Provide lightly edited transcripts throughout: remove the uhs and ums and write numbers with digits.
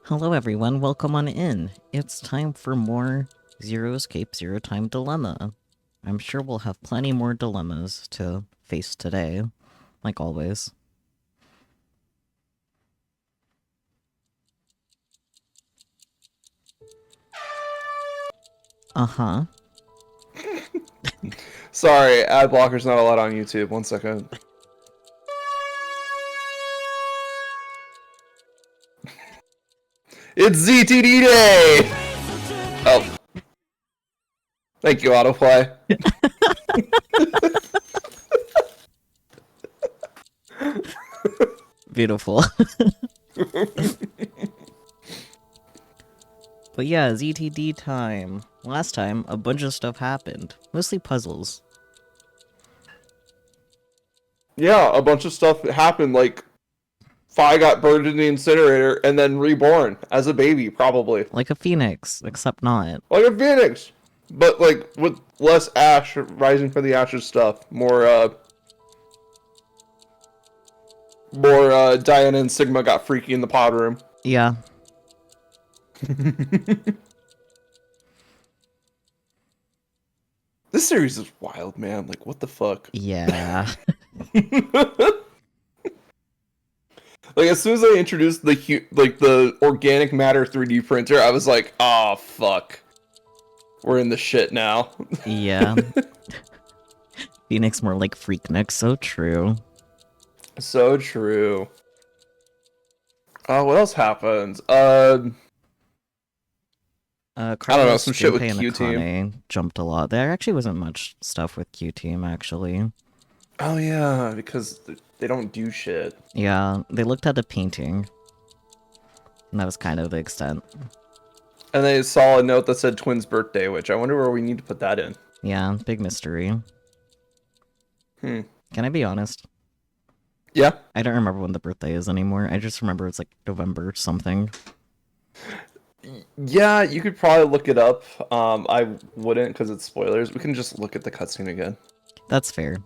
Hello everyone, welcome on in. It's time for more Zero Escape, Zero Time Dilemma. I'm sure we'll have plenty more dilemmas to face today, like always. Uh-huh. Sorry, ad blocker's not allowed on YouTube. 1 second. It's ZTD Day! Oh. Thank you, autoplay. Beautiful. But yeah, ZTD time. Last time, a bunch of stuff happened. Mostly puzzles. Yeah, a bunch of stuff happened, like Fi got burned in the incinerator and then reborn as a baby, probably. Like a phoenix, except not. Like a phoenix! But, like, with less ash rising from the ashes stuff. More Diana and Sigma got freaky in the pod room. Yeah. This series is wild, man. Like, what the fuck? Yeah. Like, as soon as I introduced the organic matter 3D printer, I was like, oh, fuck. We're in the shit now. Yeah. Phoenix more like Freaknik, so true. So true. What else happened? I don't know, some shit with Q-Team. Jumped a lot. There actually wasn't much stuff with Q-Team, actually. Oh, yeah, because they don't do shit. Yeah, they looked at a painting. And that was kind of the extent. And they saw a note that said Twin's birthday, which I wonder where we need to put that in. Yeah, big mystery. Can I be honest? Yeah? I don't remember when the birthday is anymore. I just remember it's like November something. Yeah, you could probably look it up. I wouldn't because it's spoilers. We can just look at the cutscene again. That's fair.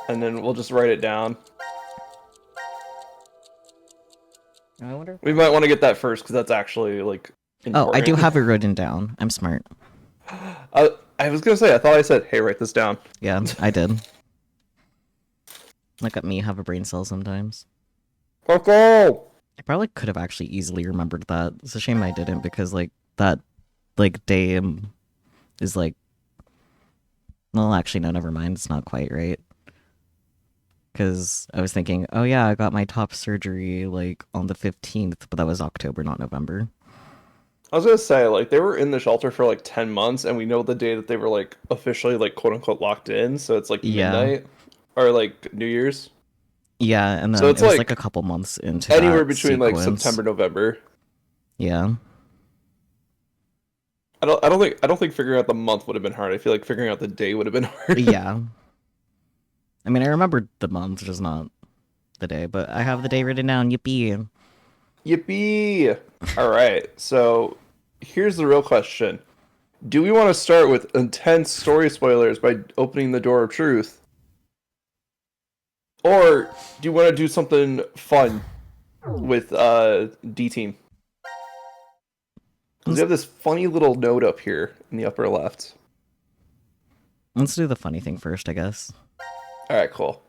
And then we'll just write it down. I wonder. We might want to get that first because that's actually like important. Oh, I do have it written down. I'm smart. I was gonna say, I thought I said, hey, write this down. Yeah, I did. Look at me have a brain cell sometimes. Coco! I probably could have actually easily remembered that. It's a shame I didn't because like that like day is like, well, actually no, never mind. It's not quite right. Because I was thinking, oh yeah, I got my top surgery like on the 15th, but that was October, not November. I was gonna say, like, they were in the shelter for like 10 months, and we know the day that they were like officially like quote unquote locked in, so it's like midnight or like New Year's. Yeah, and then So it's it was like a couple months into anywhere that between sequence. like September, November. Yeah. I don't think figuring out the month would have been hard. I feel like figuring out the day would have been hard. Yeah. I mean, I remembered the month, just not the day, but I have the day written down. Yippee. Yippee! Alright, so here's the real question. Do we want to start with intense story spoilers by opening the door of truth? Or do you want to do something fun with D-Team? Because we have this funny little note up here in the upper left. Let's do the funny thing first, I guess. Alright, cool.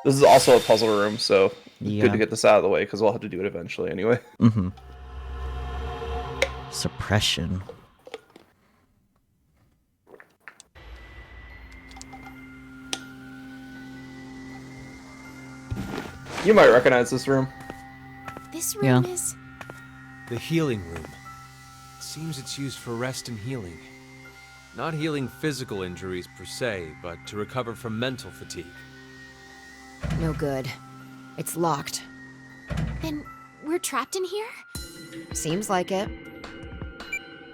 This is also a puzzle room, so good to get this out of the way, because we'll have to do it eventually anyway. Mm-hmm. Suppression. You might recognize this room. This room Yeah. is... The healing room. It seems it's used for rest and healing. Not healing physical injuries per se, but to recover from mental fatigue. No good. It's locked. Then we're trapped in here? Seems like it.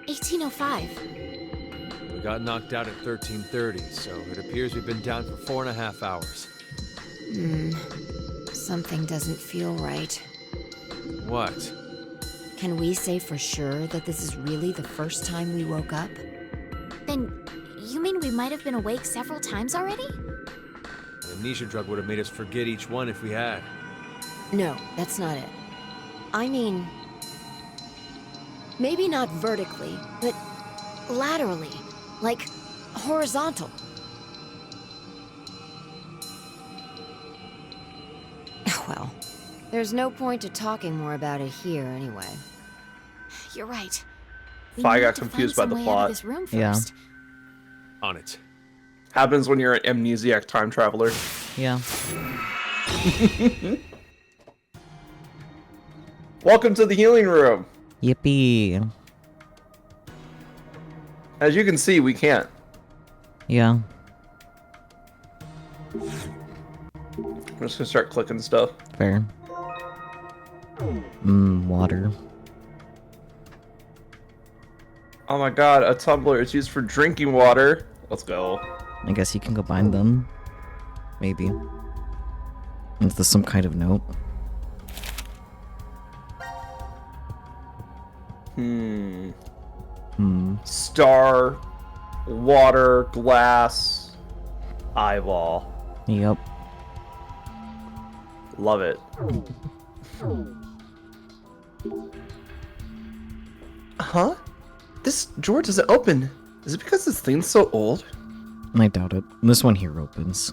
1805. We got knocked out at 1330, so it appears we've been down for 4.5 hours. Something doesn't feel right. What? Can we say for sure that this is really the first time we woke up? Then you mean we might have been awake several times already? An amnesia drug would have made us forget each one if we had. No, that's not it. I mean, maybe not vertically, but laterally, like horizontal. Well, there's no point to talking more about it here anyway. You're right. We I need got to find confused by some the way out plot. of this room Yeah. first. On it. Happens when you're an amnesiac time traveler. Yeah. Welcome to the healing room. Yippee. As you can see, we can't. Yeah. I'm just gonna start clicking stuff. Fair. Water. Oh my god, a tumbler is used for drinking water. Let's go. I guess you can combine them. Maybe. Is this some kind of note? Star, water, glass, eyeball. Yep. Love it. Huh? This drawer doesn't open. Is it because this thing's so old? I doubt it. This one here opens.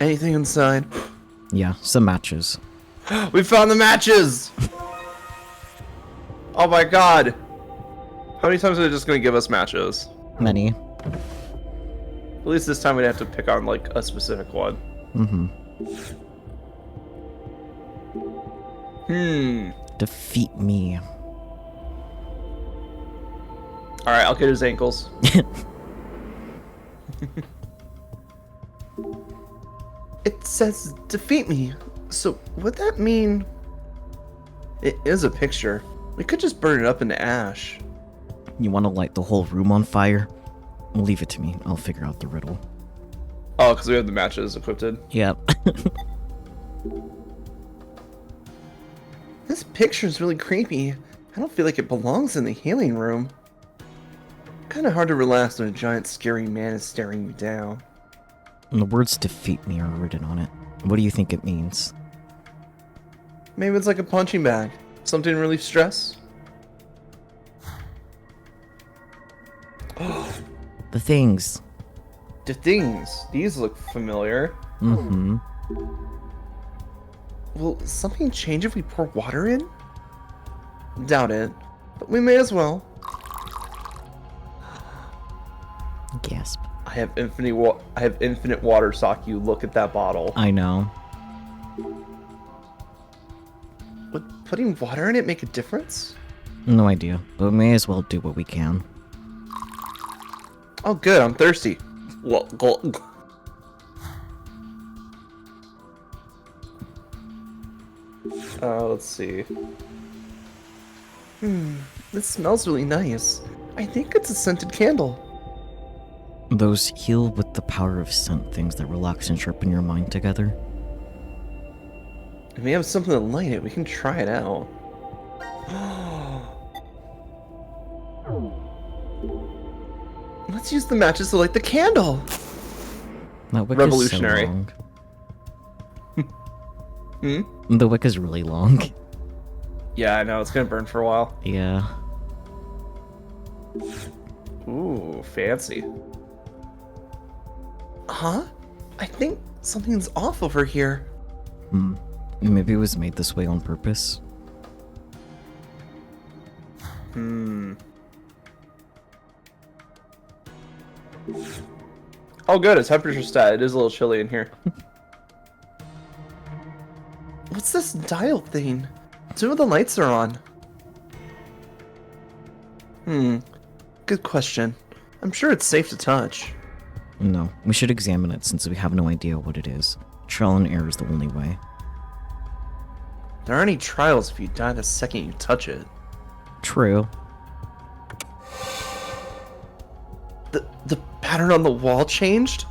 Anything inside? Yeah, some matches. We found the matches! Oh my god! How many times are they just gonna give us matches? Many. At least this time we'd have to pick on, like, a specific one. Defeat me. Alright, I'll get his ankles. It says defeat me. So would that mean it is a picture? We could just burn it up into ash. You want to light the whole room on fire? Leave it to me. I'll figure out the riddle. Oh, because we have the matches equipped. Yep. This picture is really creepy. I don't feel like it belongs in the healing room. Kind of hard to relax when a giant scary man is staring you down. And the words defeat me are written on it. What do you think it means? Maybe it's like a punching bag. Something to relieve stress. The things. The things. These look familiar. Mm-hmm. Will something change if we pour water in? Doubt it, but we may as well. Gasp. I have infinite water, Saku. Look at that bottle. I know. Would putting water in it make a difference? No idea, but we may as well do what we can. Oh, good. I'm thirsty. Let's see. This smells really nice. I think it's a scented candle. Those heal with the power of scent things that relax and sharpen your mind together. If we have something to light it, we can try it out. Let's use the matches to light the candle. That wick Revolutionary. is so long. The wick is really long. Yeah, I know. It's gonna burn for a while. Yeah. Ooh, fancy. Huh? I think something's off over here. Maybe it was made this way on purpose. Oh, good. It's temperature stat. It is a little chilly in here. What's this dial thing? Two of the lights are on. Good question. I'm sure it's safe to touch. No, we should examine it since we have no idea what it is. Trial and error is the only way. There aren't any trials if you die the second you touch it. True. The pattern on the wall changed?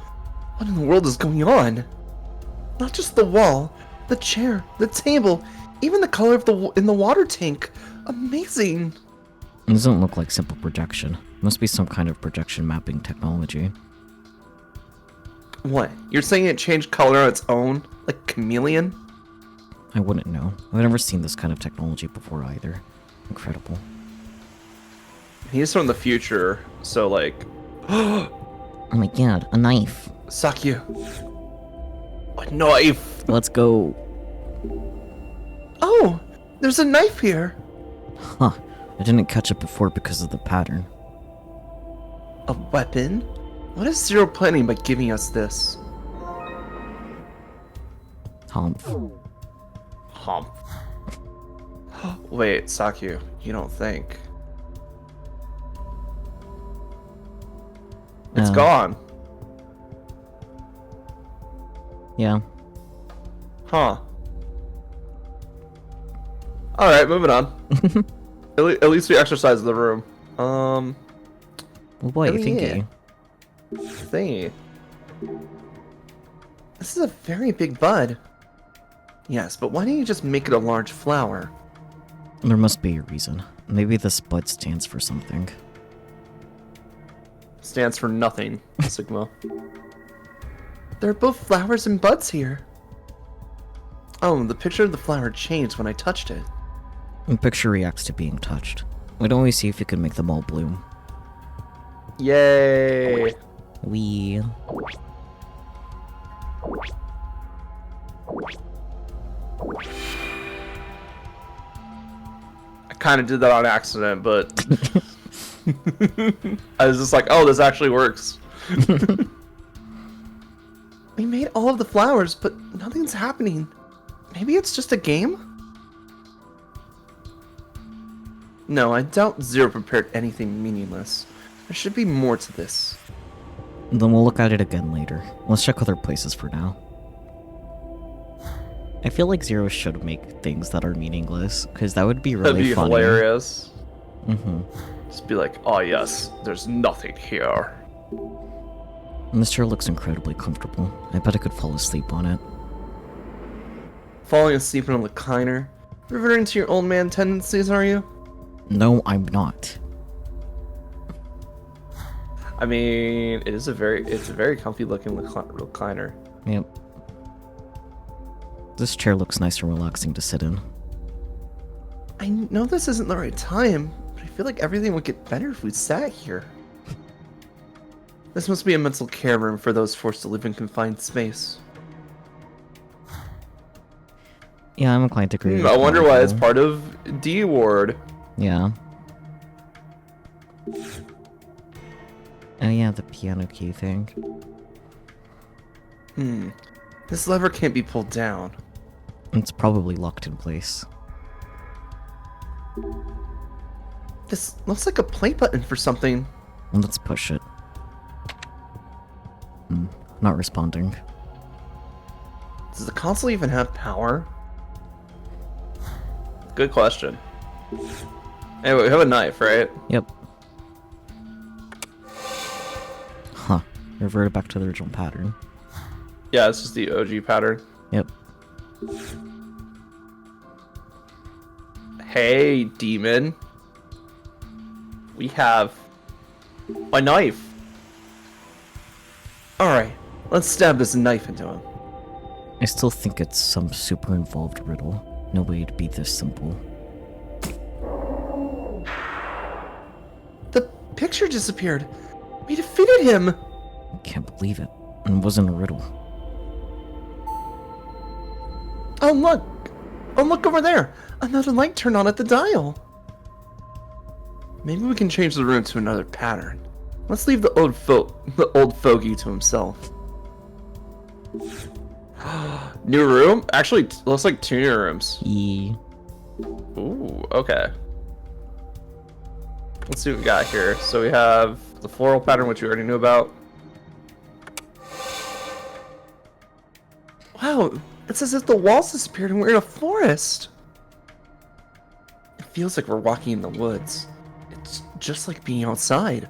What in the world is going on? Not just the wall, the chair, the table, even the color of in the water tank. Amazing. It doesn't look like simple projection. Must be some kind of projection mapping technology. What? You're saying it changed color on its own? Like chameleon? I wouldn't know. I've never seen this kind of technology before either. Incredible. He's from the future, so like... Oh my god, a knife. Sakyu. A knife! Let's go. Oh! There's a knife here! Huh. I didn't catch it before because of the pattern. A weapon? What is Zero planning by giving us this? Humph. Hump. Wait, Sakyu, you don't think... It's No. gone. Yeah. Huh. Alright, moving on. At least we exercised the room. Well, boy, Oh, thinky. yeah. Thingy. This is a very big bud. Yes, but why don't you just make it a large flower? There must be a reason. Maybe this bud stands for something. Stands for nothing, Sigma. There are both flowers and buds here. Oh, the picture of the flower changed when I touched it. The picture reacts to being touched. Why don't we see if you can make them all bloom? Yay! We. I kind of did that on accident, but I was just like, oh, this actually works. We made all of the flowers, but nothing's happening. Maybe it's just a game? No, I doubt Zero prepared anything meaningless. There should be more to this. Then we'll look at it again later. Let's check other places for now. I feel like Zero should make things that are meaningless, because that would be really That'd be funny. hilarious. Mm-hmm. Just be like, oh yes, there's nothing here. And this chair looks incredibly comfortable. I bet I could fall asleep on it. Falling asleep in a recliner? Reverting to your old man tendencies, are you? No, I'm not. I mean, it's a very comfy looking recliner. Yep. This chair looks nice and relaxing to sit in. I know this isn't the right time, but I feel like everything would get better if we sat here. This must be a mental care room for those forced to live in confined space. Yeah, I'm inclined to agree. I wonder why it's part of D Ward. Yeah. Oh yeah, the piano key thing. This lever can't be pulled down. It's probably locked in place. This looks like a play button for something. Let's push it. Not responding. Does the console even have power? Good question. Anyway, we have a knife, right? Yep. Huh. Reverted back to the original pattern. Yeah, it's just the OG pattern. Yep. Hey, demon. We have a knife. Alright, let's stab this knife into him. I still think it's some super involved riddle. No way it'd be this simple. The picture disappeared. We defeated him. I can't believe it. It wasn't a riddle. Oh, look. Oh, look over there. Another light turned on at the dial. Maybe we can change the room to another pattern. Let's leave the old fogey to himself. New room? Actually, looks like 2 new rooms. Ooh, okay. Let's see what we got here. So we have the floral pattern, which we already knew about. Wow, it's as if the walls disappeared and we're in a forest. It feels like we're walking in the woods. It's just like being outside.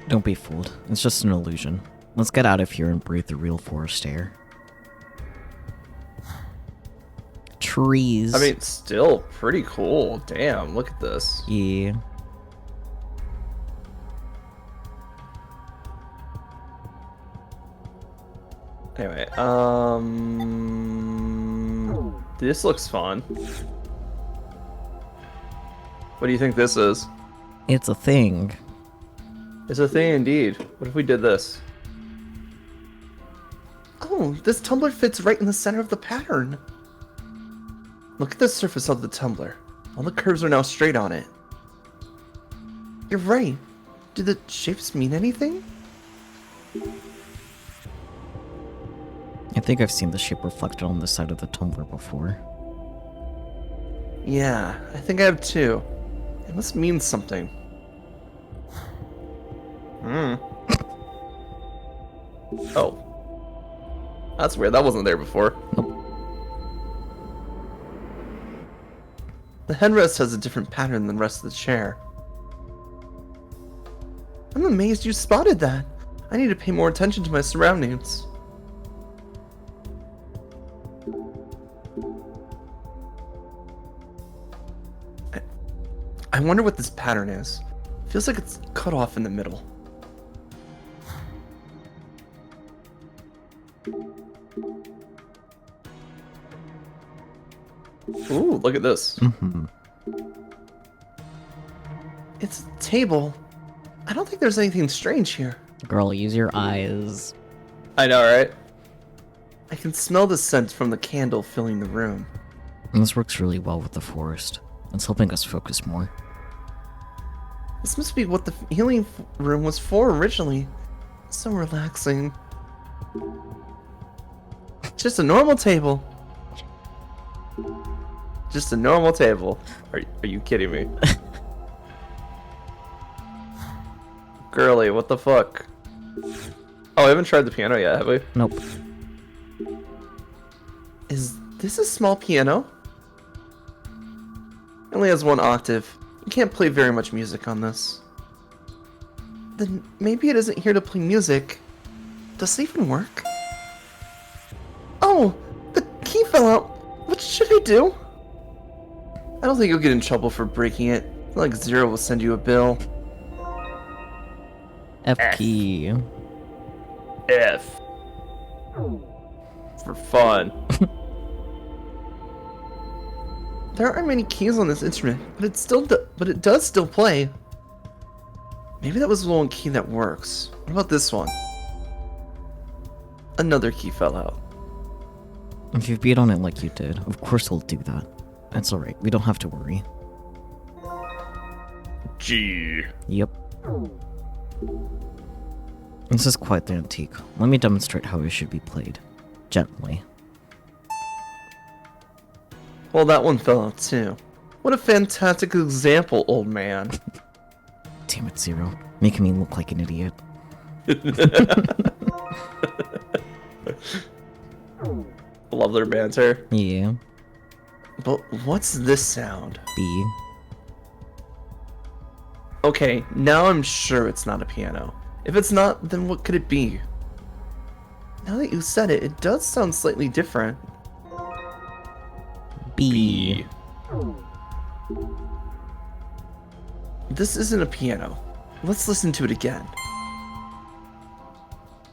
Don't be fooled. It's just an illusion. Let's get out of here and breathe the real forest air. Trees. I mean, still pretty cool. Damn, look at this. Yeah. Anyway, This looks fun. What do you think this is? It's a thing. It's a thing indeed. What if we did this? Oh, this tumbler fits right in the center of the pattern. Look at the surface of the tumbler. All the curves are now straight on it. You're right. Do the shapes mean anything? I think I've seen the shape reflected on the side of the tumbler before. Yeah, I think I have too. It must mean something. Oh. That's weird. That wasn't there before. Nope. The headrest has a different pattern than the rest of the chair. I'm amazed you spotted that. I need to pay more attention to my surroundings. I wonder what this pattern is. Feels like it's cut off in the middle. Ooh, look at this. It's a table. I don't think there's anything strange here. Girl, use your eyes. I know, right? I can smell the scent from the candle filling the room. And this works really well with the forest. It's helping us focus more. This must be what the healing room was for originally. So relaxing. Just a normal table. Just a normal table. Are you kidding me? Girly, what the fuck? Oh, I haven't tried the piano yet, have we? Nope. Is this a small piano? It only has one octave. You can't play very much music on this. Then maybe it isn't here to play music. Does it even work? Oh! The key fell out! What should I do? I don't think you'll get in trouble for breaking it. I feel like Zero will send you a bill. F key. F. For fun. There aren't many keys on this instrument, but it does still play. Maybe that was the one key that works. What about this one? Another key fell out. If you beat on it like you did, of course he'll do that. That's alright, we don't have to worry. G. Yep. This is quite the antique. Let me demonstrate how it should be played. Gently. Well, that one fell out too. What a fantastic example, old man. Damn it, Zero. Making me look like an idiot. Love their banter. Yeah. But what's this sound? B. Okay, now I'm sure it's not a piano. If it's not, then what could it be? Now that you said it, it does sound slightly different. B. This isn't a piano. Let's listen to it again.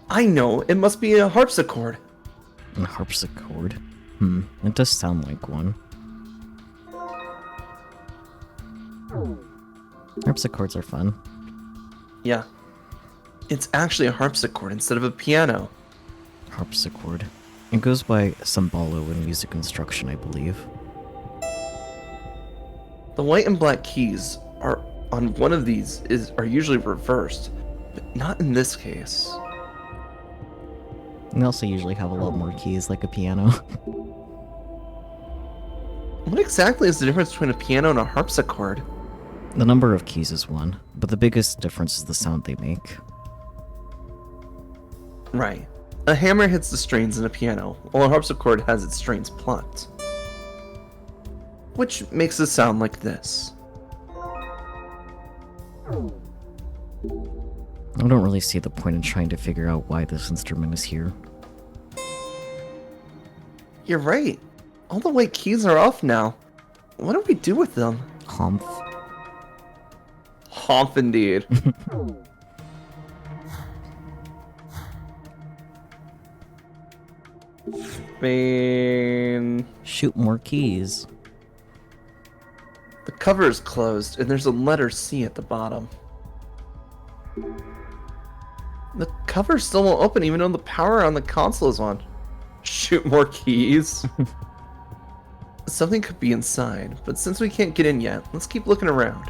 I know, it must be a harpsichord. A harpsichord? It does sound like one. Harpsichords are fun. Yeah. It's actually a harpsichord instead of a piano. Harpsichord. It goes by cembalo in music instruction, I believe. The white and black keys are on one of these are usually reversed, but not in this case. They also usually have a lot more keys, like a piano. What exactly is the difference between a piano and a harpsichord? The number of keys is one, but the biggest difference is the sound they make. Right. A hammer hits the strings in a piano, while a harpsichord has its strings plucked. Which makes it sound like this. I don't really see the point in trying to figure out why this instrument is here. You're right. All the white keys are off now. What do we do with them? Humph. Humph indeed. mean, Shoot more keys. the cover is closed, and there's a letter C at the bottom. The cover still won't open, even though the power on the console is on. Shoot more keys. Something could be inside, but since we can't get in yet, let's keep looking around.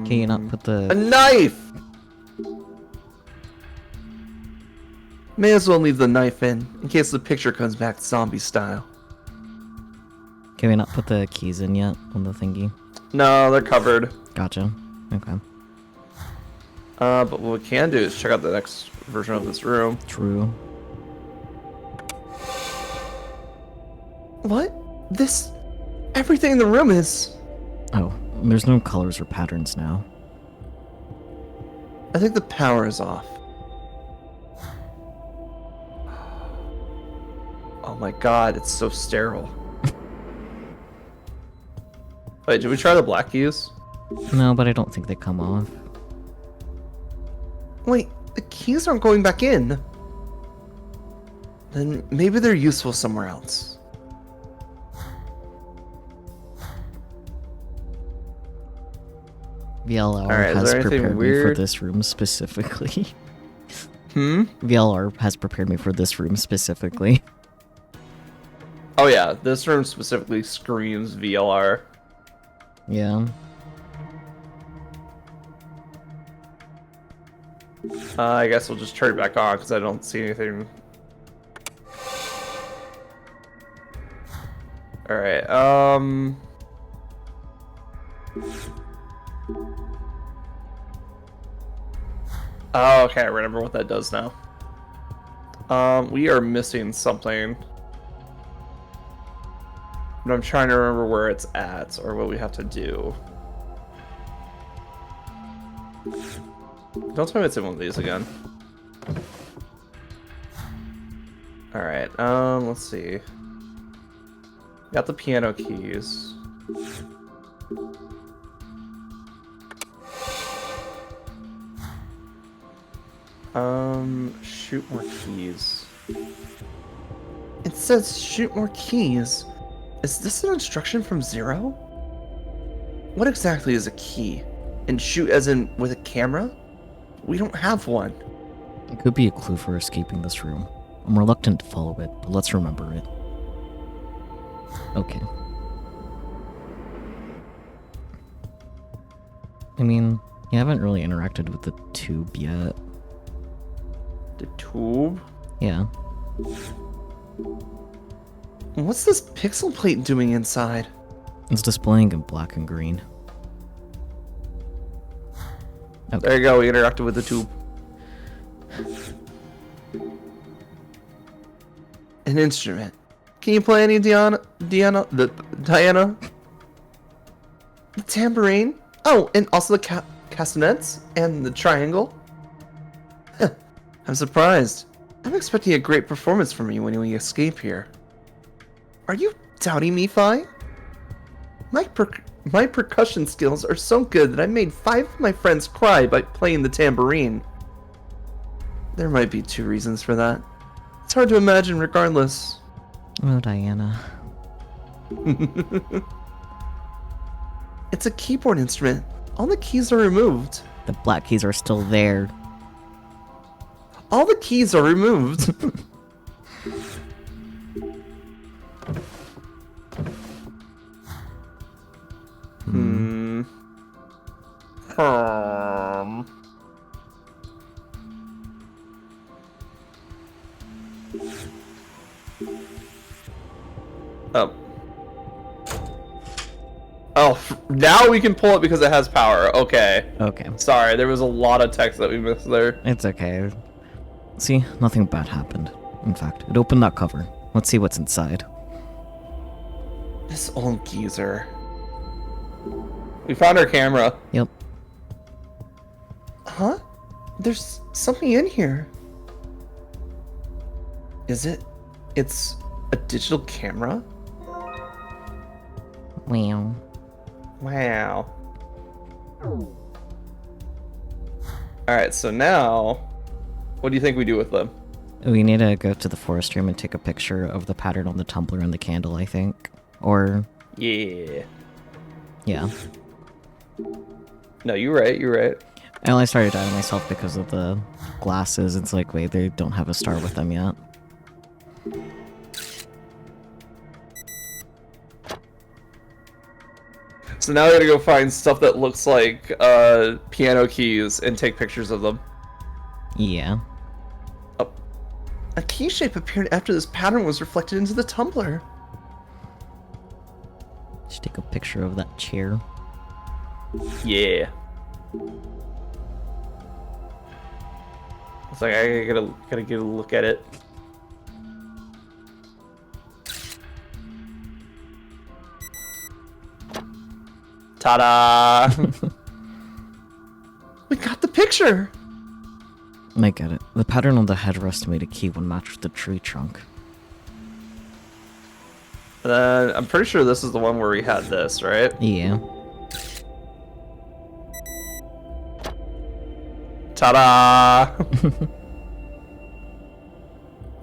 Can you not put A the... knife! May as well leave the knife in case the picture comes back zombie style. Can we not put the keys in yet on the thingy? No, they're covered. Gotcha. Okay. But what we can do is check out the next version of this room. True. What? This... Everything in the room is... Oh, there's no colors or patterns now. I think the power is off. Oh my god, it's so sterile. Wait, did we try the black keys? No, but I don't think they come off. Wait, the keys aren't going back in. Then maybe they're useful somewhere else. VLR Alright, is has there anything prepared me for weird? this room specifically. Hmm? VLR has prepared me for this room specifically. Oh yeah, this room specifically screams VLR. Yeah. I guess we'll just turn it back on because I don't see anything. Alright, Oh, okay, I remember what that does now. We are missing something. But I'm trying to remember where it's at or what we have to do. Don't tell me it's in one of these again. Alright, let's see. Got the piano keys. Shoot more keys. It says shoot more keys. Is this an instruction from Zero? What exactly is a key? And shoot as in with a camera? We don't have one. It could be a clue for escaping this room. I'm reluctant to follow it, but let's remember it. Okay. I mean, you haven't really interacted with the tube yet. The tube? Yeah. What's this pixel plate doing inside? It's displaying in black and green. Okay. There you go, we interacted with the tube. An instrument. Can you play any Diana? The tambourine? Oh, and also the castanets and the triangle? Huh, I'm surprised. I'm expecting a great performance from you when we escape here. Are you doubting me, Fi? My percussion skills are so good that I made 5 of my friends cry by playing the tambourine. There might be 2 reasons for that. It's hard to imagine regardless. Oh, Diana. It's a keyboard instrument. All the keys are removed. The black keys are still there. All the keys are removed. Hmm. Oh. Oh, now we can pull it because it has power. Okay. Okay. Sorry, there was a lot of text that we missed there. It's okay. See, nothing bad happened. In fact, it opened that cover. Let's see what's inside. This old geezer. We found our camera. Yep. Huh? There's something in here. Is it? It's a digital camera? Wow. Wow. Alright, so now, what do you think we do with them? We need to go to the forest room and take a picture of the pattern on the tumbler and the candle, I think. Or, Yeah. yeah. No, you're right. I only started doubting myself because of the glasses. It's like, wait, they don't have a star with them yet. So now we gotta go find stuff that looks like piano keys and take pictures of them. Yeah. Oh. A key shape appeared after this pattern was reflected into the tumbler. Should take a picture of that chair. Yeah. It's like I gotta get a look at it. Ta-da! We got the picture! I get it. The pattern on the headrest made a key would match with the tree trunk. I'm pretty sure this is the one where we had this, right? Yeah. Ta-da!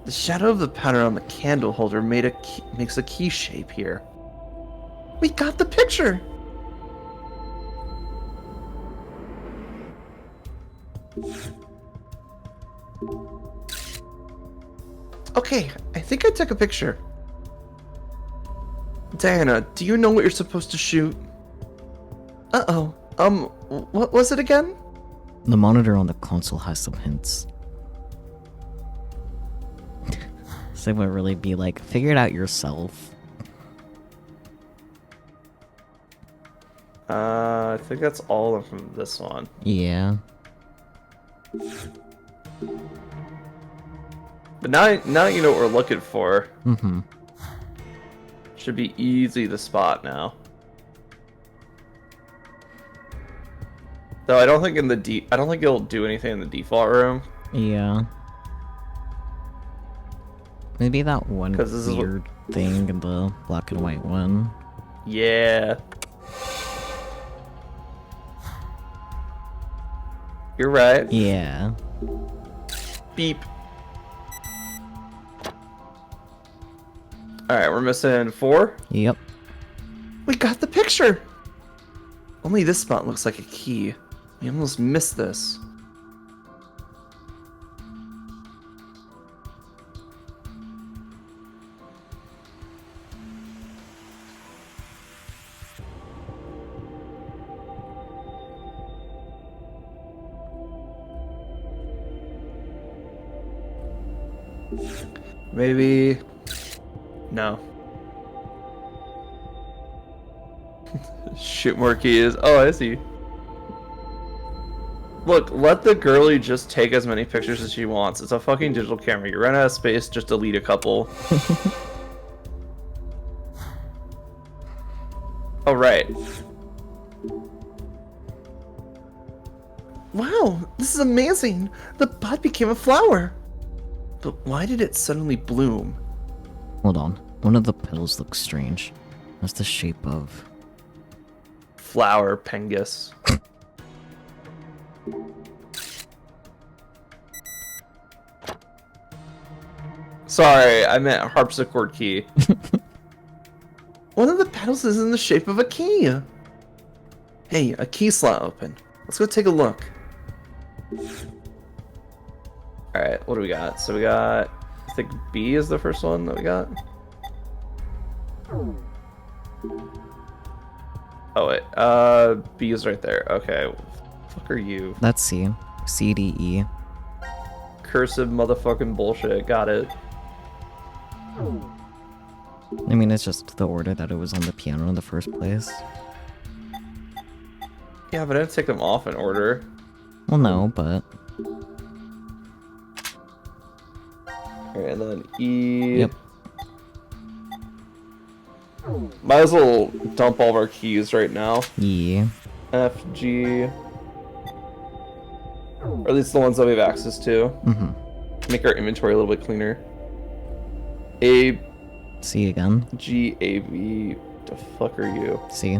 The shadow of the pattern on the candle holder makes a key shape here. We got the picture! Okay, I think I took a picture. Diana, do you know what you're supposed to shoot? Uh-oh. What was it again? The monitor on the console has some hints. So it would really be like, figure it out yourself. I think that's all of them from this one. Yeah. But now you know what we're looking for. Mm-hmm. Should be easy to spot now. Though I don't think I don't think it'll do anything in the default room. Yeah. Maybe that one 'Cause this is weird thing in the black and white one. Yeah. You're right. Yeah. Beep. Alright, we're missing 4. Yep. We got the picture! Only this spot looks like a key. We almost missed this. Maybe... No. Shoot more keys. Oh, I see. Look, let the girlie just take as many pictures as she wants. It's a fucking digital camera. You run out of space, just delete a couple. Oh, right. Wow, this is amazing. The bud became a flower. But why did it suddenly bloom? Hold on. One of the petals looks strange. That's the shape of... Flower pengus. Sorry, I meant harpsichord key. One of the petals is in the shape of a key. Hey, a key slot open. Let's go take a look. Alright, what do we got? So we got... I think B is the first one that we got. Oh wait, B is right there. Okay, fuck are you? That's C. C, D, E. Cursive motherfucking bullshit. Got it. I mean, it's just the order that it was on the piano in the first place. Yeah, but I didn't take them off in order. Well, no, but... Alright, and then E. Yep. Might as well dump all of our keys right now. Yeah. F, G. Or at least the ones that we have access to. Mm-hmm. Make our inventory a little bit cleaner. A, C again. G, A, V. The fuck are you? C.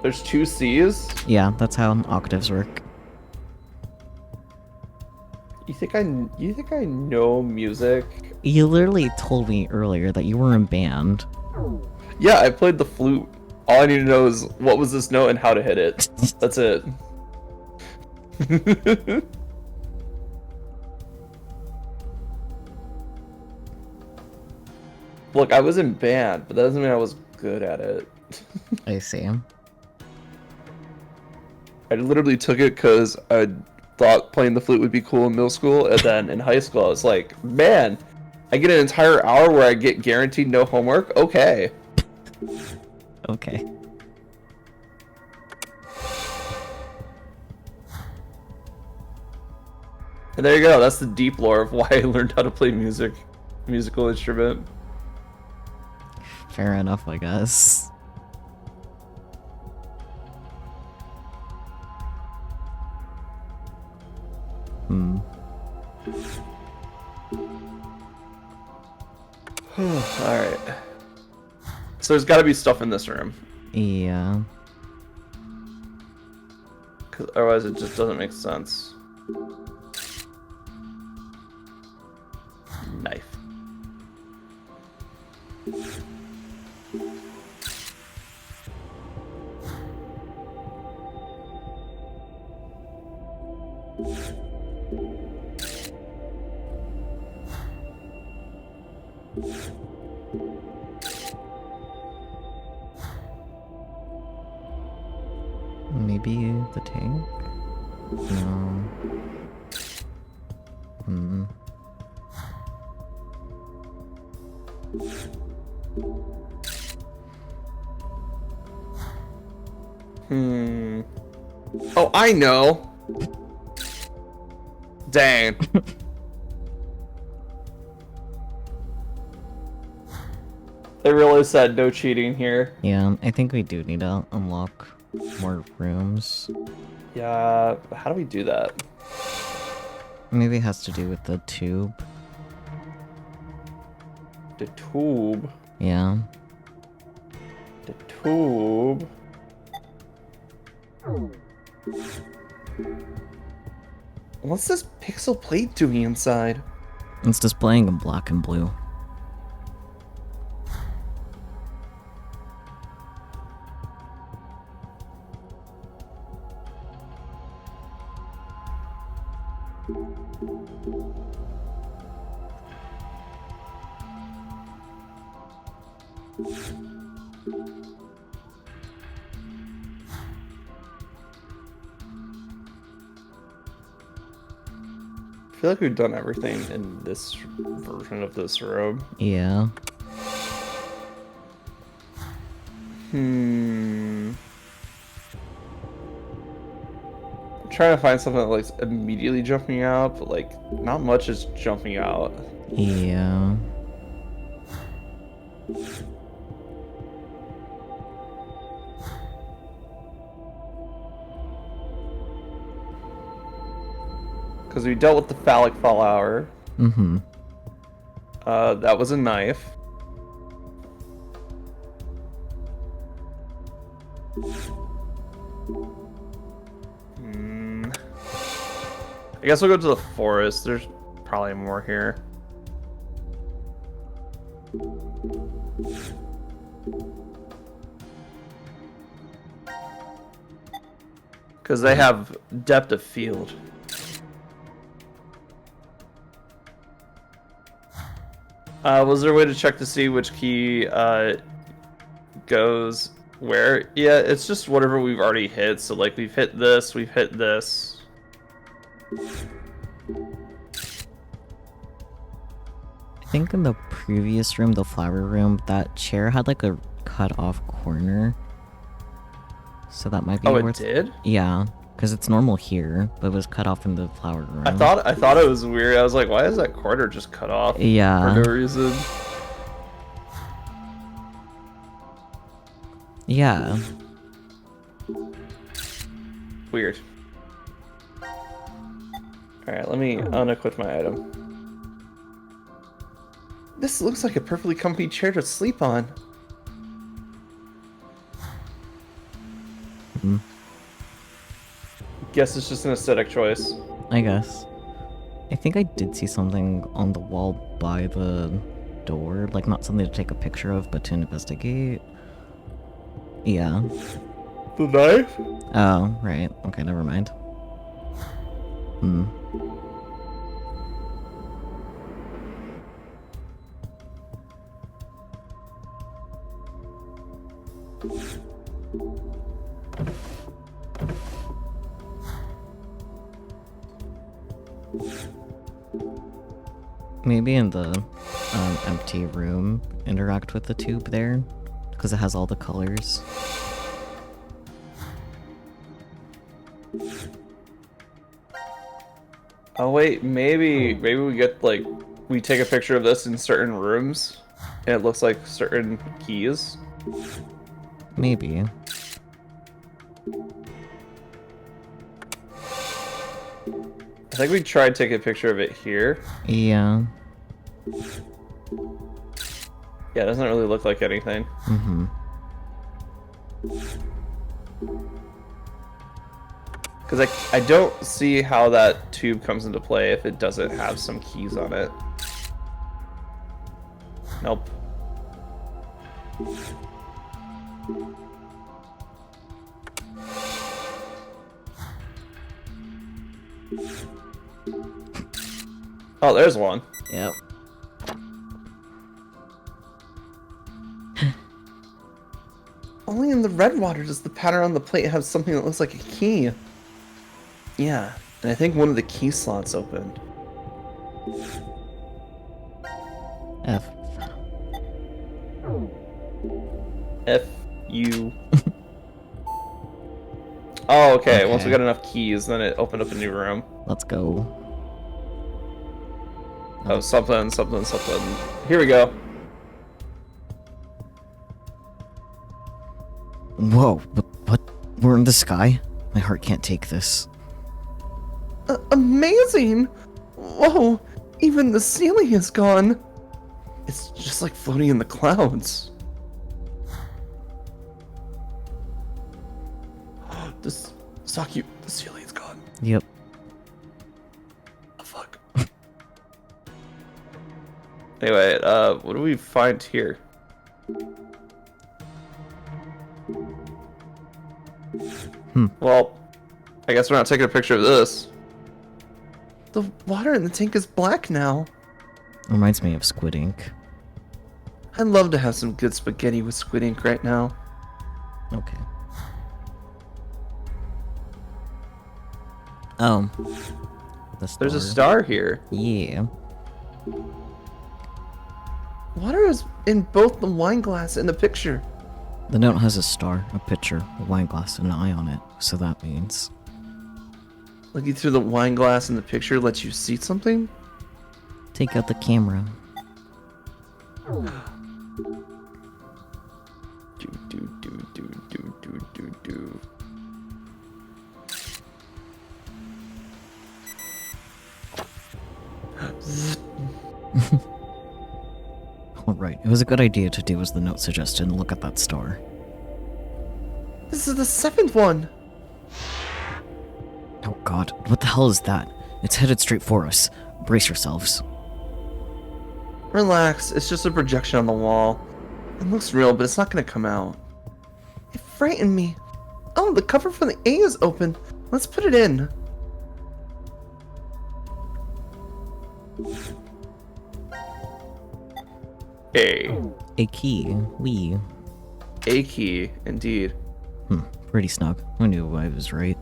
There's two C's? Yeah, that's how octaves work. You think I know music? You literally told me earlier that you were in band. Yeah, I played the flute. All I need to know is what was this note and how to hit it. That's it. Look, I was in band, but that doesn't mean I was good at it. I see. I literally took it because I thought playing the flute would be cool in middle school, and then in high school I was like, man, I get an entire hour where I get guaranteed no homework? Okay. Okay. And there you go, that's the deep lore of why I learned how to play musical instrument. Fair enough, I guess. Alright. So there's gotta be stuff in this room. Yeah. 'Cause otherwise it just doesn't make sense. Knife. Maybe the tank? No. Oh, I know! Dang. They really said no cheating here. Yeah, I think we do need to unlock more rooms. Yeah, how do we do that? Maybe it has to do with the tube. The tube. Yeah. The tube. What's this pixel plate doing inside? It's displaying in black and blue. I feel like we've done everything in this version of this room. Yeah. I'm trying to find something that like immediately jumping out, but like not much is jumping out. Yeah. Because we dealt with the phallic flower. Mm-hmm. That was a knife. I guess we'll go to the forest. There's probably more here. Because they have depth of field. Was there a way to check to see which key goes where? Yeah, it's just whatever we've already hit. So like we've hit this, we've hit this. I think in the previous room, the flower room, that chair had like a cut off corner. So that might be Oh, it worth... did? Yeah, because it's normal here, but it was cut off in the flower room. I thought it was weird. I was like, why is that corner just cut off? Yeah. For no reason. Yeah. Weird. Alright, let me unequip my item. This looks like a perfectly comfy chair to sleep on. Guess it's just an aesthetic choice. I guess. I think I did see something on the wall by the door. Like, not something to take a picture of, but to investigate. Yeah. The knife? Oh, right. Okay, never mind. Hmm. Maybe in the empty room, interact with the tube there, because it has all the colors. Oh wait, maybe we get like we take a picture of this in certain rooms, and it looks like certain keys. Maybe. I think we tried taking a picture of it here. Yeah. Yeah, it doesn't really look like anything. Mm-hmm. Because I don't see how that tube comes into play if it doesn't have some keys on it. Nope. Oh, there's one. Yep. Only in the red water does the pattern on the plate have something that looks like a key. Yeah, and I think one of the key slots opened. F. F U. Oh, okay. Once we Okay. got enough keys, then it opened up a new room. Let's go. Oh, something. Here we go. Whoa, what? We're in the sky? My heart can't take this. Amazing! Whoa, even the ceiling is gone. It's just like floating in the clouds. This Saki, the ceiling's gone. Yep. Oh, fuck. Anyway, what do we find here? Well, I guess we're not taking a picture of this. The water in the tank is black now. Reminds me of Squid Ink. I'd love to have some good spaghetti with squid ink right now. Okay. Oh. There's a star here. Yeah. Water is in both the wine glass and the picture. The note has a star, a pitcher, a wine glass, and an eye on it, so that means... Looking through the wine glass in the picture lets you see something? Take out the camera. Do. Alright, it was a good idea to do as the note suggested and look at that star. This is the 7th one. Oh god, what the hell is that? It's headed straight for us. Brace yourselves. Relax, it's just a projection on the wall. It looks real, but it's not gonna come out. It frightened me. Oh, the cover for the A is open. Let's put it in. A key. We. A key, indeed. Pretty snug. I knew I was right.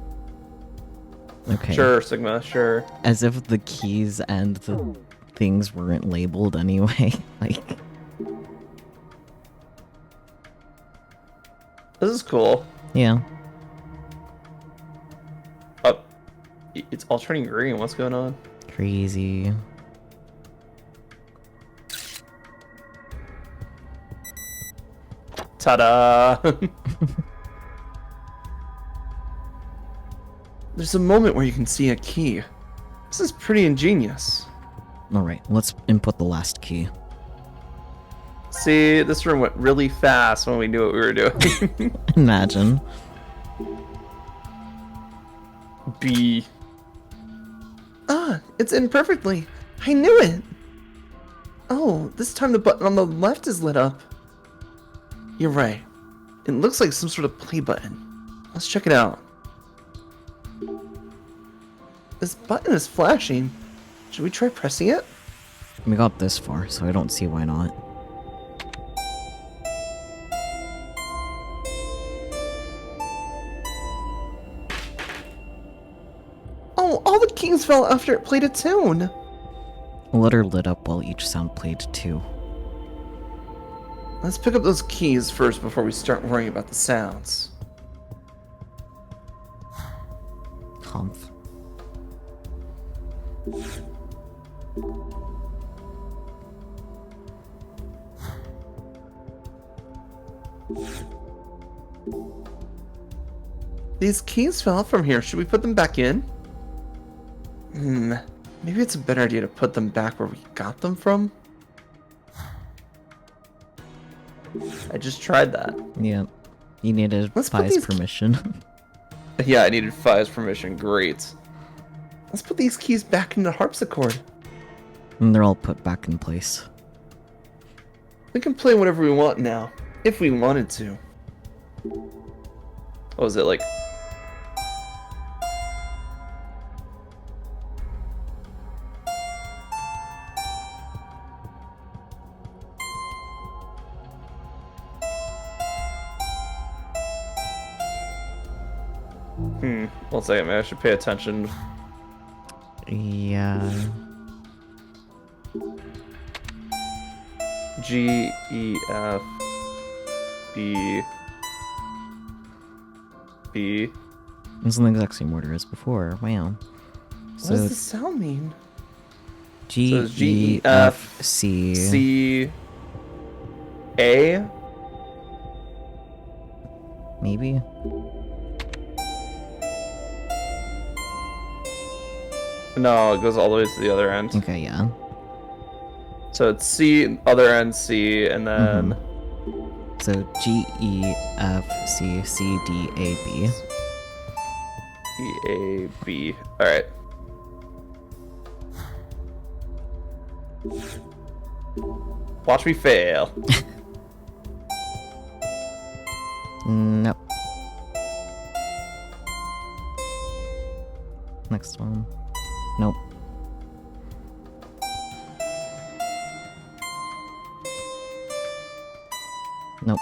Okay. Sure, Sigma, sure. As if the keys and the things weren't labeled anyway. Like... This is cool. Yeah. It's all turning green. What's going on? Crazy. Ta-da! There's a moment where you can see a key. This is pretty ingenious. Alright, let's input the last key. See, this room went really fast when we knew what we were doing. Imagine. B. Ah, it's in perfectly. I knew it. Oh, this time the button on the left is lit up. You're right. It looks like some sort of play button. Let's check it out. This button is flashing. Should we try pressing it? We got this far, so I don't see why not. Oh, all the keys fell after it played a tune. A letter lit up while each sound played too. Let's pick up those keys first before we start worrying about the sounds. Humph. These keys fell from here. Should we put them back in? Maybe it's a better idea to put them back where we got them from. I just tried that. Yeah. You needed Let's put Pi's these permission. Yeah, I needed Fi's permission. Great. Let's put these keys back into harpsichord. And they're all put back in place. We can play whatever we want now, if we wanted to. What was it like? One second, man. I should pay attention. Yeah. G, E, F, B, B. It's in the exact same order as before. Wow. What does this sound mean? G, So it's E, F, C. C, A? Maybe? No, it goes all the way to the other end. Okay, yeah. So it's C, other end C, and then... So G, E, F, C, C, D, A, B. E, A, B. Alright. Watch me fail. Nope. Next one. Nope. Nope.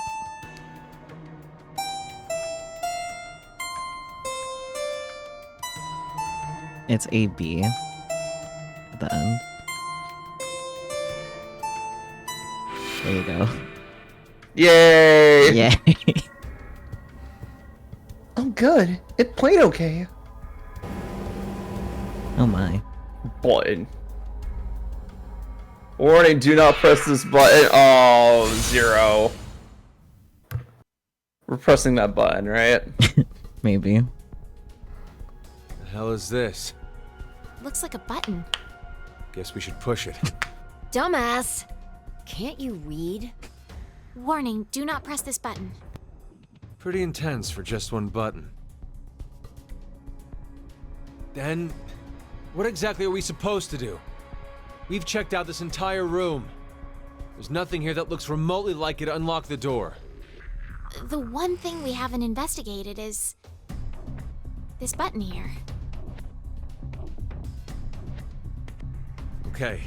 It's A, B at the end. There you go. Yay! Yay. Oh, good. It played okay. Oh my. Button. Warning, do not press this button. Oh, 0. We're pressing that button, right? Maybe. The hell is this? Looks like a button. Guess we should push it. Dumbass! Can't you read? Warning, do not press this button. Pretty intense for just one button. Then, what exactly are we supposed to do? We've checked out this entire room. There's nothing here that looks remotely like it to unlock the door. The one thing we haven't investigated is this button here. Okay,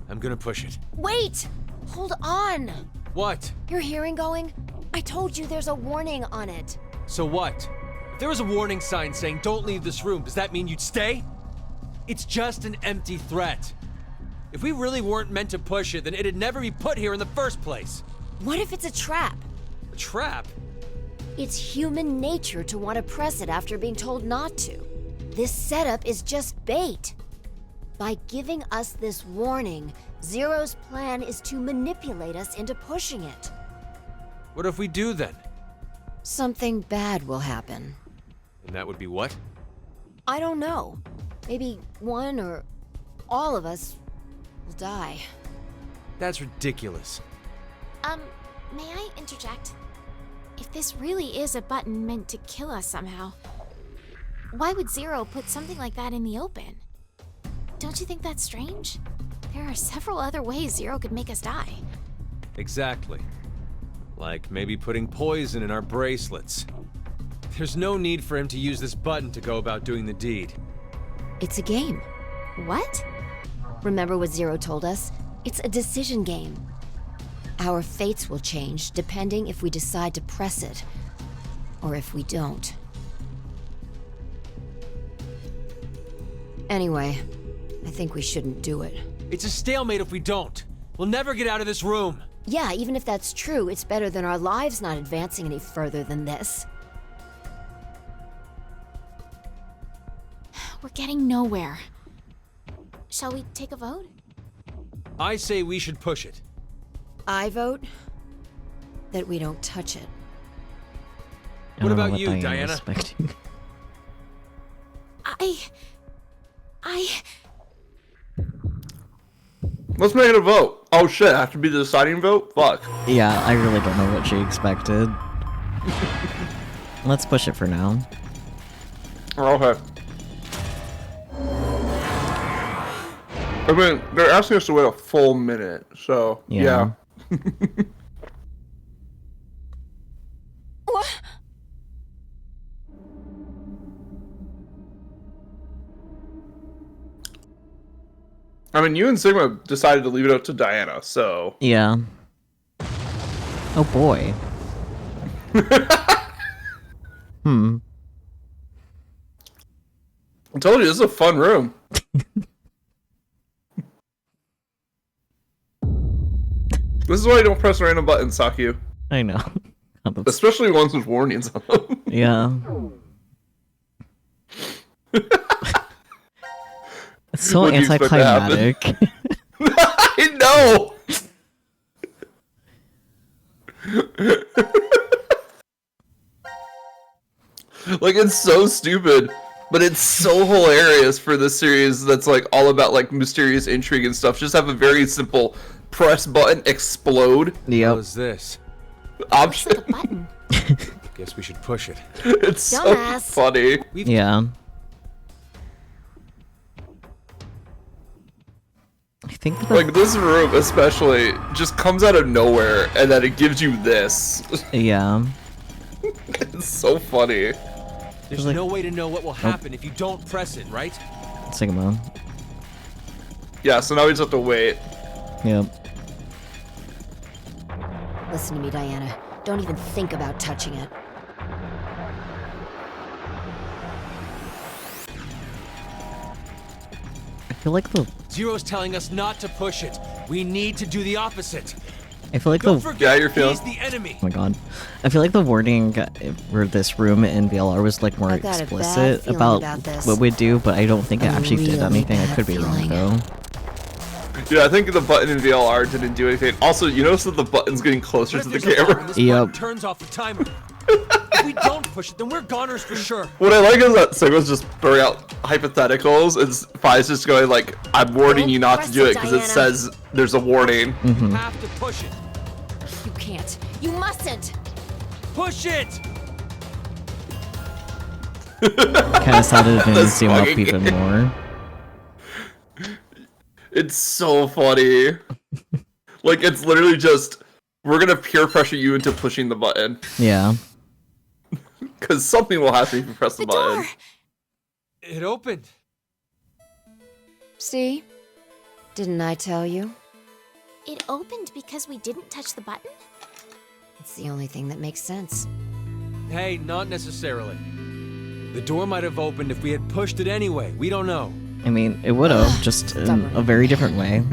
I'm gonna push it. Wait! Hold on! What? Your hearing going? I told you there's a warning on it. So what? If there was a warning sign saying don't leave this room, does that mean you'd stay? It's just an empty threat. If we really weren't meant to push it, then it'd never be put here in the first place. What if it's a trap? A trap? It's human nature to want to press it after being told not to. This setup is just bait. By giving us this warning, Zero's plan is to manipulate us into pushing it. What if we do then? Something bad will happen. And that would be what? I don't know. Maybe one or all of us will die. That's ridiculous. May I interject? If this really is a button meant to kill us somehow, why would Zero put something like that in the open? Don't you think that's strange? There are several other ways Zero could make us die. Exactly. Like maybe putting poison in our bracelets. There's no need for him to use this button to go about doing the deed. It's a game. What? Remember what Zero told us? It's a decision game. Our fates will change depending if we decide to press it, or if we don't. Anyway, I think we shouldn't do it. It's a stalemate if we don't. We'll never get out of this room. Yeah, even if that's true, it's better than our lives not advancing any further than this. We're getting nowhere. Shall we take a vote? I say we should push it. I vote that we don't touch it. I What don't know about you, was Diana? expecting. Let's make it a vote. Oh shit, I have to be the deciding vote? Fuck. Yeah, I really don't know what she expected. Let's push it for now. Okay. I mean, they're asking us to wait a full minute, so Yeah. yeah. What? I mean, you and Sigma decided to leave it up to Diana, so Yeah. Oh boy. I told you this is a fun room. This is why you don't press random buttons, Sakyu. I know. God, that's- Especially ones with warnings on them. yeah. It's so What do you expect to happen? anticlimactic. I know! Like, it's so stupid, but it's so hilarious for this series that's, like, all about, like, mysterious intrigue and stuff. Just have a very simple press button, explode Yep. How's this? option. Like a button. Guess we should push it. It's so Dumbass. funny. Yeah. I think the, Like, this room, especially, just comes out of nowhere, and then it gives you this. yeah. It's so funny. There's like- no way to know what will happen if you don't press it, right? Sigma. Yeah, so now we just have to wait. Yep. Listen to me, Diana. Don't even think about touching it. I feel like the Zero's telling us not to push it. We need to do the opposite. I feel like Don't the forget, Yeah, you're feeling- he's the enemy. oh my god. I feel like the warning for this room in VLR was like more I've got a bad explicit feeling about about this. what we'd do, but I don't think it A actually did really anything. I bad could be wrong feeling. though. Yeah, I think the button in VLR didn't do anything. Also, you notice that the button's getting closer What to if the there's a button camera? and this Yep. button turns off the timer? If we don't push it, then we're goners for sure. What I like is that Sigma's just throwing out hypotheticals, and Fi's just going like, I'm warning you not to Don't do it press because it, it Diana. says there's a warning. You have to push it. You can't. You mustn't. Push it! Kind of sounded to That's zoom up fucking even it. more. It's so funny. Like, it's literally just, we're gonna peer pressure you into pushing the button. Yeah. Because something will happen if you press the The button. door! It opened. See? Didn't I tell you? It opened because we didn't touch the button? It's the only thing that makes sense. Hey, not necessarily. The door might have opened if we had pushed it anyway. We don't know. I mean, it would have, just in Stubborn. a very different way.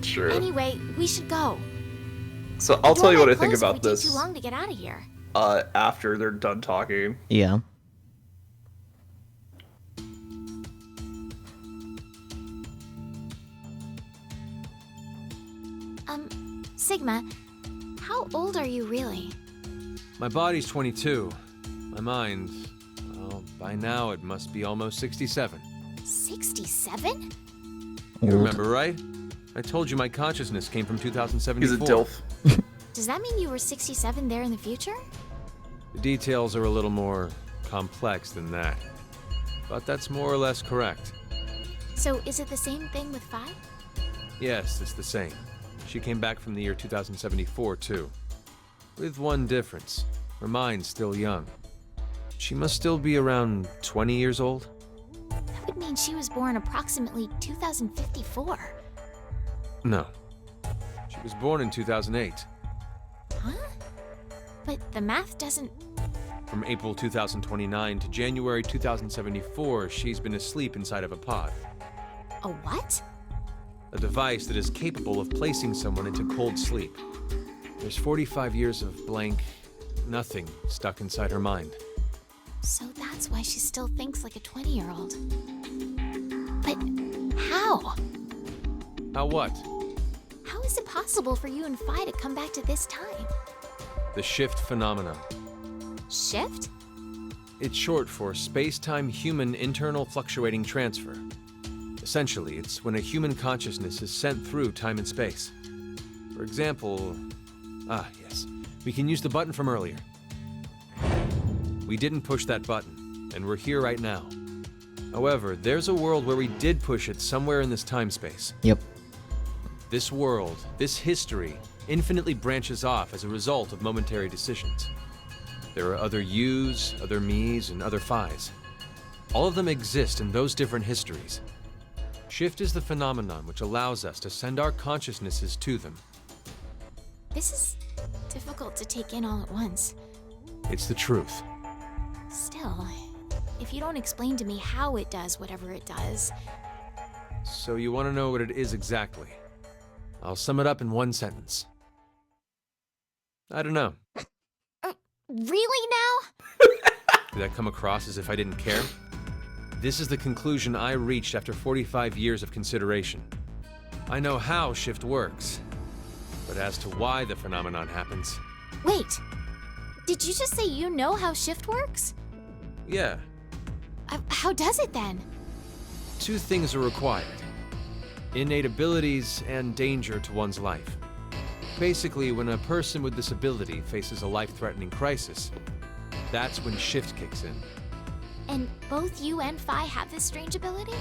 Sure. Anyway, we should go. So I'll The tell you door what I might think close if about we take this too long to get out of here. After they're done talking. Yeah. Sigma, how old are you really? My body's 22. My mind, well, by now it must be almost 67. 67? You Old. remember, right? I told you my consciousness came from 2074. He's a DILF. Does that mean you were 67 there in the future? The details are a little more complex than that. But that's more or less correct. So is it the same thing with Phi? Yes, it's the same. She came back from the year 2074, too. With one difference. Her mind's still young. She must still be around 20 years old? That would mean she was born approximately 2054. No. She was born in 2008. Huh? But the math doesn't... From April 2029 to January 2074, she's been asleep inside of a pod. A what? A device that is capable of placing someone into cold sleep. There's 45 years of blank, nothing stuck inside her mind. So that's why she still thinks like a 20-year-old. But how? How what? How is it possible for you and Phi to come back to this time? The shift phenomenon. Shift? It's short for space-time human internal fluctuating transfer. Essentially, it's when a human consciousness is sent through time and space. For example... yes. We can use the button from earlier. We didn't push that button, and we're here right now. However, there's a world where we did push it somewhere in this time-space. Yep. This world, this history, infinitely branches off as a result of momentary decisions. There are other yous, other me's, and other Phi's. All of them exist in those different histories. Shift is the phenomenon which allows us to send our consciousnesses to them. This is difficult to take in all at once. It's the truth. Still, if you don't explain to me how it does whatever it does... So you want to know what it is exactly? I'll sum it up in one sentence. I don't know. Really now? Did that come across as if I didn't care? This is the conclusion I reached after 45 years of consideration. I know how shift works, but as to why the phenomenon happens... Wait, did you just say you know how shift works? Yeah, How does it then? two things are required. Innate abilities and danger to one's life. Basically, when a person with this ability faces a life-threatening crisis, that's when shift kicks in. And both you and Phi have this strange ability?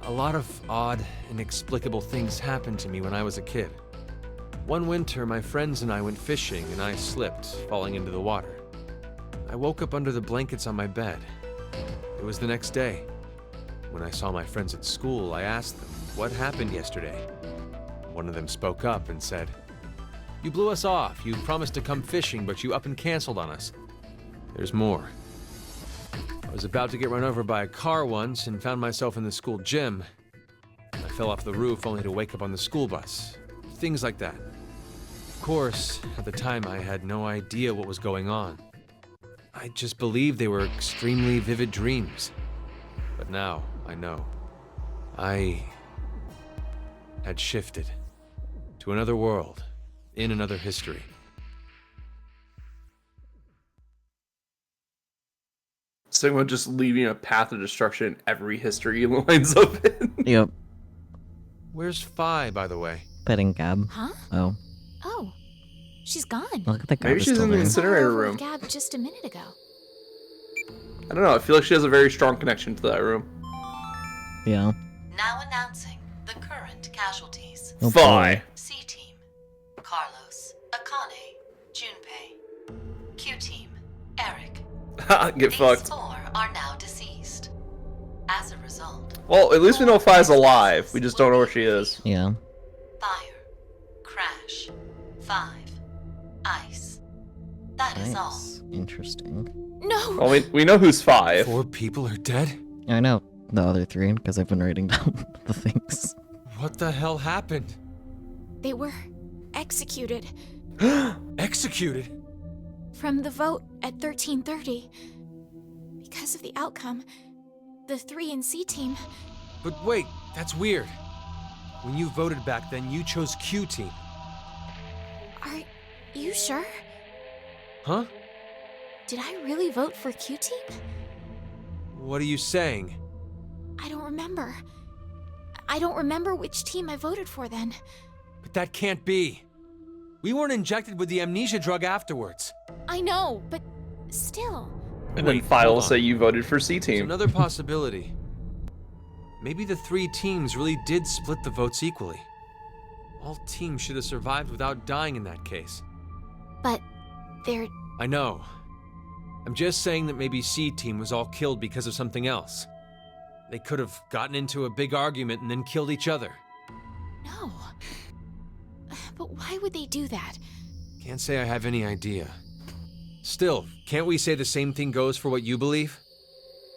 A lot of odd, inexplicable things happened to me when I was a kid. One winter, my friends and I went fishing and I slipped, falling into the water. I woke up under the blankets on my bed. It was the next day. When I saw my friends at school, I asked them, what happened yesterday? One of them spoke up and said, "You blew us off. You promised to come fishing, but you up and canceled on us." There's more. I was about to get run over by a car once and found myself in the school gym. I fell off the roof only to wake up on the school bus. Things like that. Of course, at the time I had no idea what was going on. I just believed they were extremely vivid dreams. But now, I know. I had shifted to another world, in another history. Something about just leaving a path of destruction in every history he lines up in. Yep. Where's Phi, by the way? Petting Gab. Huh? Oh. Oh, she's gone. Look at the Gab. Maybe is she's still in the there. incinerator Over with room. Gab just a minute ago. I don't know. I feel like she has a very strong connection to that room. Yeah. Now announcing the current casualties. Oh, Phi. boy. C-Team, Carlos, Akane, Junpei. Q-Team, Eric. Get These fucked. 4 are now deceased. As a result, Well, at least we know Phi's alive. We just don't know where she is. Yeah. fire, crash, 5, ice. That is all. Nice. Interesting. No! Well, we know who's 5. 4 people are dead? I know the other 3 because I've been writing down the things. What the hell happened? They were executed Executed? from the vote at 1330. Because of the outcome, the 3 in C team... But wait, that's weird. When you voted back then, you chose Q Team. Are you sure? Huh? Did I really vote for Q team? What are you saying? I don't remember. I don't remember which team I voted for then. But that can't be. We weren't injected with the amnesia drug afterwards. I know, but Still. And Wait, then Fi hold will on. say you voted for C There's team. another possibility. Maybe the 3 teams really did split the votes equally. All teams should have survived without dying in that case. But they're... I know. I'm just saying that maybe C team was all killed because of something else. They could have gotten into a big argument and then killed each other. No. But why would they do that? Can't say I have any idea. Still, can't we say the same thing goes for what you believe?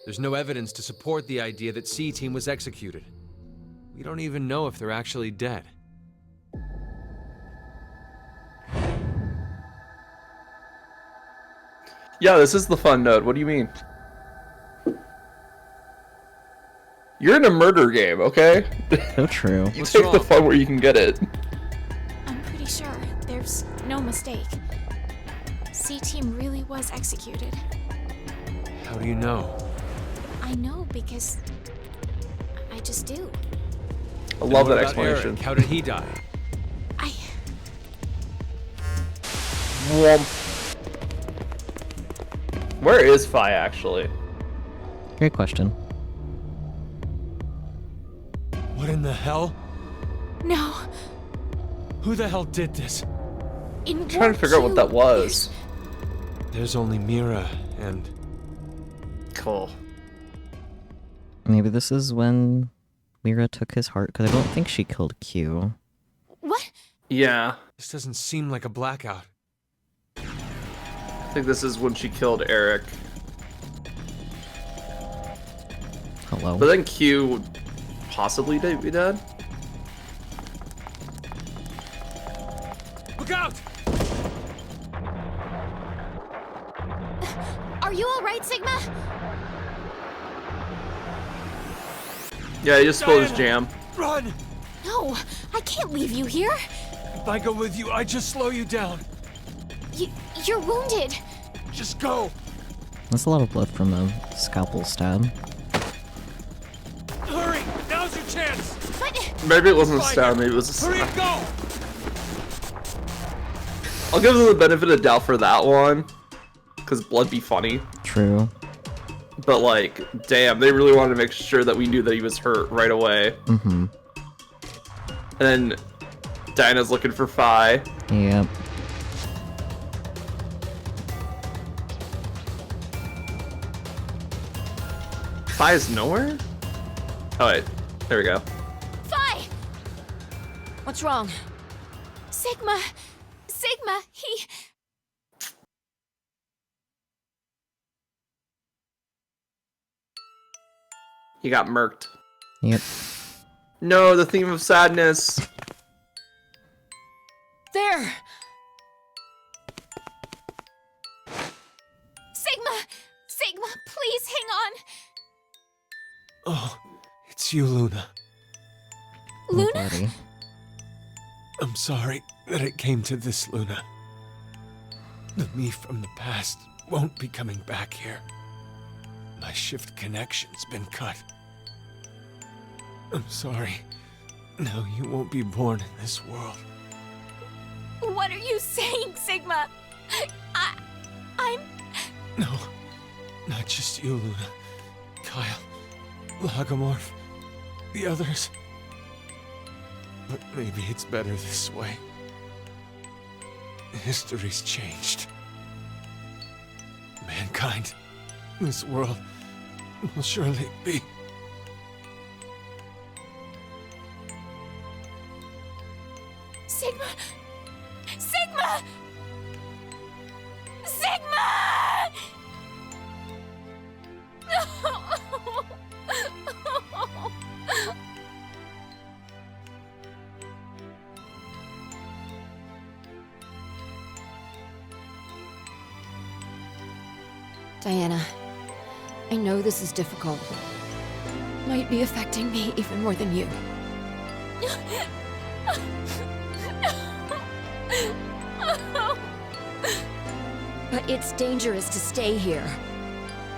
There's no evidence to support the idea that C team was executed. We don't even know if they're actually dead. Yeah, this is the fun node. What do you mean? You're in a murder game, okay? So true. You What's take the wrong? fun where you can get it. I'm pretty sure there's no mistake. C-Team really was executed. How do you know? I know because I just do. I love And that what about explanation. Eric? How did he die? I... Womp. Where is Fi actually? Great question. What in the hell? No. Who the hell did this? In Trying to figure out what that was. There's only Mira and... Cool. Maybe this is when Mira took his heart, because I don't think she killed Q. What? Yeah. This doesn't seem like a blackout. I think this is when she killed Eric. Hello. But then Q would possibly be dead. Look out! Are you alright, Sigma? Yeah, he just spilled his Diana! jam. Run! No, I can't leave you here. If I go with you, I just slow you down. You're wounded. Just go! That's a lot of blood from a scalpel stab. Hurry! Now's your chance! But... Maybe it wasn't a Find stab, her. maybe it was a Hurry stab. and go! I'll give them the benefit of doubt for that one. Because blood be funny. True. But like, damn, they really wanted to make sure that we knew that he was hurt right away. Mm-hmm. And then Dinah's looking for Fi. Yep. Fi is nowhere? Oh wait, there we go. Fi! What's wrong? Sigma! Sigma, he... He got murked. Yep. No, the theme of sadness. There! Sigma! Sigma, please hang on! Oh, it's you, Luna. Luna? Buddy. I'm sorry that it came to this, Luna. The me from the past won't be coming back here. My shift connection's been cut. I'm sorry. Now you won't be born in this world. What are you saying, Sigma? I'm... No, not just you, Luna. Kyle, Lagomorph, the others. But maybe it's better this way. History's changed. Mankind, this world, will surely be. Sigma! Sigma! Sigma! Diana, I know this is difficult. Might be affecting me even more than you. But it's dangerous to stay here.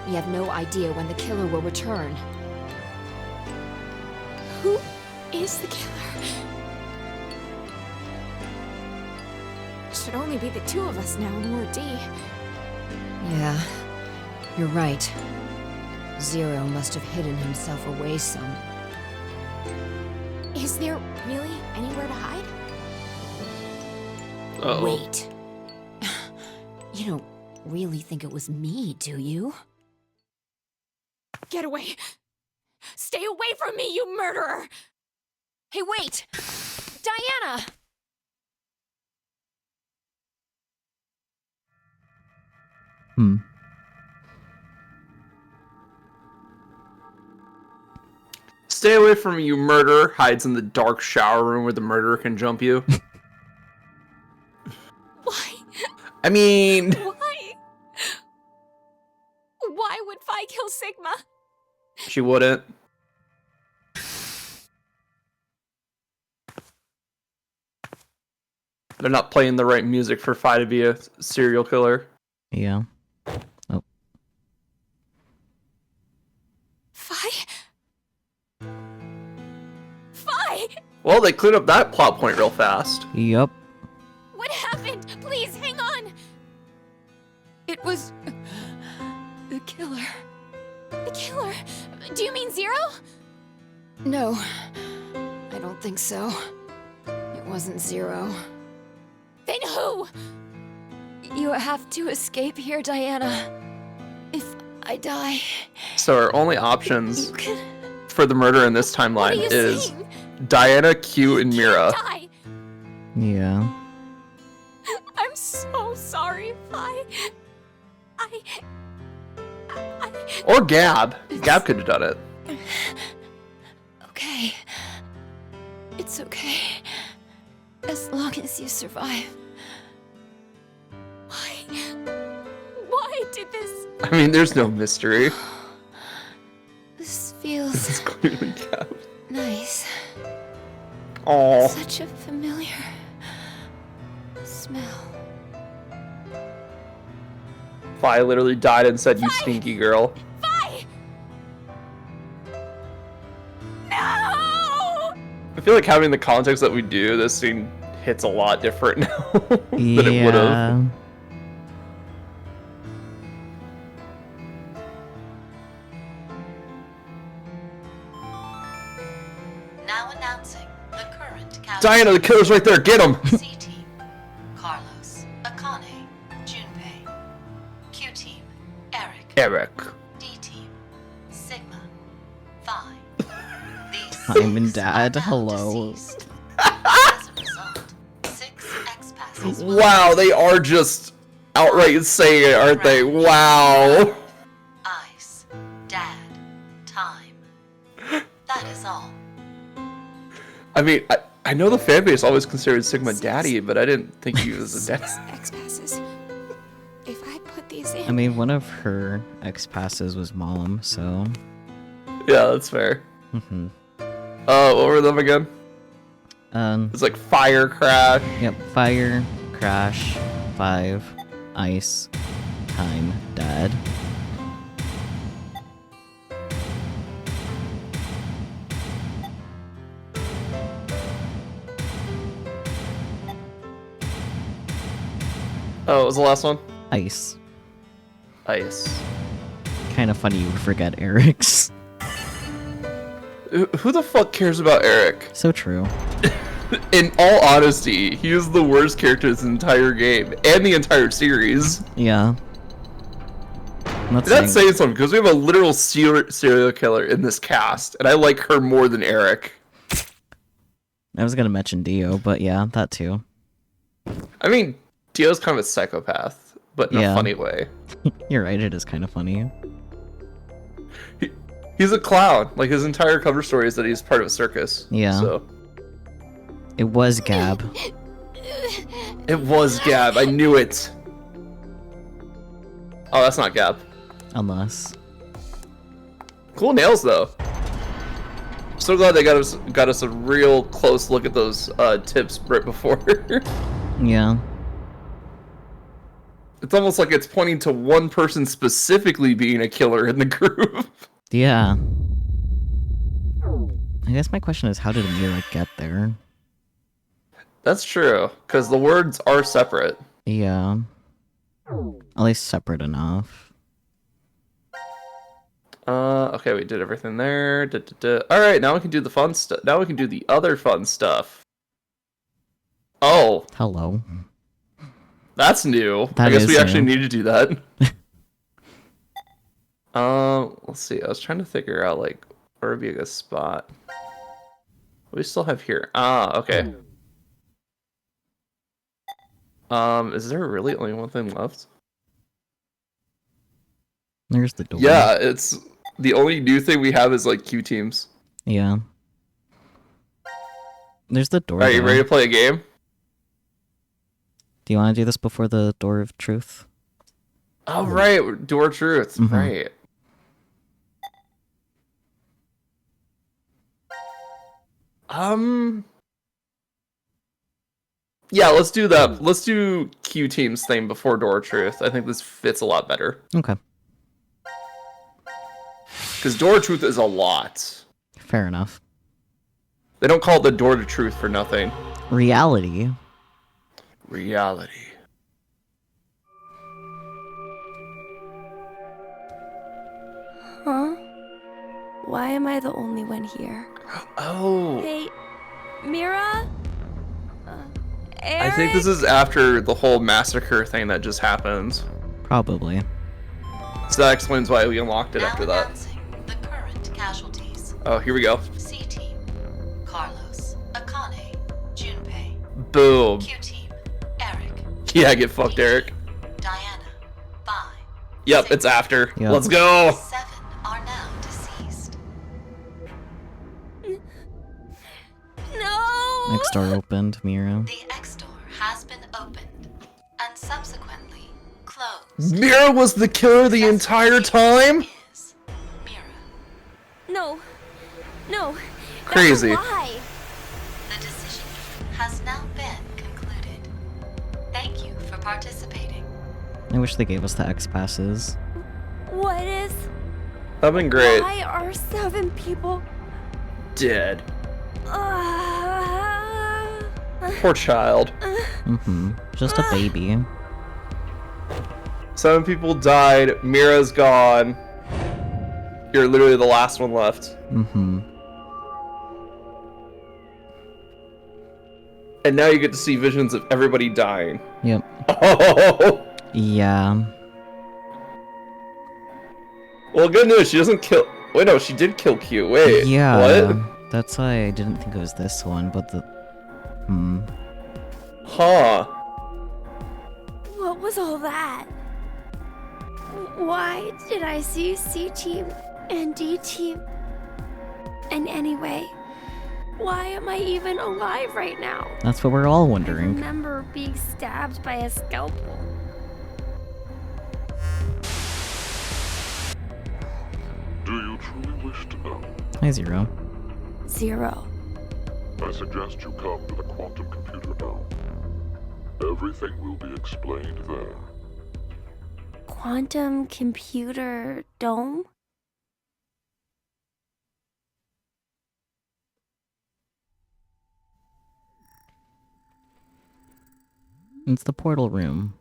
We have no idea when the killer will return. Who is the killer? Should only be the two of us now in Ward D. Yeah, you're right. Zero must have hidden himself away some. Is there really anywhere to hide? Uh-oh. Wait. You don't really think it was me, do you? Get away! Stay away from me, you murderer! Hey, wait! Diana! Stay away from me, you murderer. Hides in the dark shower room where the murderer can jump you. Why? I mean... Why? Why would Phi kill Sigma? She wouldn't. They're not playing the right music for Phi to be a serial killer. Yeah. Oh. Phi? Phi! Well, they cleared up that plot point real fast. Yup. What happened? Please, hang on! It was... the killer. The killer? Do you mean Zero? No, I don't think so. It wasn't Zero. Then who? You have to escape here, Diana. If I die, So our only options you can... for the murder in this What are timeline you is saying? Diana, Q, and Mira. Die! Yeah. I'm so sorry, Phi. I... Or Gab. Gab could have done it. Okay. It's okay. As long as you survive. Why did this? I mean, there's no mystery. This This feels is clearly Gab. nice. Aww. Such a familiar smell. Phi literally died and said, "You stinky girl." Phi! No! I feel like having the context that we do, this scene hits a lot different now than it would have. Yeah. Now announcing the current cast. Diana, the killer's right there. Get him. C Team: Carlos, Akane, Junpei. Q Team: Eric. Eric. D Team: Sigma, Phi. These I'm in six Dad. are now Hello. deceased. As a result, 6 X-passes will Wow, they are just outright saying it, aren't they? Wow. Ice, Dad, Time. That is all. I mean, I know the fanbase always considered Sigma daddy, but I didn't think he was a dad. X-passes. If I put these in... I mean, one of her X-passes was Mom, so... Yeah, that's fair. Mm-hmm. What were them again? It's like fire crash. Yep, fire, crash, 5, ice, time, dad. Oh, what was the last one? Ice. Ice. Kind of funny you would forget Eric's. Who the fuck cares about Eric? So true. In all honesty, he is the worst character in this entire game and the entire series. Yeah. I'm not That's saying... saying something because we have a literal serial killer in this cast, and I like her more than Eric. I was gonna mention Dio, but yeah, that too. I mean, Dio's kind of a psychopath, but in a Yeah. funny way. You're right, it is kind of funny. He's a clown. Like, his entire cover story is that he's part of a circus. Yeah. So It was Gab. it was Gab. I knew it. Oh, that's not Gab. Unless. Cool nails, though. So glad they got us a real close look at those tips right before. Yeah. It's almost like it's pointing to one person specifically being a killer in the group. Yeah. I guess my question is, how did Mira get there? That's true, because the words are separate. Yeah. At least separate enough. Okay, we did everything there. All right, now we can do the fun stuff. Now we can do the other fun stuff. Oh, Hello. that's new. That I guess is we actually new. need to do that. Let's see. I was trying to figure out like where would be a good spot. What do we still have here? Okay. Is there really only one thing left? There's the door. Yeah, it's the only new thing we have is like Q teams. Yeah. There's the door. Are you though. ready to play a game? Do you want to do this before the door of truth? Oh right, Door Truth. Mhm. Right. Yeah, let's do that. Let's do Q teams thing before Door Truth. I think this fits a lot better. Okay. Because Door Truth is a lot. Fair enough. They don't call it the Door to Truth for nothing. Reality. Reality. Huh? Why am I the only one here? Oh. Hey, Mira? I think this is after the whole massacre thing that just happened. Probably. So that explains why we unlocked it Now after that. announcing the current casualties. Oh, here we go. C Team, Carlos, Akane, Junpei. Boom. Q Team, Eric, Yeah, get fucked, Eric. Diana, Bai. Yep, it's after. Yep. Let's go. 7 are now deceased. No! Next door opened, Mira. The X door has been opened and subsequently closed. Mira was the killer the entire time? Is Mira. No. No. Crazy. That's a lie. The decision has now been concluded. Thank you for participating. I wish they gave us the X passes. What is? That'd been great. Why are 7 people? Dead. Uh, Poor child. Mm-hmm. Just a baby. 7 people died. Mira's gone. You're literally the last one left. Mm-hmm. And now you get to see visions of everybody dying. Yep. Oh! Yeah. Well, good news. She doesn't kill. Wait, no, she did kill Q. Wait. Yeah. What? That's why I didn't think it was this one, but the... Huh. what was all that? Why did I see C Team and D Team? And anyway, why am I even alive right now? That's what we're all I wondering. remember being stabbed by a scalpel. Do you truly wish to know? Hi, Zero. 0. I suggest you come to the quantum computer now. Everything will be explained there. Quantum computer dome? It's the portal room.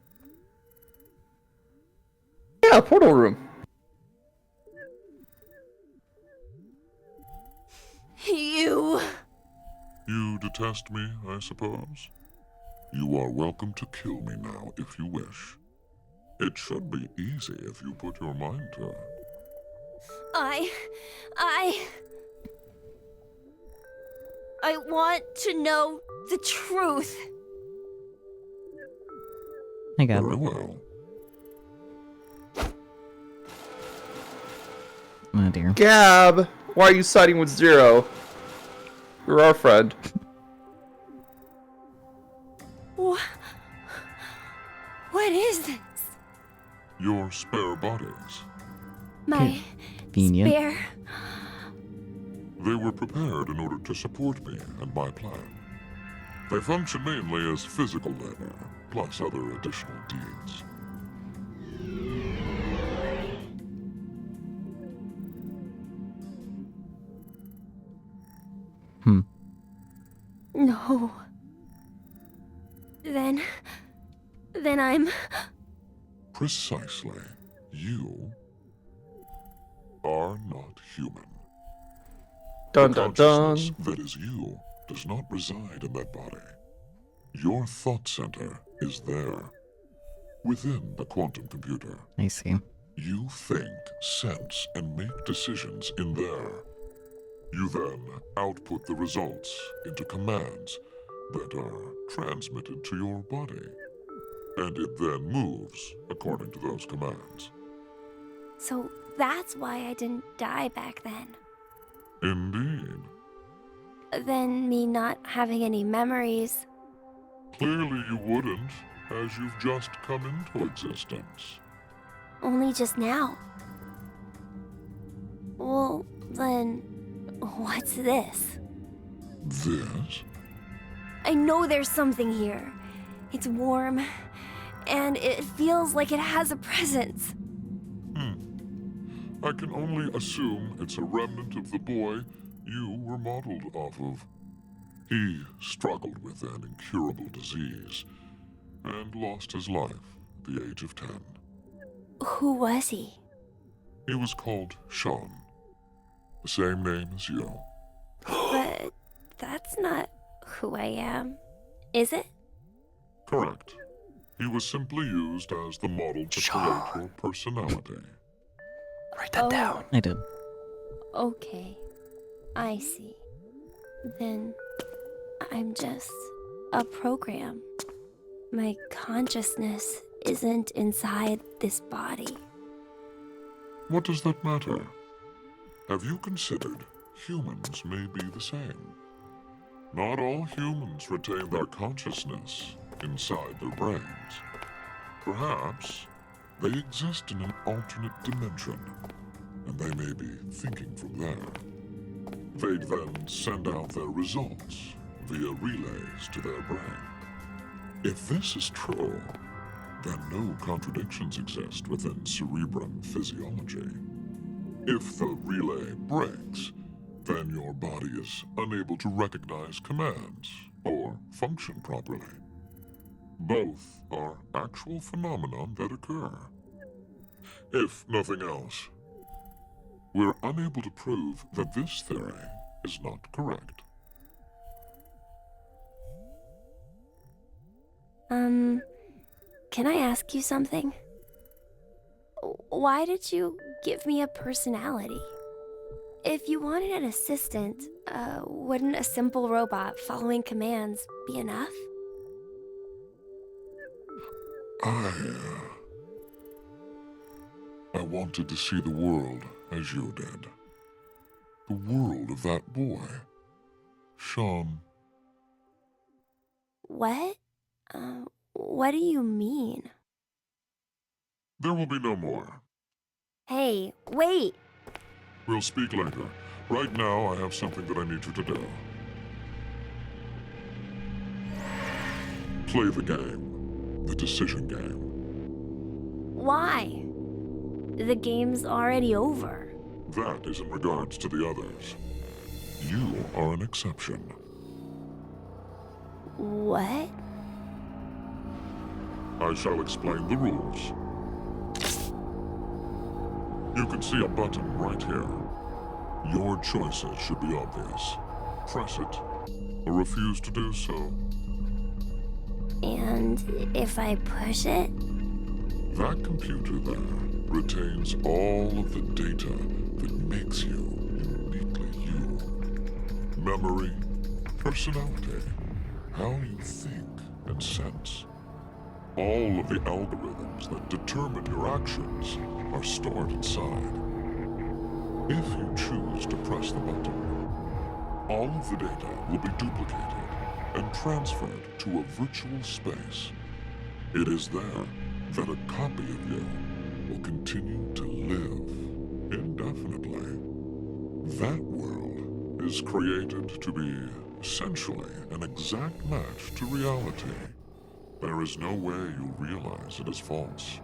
Yeah, portal room. You. You detest me, I suppose? You are welcome to kill me now if you wish. It should be easy if you put your mind to it. I want to know the truth. I got Very it. well. Oh dear. Gab, why are you siding with Zero? You're our friend. What is this? Your spare bodies. My Convenient. spare. They were prepared in order to support me and my plan. They function mainly as physical labor, plus other additional deeds. No. Then I'm Precisely. You are not human. Dun The dun dun. consciousness that is you does not reside in that body. Your thought center is there, within the quantum computer. I see. You think, sense, and make decisions in there. You then output the results into commands that are transmitted to your body. And it then moves according to those commands. So that's why I didn't die back then. Indeed. Then me not having any memories. Clearly you wouldn't, as you've just come into existence. Only just now. Well, then, what's this? This? I know there's something here. It's warm, and it feels like it has a presence. I can only assume it's a remnant of the boy you were modeled off of. He struggled with an incurable disease and lost his life at the age of 10. Who was he? He was called Sean, the same name as you. But that's not who I am, is it? Correct. He was simply used as the model to create your personality. Write that down. I did. Okay, I see. Then I'm just a program. My consciousness isn't inside this body. What does that matter? Have you considered humans may be the same? Not all humans retain their consciousness inside their brains. Perhaps they exist in an alternate dimension, and they may be thinking from there. They'd then send out their results via relays to their brain. If this is true, then no contradictions exist within cerebrum physiology. If the relay breaks, then your body is unable to recognize commands or function properly. Both are actual phenomena that occur. If nothing else, we're unable to prove that this theory is not correct. Can I ask you something? Why did you give me a personality? If you wanted an assistant, wouldn't a simple robot following commands be enough? I wanted to see the world as you did. The world of that boy, Sean. What? What do you mean? There will be no more. Hey, wait! We'll speak later. Right now, I have something that I need you to do. Play the game. The decision game. Why? The game's already over. That is in regards to the others. You are an exception. What? I shall explain the rules. You can see a button right here. Your choices should be obvious. Press it, or refuse to do so. And if I push it? That computer there retains all of the data that makes you uniquely you. Memory, personality, how you think and sense. All of the algorithms that determine your actions are stored inside. If you choose to press the button, all of the data will be duplicated and transferred to a virtual space. It is there that a copy of you will continue to live indefinitely. That world is created to be essentially an exact match to reality. There is no way you'll realize it is false.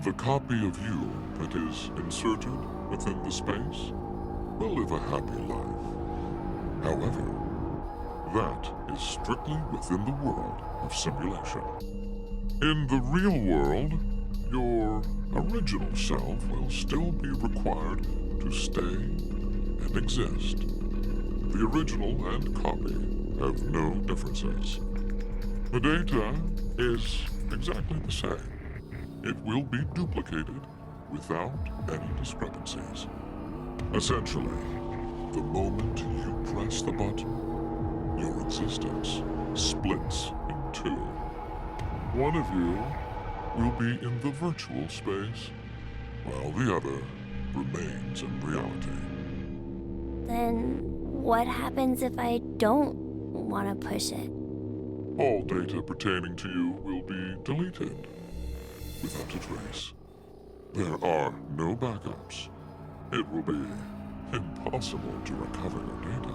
The copy of you that is inserted within the space will live a happy life. However, that is strictly within the world of simulation. In the real world, Your original self will still be required to stay and exist. The original and copy have no differences. The data is exactly the same. It will be duplicated without any discrepancies. Essentially, the moment you press the button, your existence splits in two. One of you will be in the virtual space, while the other remains in reality. Then what happens if I don't want to push it? All data pertaining to you will be deleted without a trace. There are no backups. It will be impossible to recover your data.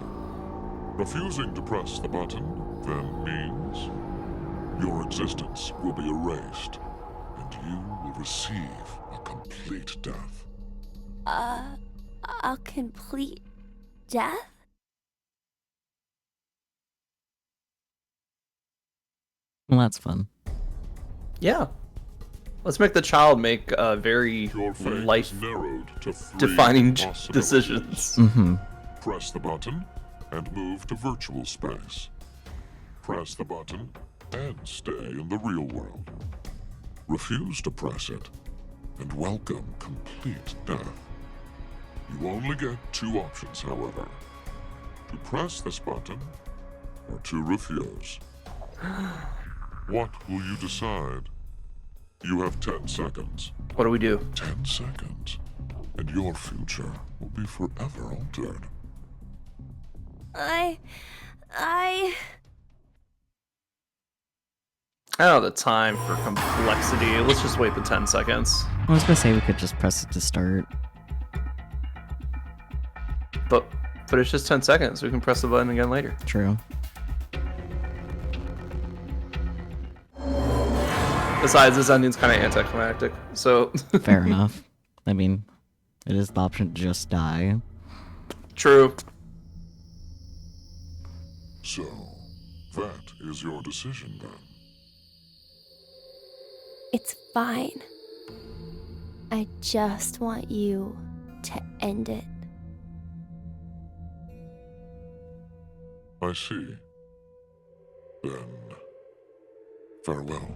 Refusing to press the button then means your existence will be erased, and you will receive a complete death. A complete death? Well, that's fun. Yeah. Let's make the child make very Your fate is life narrowed to 3 defining possibilities. decisions. Mm-hmm. Press the button and move to virtual space. Press the button and stay in the real world. Refuse to press it and welcome complete death. You only get 2 options, however. To press this button or to refuse. What will you decide? You have 10 seconds. What do we do? 10 seconds, and your future will be forever altered. I I don't have the time for complexity. Let's just wait the 10 seconds. I was gonna say we could just press it to start. But it's just 10 seconds. We can press the button again later. True. Besides, this ending's kind of anticlimactic, so... Fair enough. I mean, it is the option to just die. True. So, that is your decision then. It's fine. I just want you to end it. I see. Then, farewell.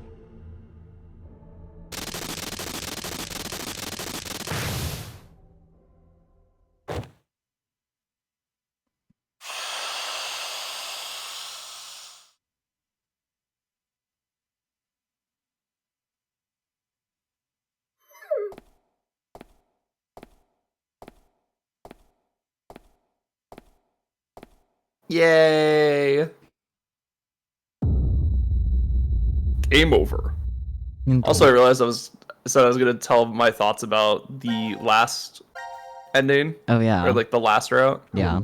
Yay! Game over. Also, I realized I said I was gonna tell my thoughts about the last ending, Oh yeah. or like the last route. Yeah.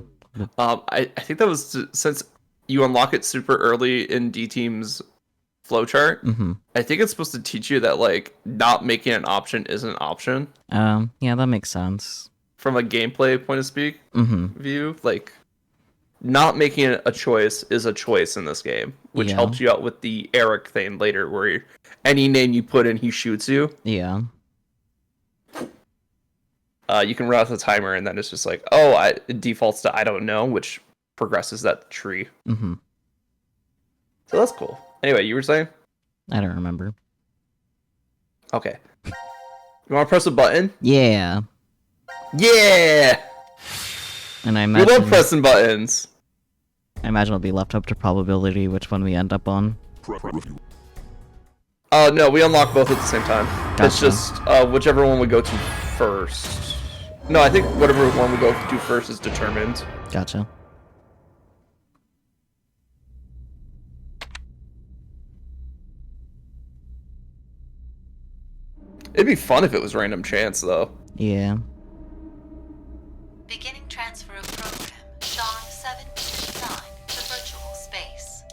I think that was since you unlock it super early in D Team's flowchart. Mm-hmm. I think it's supposed to teach you that like not making an option is an option Yeah, that makes sense. from a gameplay point of Mm-hmm. view. Like not making a choice is a choice in this game, which Yeah. helps you out with the Eric thing later, where any name you put in, he shoots you. Yeah. You can run out the timer, and then it's just like, oh, it defaults to I don't know, which progresses that tree. Mm-hmm. So that's cool. Anyway, you were saying? I don't remember. Okay. You want to press a button? Yeah. Yeah! And I We imagine love pressing buttons. it'll be left up to probability which one we end up on. No, we unlock both at the same time. It's Gotcha. just whichever one we go to first. No, I think whatever one we go to first is determined. Gotcha. It'd be fun if it was random chance, though. Yeah. Beginning transfer of program. Dawn 759 to virtual space.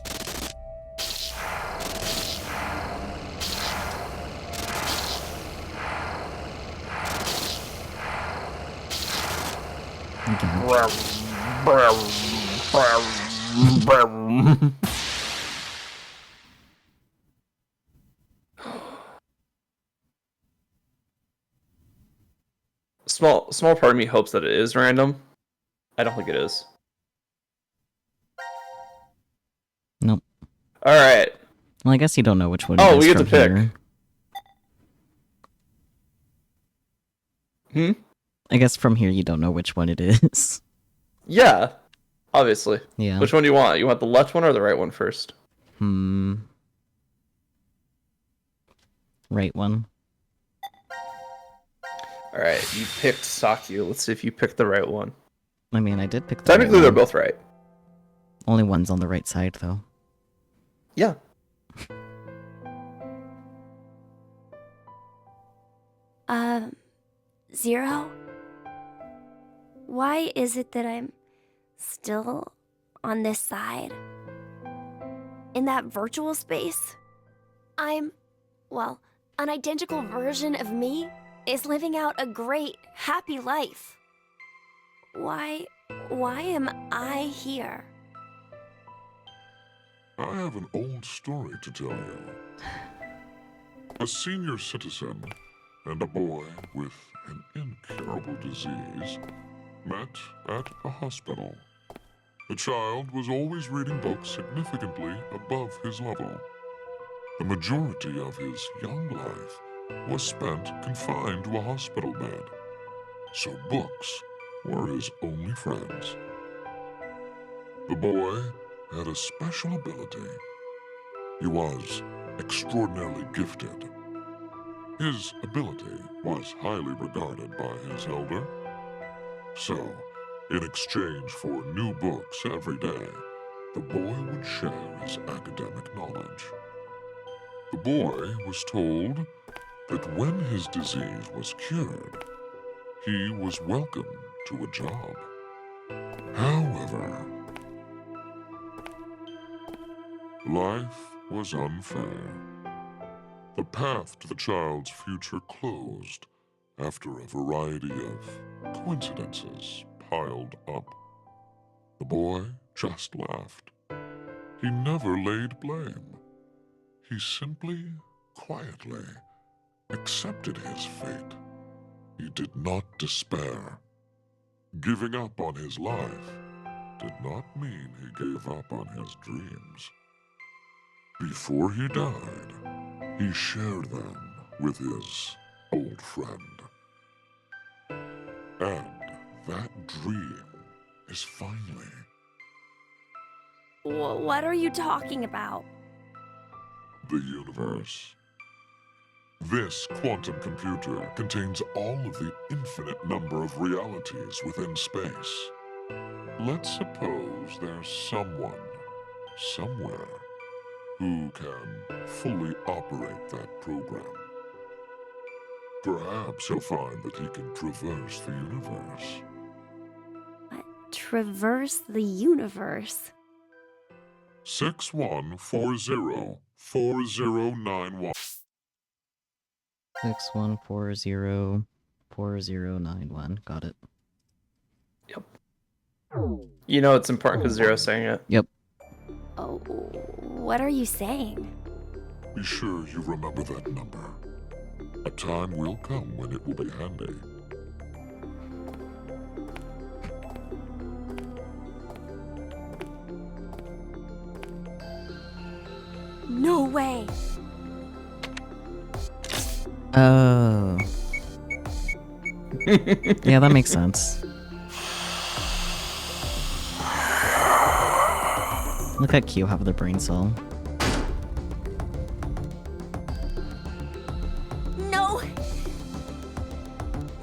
Small part of me hopes that it is random. I don't think it is. Nope. All right. Well, I guess you don't know which one Oh, it is we get from to pick. here. I guess from here you don't know which one it is. Yeah, obviously. Yeah. Which one do you want? You want the left one or the right one first? Right one. All right, you picked Sakyu. Let's see if you picked the right one. I mean, I did pick the Technically, right they're one. both right. Only one's on the right side, though. Yeah. Zero? Why is it that I'm still on this side? In that virtual space? Well, an identical version of me is living out a great, happy life. Why am I here? I have an old story to tell you. A senior citizen and a boy with an incurable disease met at a hospital. The child was always reading books significantly above his level. The majority of his young life was spent confined to a hospital bed, so books were his only friends. The boy had a special ability. He was extraordinarily gifted. His ability was highly regarded by his elder. So, in exchange for new books every day, the boy would share his academic knowledge. The boy was told that when his disease was cured, he was welcome to a job. However, life was unfair. The path to the child's future closed after a variety of coincidences piled up. The boy just laughed. He never laid blame. He simply, quietly accepted his fate. He did not despair. Giving up on his life did not mean he gave up on his dreams. Before he died, he shared them with his old friend. And that dream is finally... What are you talking about? the universe. This quantum computer contains all of the infinite number of realities within space. Let's suppose there's someone, somewhere, who can fully operate that program. Perhaps he'll find that he can traverse the universe. Traverse the universe? 61404091. 61404091. Got it. Yep. You know it's important because Zero's saying it. Yep. Oh, what are you saying? Be sure you remember that number. A time will come when it will be handy. No way! Oh. Yeah, that makes sense. Look at Q have the brain cell. No!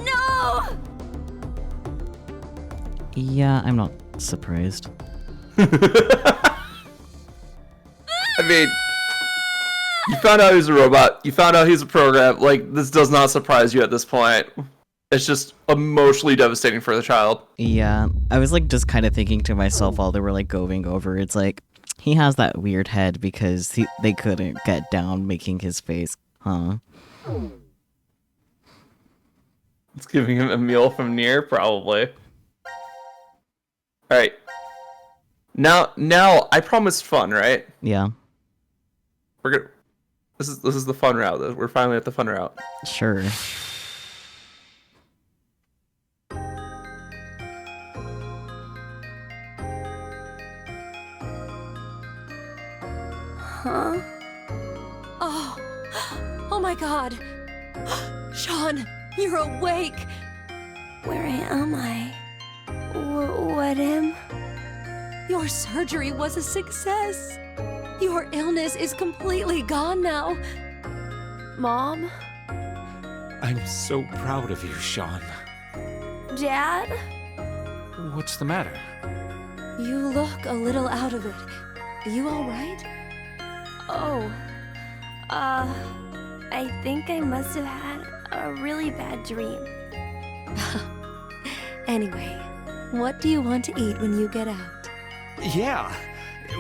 No! Yeah, I'm not surprised. I mean, you found out he's a robot. You found out he's a program. Like, this does not surprise you at this point. It's just emotionally devastating for the child. Yeah, I was like just kind of thinking to myself while they were like going over, it's like, he has that weird head because they couldn't get down making his face, huh? It's giving him a meal from near, probably. Alright. Now, I promised fun, right? Yeah, We're good. This is the fun route. We're finally at the fun route. sure. Huh? Oh my god. Sean, you're awake. Where am I? What am? Your surgery was a success. Your illness is completely gone now. Mom? I'm so proud of you, Sean. Dad? What's the matter? You look a little out of it. You alright? Oh. I think I must have had a really bad dream. Anyway, what do you want to eat when you get out? Yeah,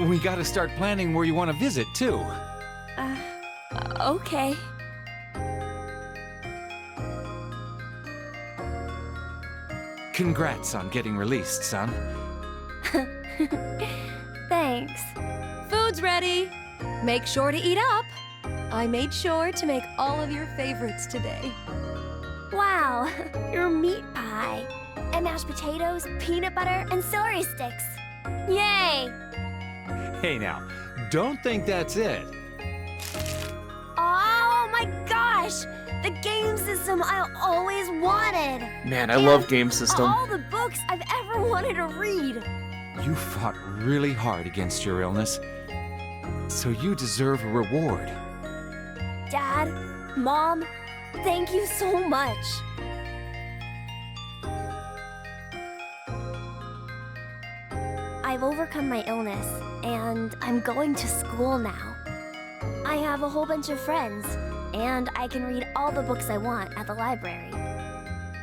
we gotta start planning where you want to visit, too. Okay. Congrats on getting released, son. Thanks. Food's ready. Make sure to eat up. I made sure to make all of your favorites today. Wow, your meat pie. And mashed potatoes, peanut butter, and celery sticks. Yay! Hey now, don't think that's it. Oh my gosh! The game system I always wanted! Man, I love game system. All the books I've ever wanted to read! You fought really hard against your illness, so you deserve a reward. Dad, Mom, thank you so much. I've overcome my illness, and I'm going to school now. I have a whole bunch of friends, and I can read all the books I want at the library.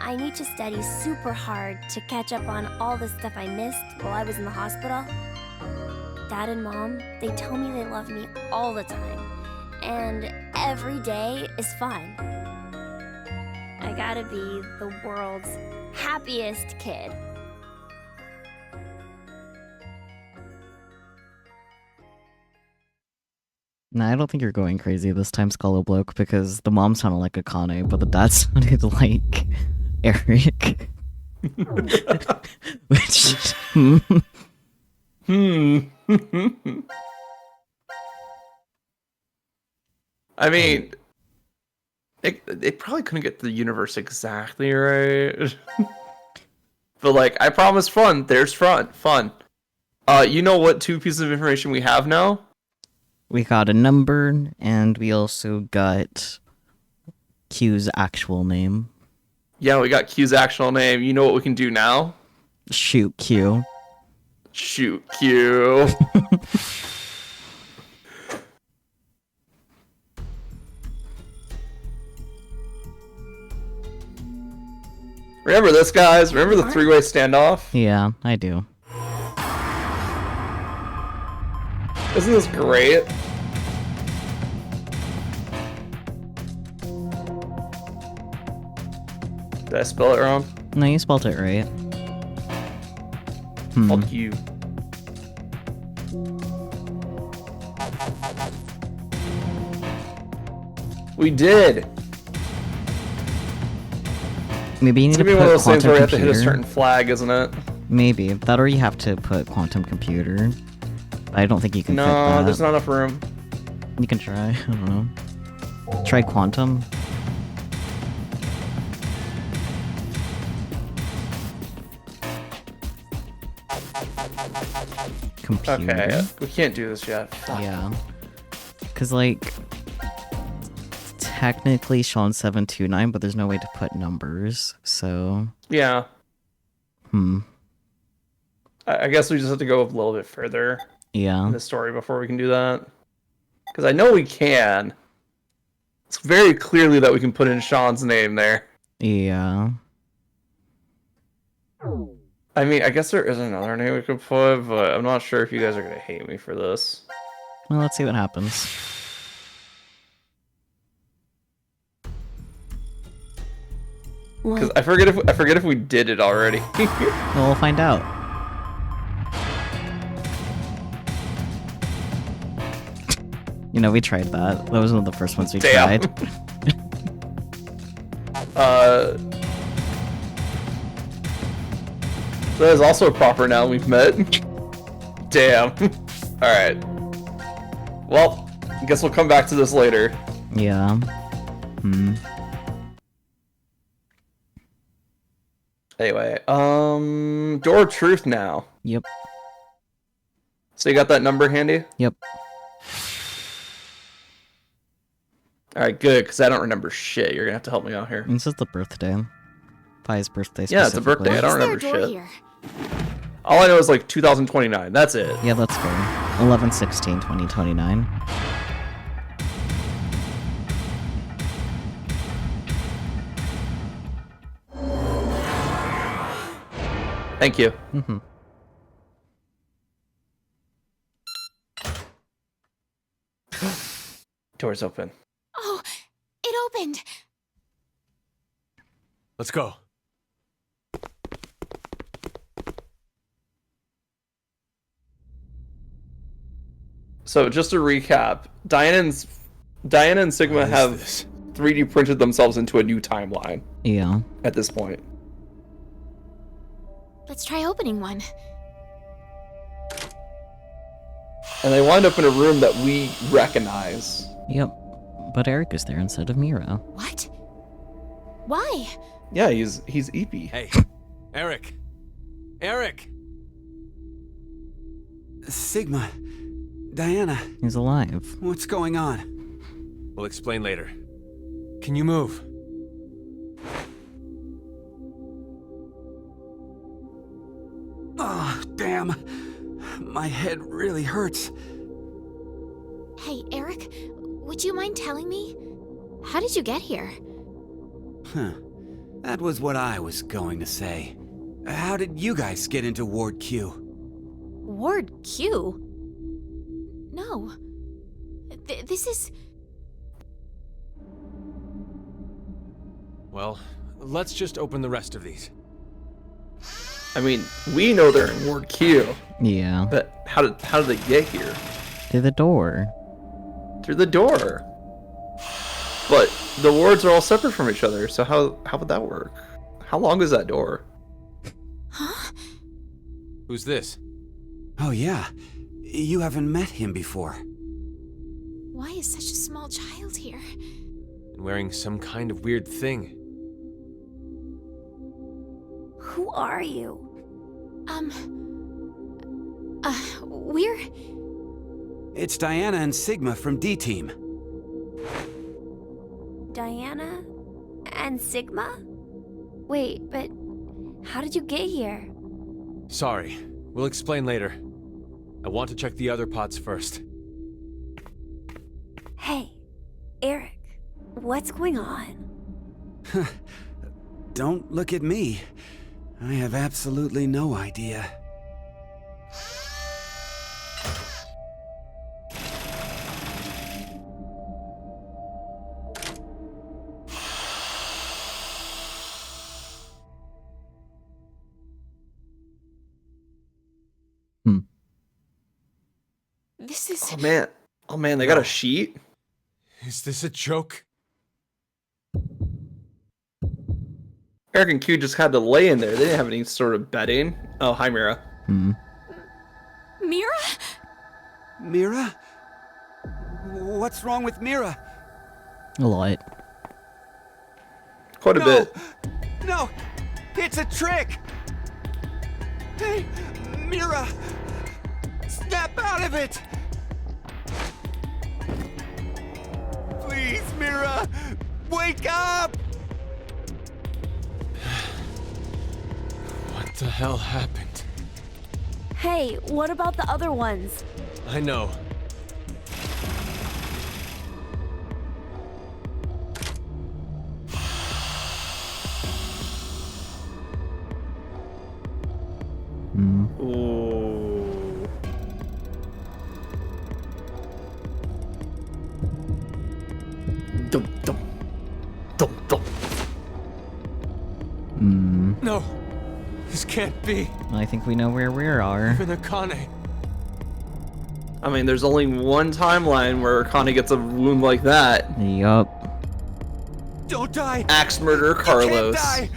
I need to study super hard to catch up on all the stuff I missed while I was in the hospital. Dad and Mom, they tell me they love me all the time, and every day is fun. I gotta be the world's happiest kid. Nah, I don't think you're going crazy this time, Skullabloke, because the mom sounded like Akane, but the dad sounded like Eric. Which... I mean, it probably couldn't get the universe exactly right. But like, I promise fun. There's fun. You know what 2 pieces of information we have now? We got a number, and we also got Q's actual name. Yeah, we got Q's actual name. You know what we can do now? Shoot Q. Shoot Q. Remember this, guys? Remember the 3-way standoff? Yeah, I do. Isn't this great? Did I spell it wrong? No, you spelled it right. Fuck you. We did! Maybe you need It's to gonna be put one of those things quantum where we have to computer. hit a certain flag, isn't it? Maybe. That or you have to put quantum computer. I don't think you can fit No, that. there's not enough room. You can try. I don't know. Try quantum. Computer. Okay, we can't do this yet. Yeah. Because, like, technically Sean's 729, but there's no way to put numbers, so... Yeah. I guess we just have to go a little bit further Yeah. in the story before we can do that. Because I know we can. It's very clearly that we can put in Sean's name there. Yeah. I mean, I guess there is another name we could put, but I'm not sure if you guys are going to hate me for this. Well, let's see what happens. Because I forget if we did it already. Well, we'll find out. You know, we tried that. That was one of the first ones we Damn. tried. That is also proper now we've met. Damn. Alright. Well, Guess we'll come back to this later. Yeah. Anyway, Door of Truth now. Yep. So you got that number handy? Yep. Alright, good, because I don't remember shit. You're gonna have to help me out here. This is the birthday. Pi's birthday. Yeah, it's a birthday. I don't Why is there remember a door shit. here? All I know is like 2029. That's it. Yeah, that's fair. 11/16/2029. Thank you. Mm-hmm. Door's open. Oh, it opened. Let's go. So just to recap, Diana and Sigma What is have this? 3D printed themselves into a new timeline Yeah. at this point. Let's try opening one. And they wind up in a room that we recognize. Yep. But Eric is there instead of Mira. What? Why? Yeah, he's Eepy. Hey, Eric. Eric! Sigma. Diana, He's alive. what's going on? We'll explain later. Can you move? Oh, damn. My head really hurts. Hey, Eric, would you mind telling me? How did you get here? Huh. That was what I was going to say. How did you guys get into Ward Q? Ward Q? No. This is... Well, let's just open the rest of these. I mean, we know they're in Ward Q, Yeah. but how did they get here? Through the door. Through the door. But the wards are all separate from each other, so how would that work? How long is that door? Huh? Who's this? Oh, yeah. You haven't met him before. Why is such a small child here? And wearing some kind of weird thing. Who are you? We're... It's Diana and Sigma from D-Team. Diana? And Sigma? Wait, but how did you get here? Sorry. We'll explain later. I want to check the other pods first. Hey, Eric, what's going on? Don't look at me. I have absolutely no idea. This is... Oh man, they got a sheet? Is this a joke? Eric and Q just had to lay in there. They didn't have any sort of bedding. Oh, hi Mira. Mira? Mira? What's wrong with Mira? A lot. Quite a bit. No! It's a trick! Hey, Mira! Snap out of it! Please, Mira! Wake up! What the hell happened? Hey, what about the other ones? I know. Ooh. Dum, dum. Dum, dum. No! This can't be. I think we know where we are. Even Akane. I mean, there's only one timeline where Connie gets a wound like that. Yup. Don't die! Axe murder Carlos. You can't die!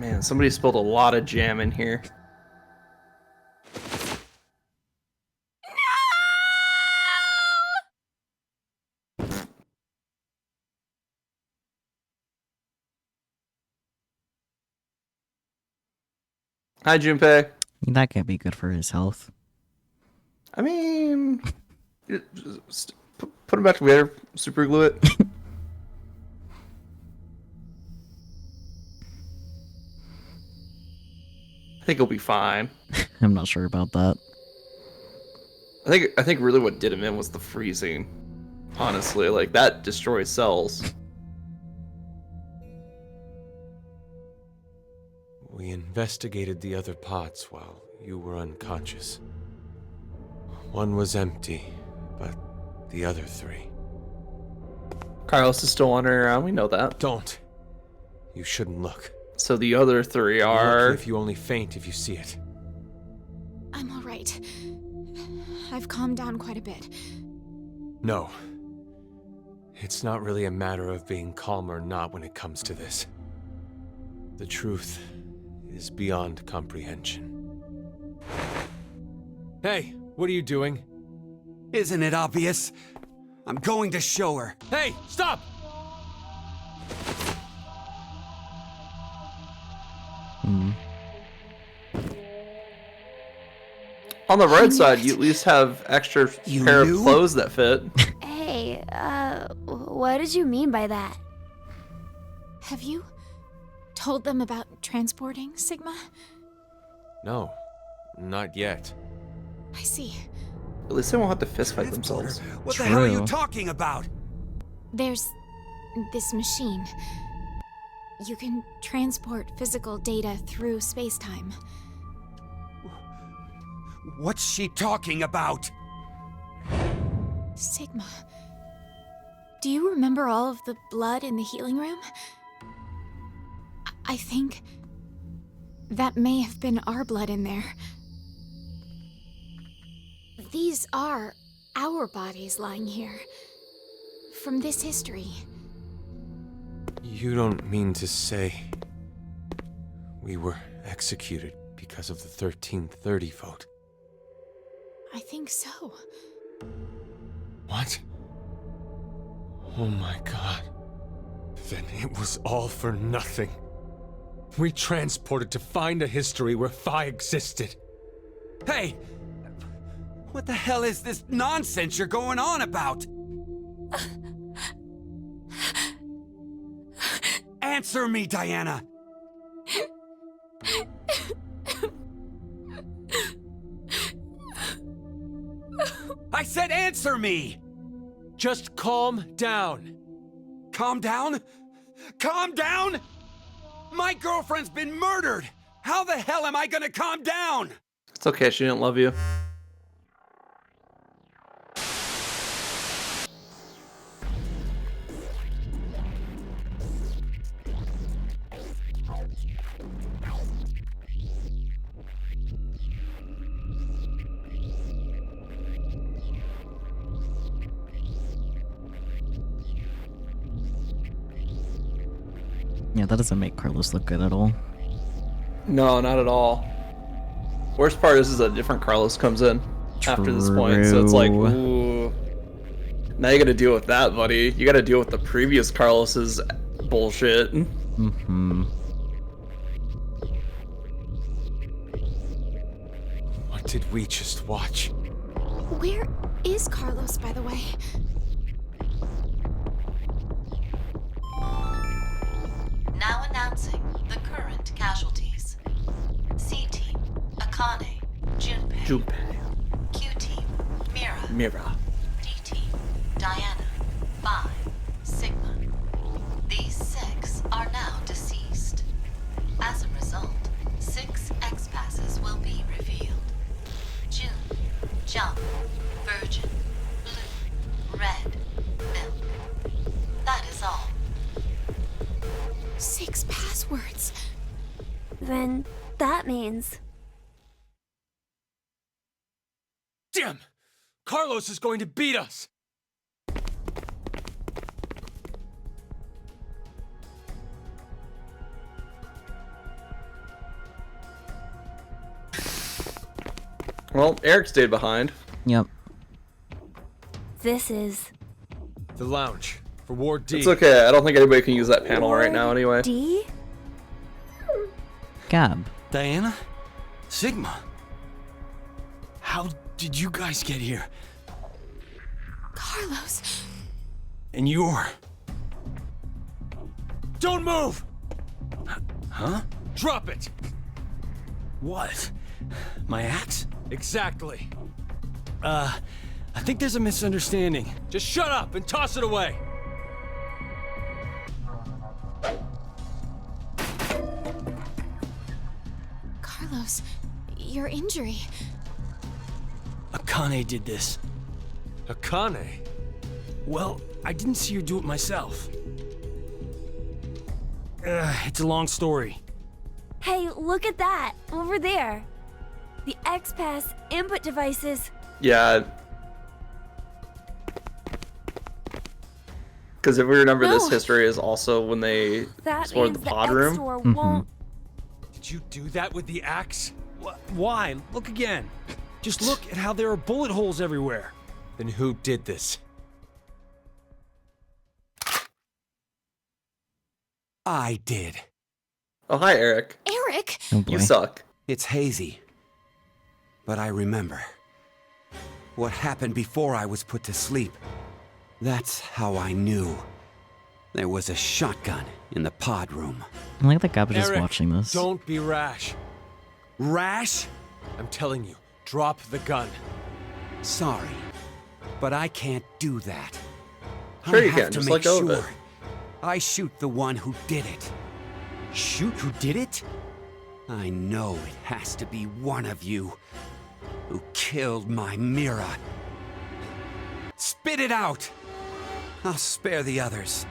Man, somebody spilled a lot of jam in here. Hi, Junpei. That can't be good for his health. I mean, just put him back together, super glue it. I think he'll be fine. I'm not sure about that. I think really what did him in was the freezing. Honestly, like that destroys cells. We investigated the other pots while you were unconscious. One was empty, but the other 3. Carlos is still wandering around. We know that. Don't. You shouldn't look. So the other 3 You're are. lucky if you only faint if you see it. I'm all right. I've calmed down quite a bit. No. It's not really a matter of being calm or not when it comes to this. The truth is beyond comprehension. Hey, what are you doing? Isn't it obvious? I'm going to show her. Hey, stop! On the right side, you at least have extra pair of knew? clothes that fit. Hey, what did you mean by that? Have you told them about transporting Sigma? No, not yet. I see. At least they won't have to fistfight themselves. What the hell are you True. talking about? There's this machine. You can transport physical data through space-time. What's she talking about? Sigma. Do you remember all of the blood in the healing room? I think that may have been our blood in there. These are our bodies lying here. From this history. You don't mean to say we were executed because of the 1330 vote? I think so. What? Oh my god. Then it was all for nothing. We transported to find a history where Phi existed. Hey! What the hell is this nonsense you're going on about? Answer me, Diana! I said answer me! Just calm down. Calm down? Calm down? My girlfriend's been murdered! How the hell am I gonna calm down? It's okay, she didn't love you. Yeah, that doesn't make Carlos look good at all. No, not at all. Worst part is a different Carlos comes in after this point, so it's like, True. ooh. Now you gotta deal with that, buddy. You gotta deal with the previous Carlos's bullshit. Mm-hmm. What did we just watch? Where is Carlos, by the way? Now announcing the current casualties. C Team, Akane, Junpei. Junpei. Q Team, Mira. Mira. D Team, Diana, Phi, Sigma. These 6 are now deceased. As a result, 6 X-passes will be revealed. June, Jump, Virgin, Blue, Red, Milk. That is all. 6 passwords. Then that means... Damn! Carlos is going to beat us! Well, Eric stayed behind. Yep. This is The lounge for Ward D. It's okay. I don't think anybody can use that panel right now anyway. D? Gab. Diana? Sigma? How did you guys get here? Carlos. And you're... Don't move! Huh? Drop it! What? My axe? Exactly. I think there's a misunderstanding. Just shut up and toss it away. Carlos, your injury. Akane did this. Akane? Well, I didn't see her do it myself. It's a long story. Hey, look at that! Over there! The X-Pass input devices. Yeah. Because if we remember, this No. history is also when they That explored the means pod the room. X-Store won't... Did you do that with the axe? Why? Look again. Just look at how there are bullet holes everywhere. Then who did this? I did. Oh, hi, Eric. Eric! Oh boy. You suck. It's hazy. But I remember. What happened before I was put to sleep. That's how I knew. There was a shotgun in the pod room. I like that Gab is just Eric, watching this. Don't be rash. Rash? I'm telling you, drop the gun. Sorry. But I can't do that. Sure I you have can, to just make let go of it. sure I shoot the one who did it. Shoot who did it? I know it has to be one of you who killed my Mira. Spit it out! I'll spare the others,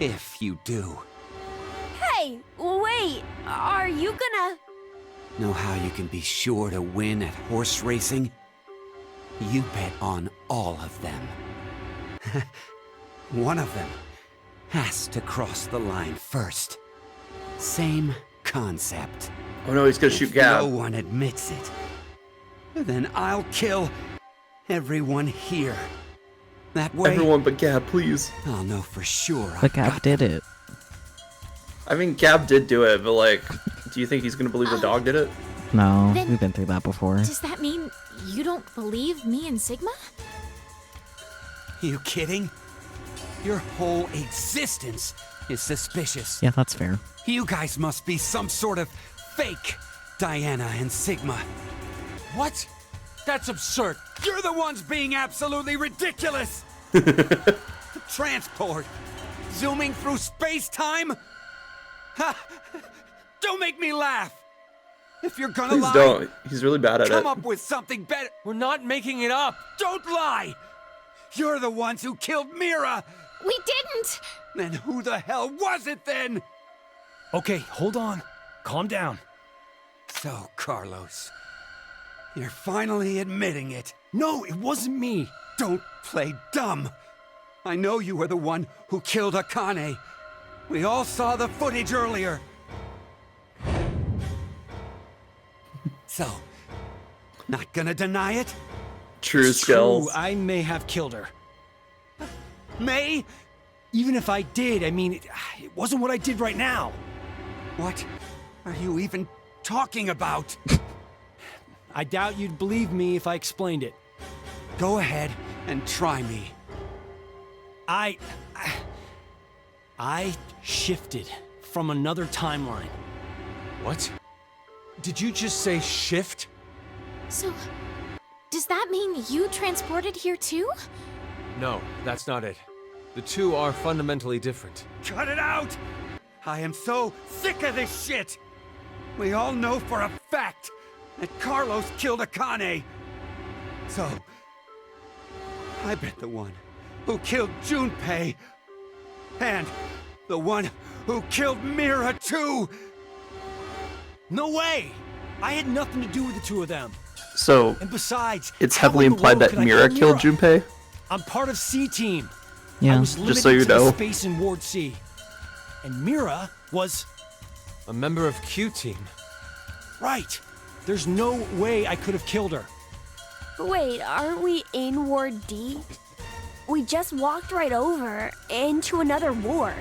if you do. Hey, wait! Are you gonna... Know how you can be sure to win at horse racing? You bet on all of them. One of them has to cross the line first. Same concept. Oh no, he's gonna shoot Gab. No one admits it. Then I'll kill everyone here. That way, Everyone but Gab, please. I'll know for sure. But Gab did it. I mean, Gab did do it, but like, do you think he's gonna believe the dog did it? No, Then- we've been through that before. Does that mean you don't believe me and Sigma? You kidding? Your whole existence is suspicious. Yeah, that's fair. You guys must be some sort of fake Diana and Sigma. What? That's absurd. You're the ones being absolutely ridiculous! Transport! Zooming through space-time? Ha! Don't make me laugh! If you're gonna Please lie, don't. He's really bad at come it. up with something better. We're not making it up. Don't lie! You're the ones who killed Mira! We didn't! Then who the hell was it then? Okay, hold on. Calm down. So, Carlos, you're finally admitting it. No, it wasn't me. Don't play dumb. I know you were the one who killed Akane. We all saw the footage earlier. So, not gonna deny it? True It's skills. true, I may have killed her. May? Even if I did, I mean, it wasn't what I did right now. What are you even talking about? I doubt you'd believe me if I explained it. Go ahead and try me. I shifted from another timeline. What? Did you just say shift? So, does that mean you transported here too? No, that's not it. The two are fundamentally different. Cut it out! I am so sick of this shit! We all know for a fact that Carlos killed Akane. So, I bet the one who killed Junpei and the one who killed Mira too. No way! I had nothing to do with the two of them. So, And besides, it's how heavily in the implied world that could I Mira kill killed Junpei? I'm part of C-Team. Yeah. I was limited Just so you to the know. space in Ward C. And Mira was A member of Q Team. right. There's no way I could have killed her. Wait, aren't we in Ward D? We just walked right over into another ward.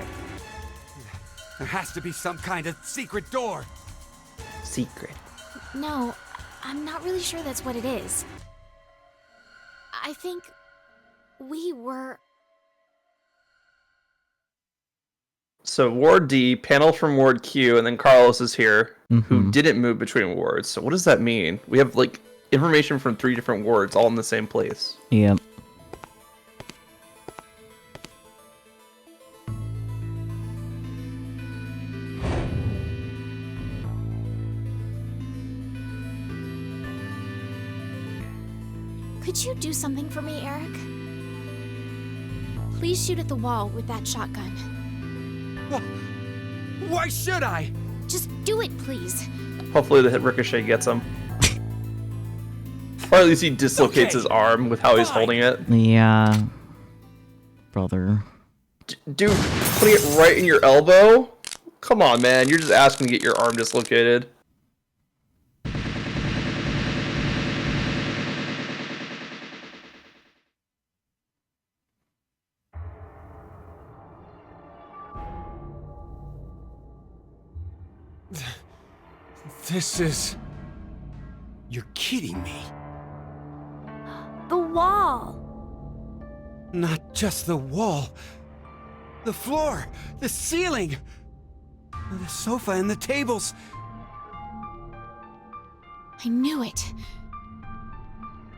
There has to be some kind of secret door. Secret. No, I'm not really sure that's what it is. I think we were... So Ward D, panel from Ward Q, and then Carlos is here, who didn't move between wards. So what does that mean? We have like information from 3 different wards all in the same place. Yep. Could you do something for me, Eric? Please shoot at the wall with that shotgun. Why should I? Just do it, please. Hopefully the hit ricochet gets him. Or at least he dislocates his arm with how he's holding it. Yeah. Brother. Dude, putting it right in your elbow? Come on, man. You're just asking to get your arm dislocated. This is... You're kidding me. The wall! Not just the wall. The floor, the ceiling, the sofa and the tables. I knew it.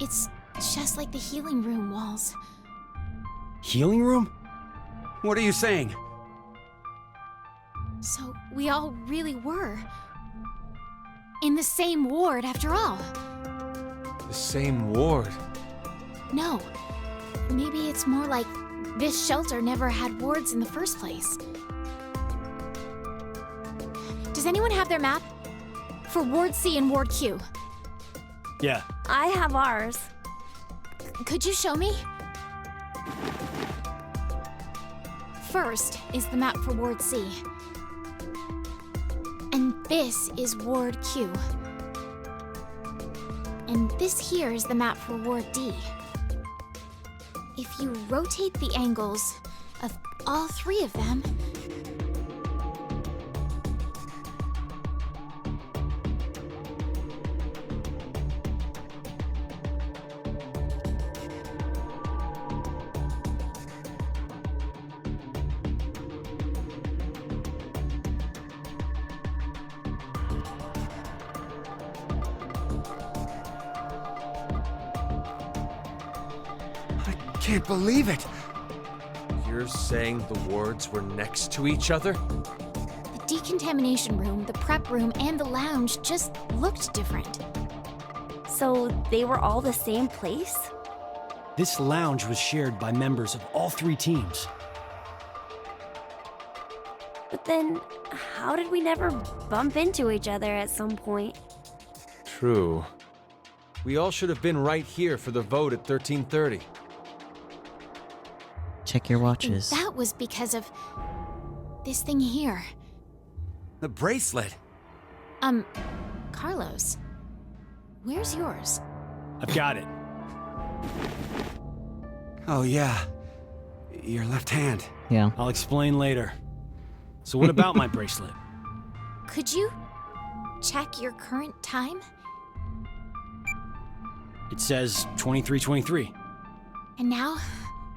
It's just like the healing room walls. Healing room? What are you saying? So we all really were in the same ward after all. The same ward. No, maybe it's more like this shelter never had wards in the first place. Does anyone have their map? For Ward C and Ward Q. Yeah. I have ours. Could you show me? First is the map for Ward C. And this is Ward Q. And this here is the map for Ward D. If you rotate the angles of all 3 of them, Can't believe it. You're saying the wards were next to each other? the decontamination room, the prep room, and the lounge just looked different. So they were all the same place? This lounge was shared by members of all 3 teams. But then, how did we never bump into each other at some point? True. We all should have been right here for the vote at 1330. Check your watches. And that was because of this thing here. The bracelet. Carlos, where's yours? I've got it. Oh yeah. Your left hand. Yeah. I'll explain later. So what about my bracelet? Could you check your current time? It says 23:23. And now,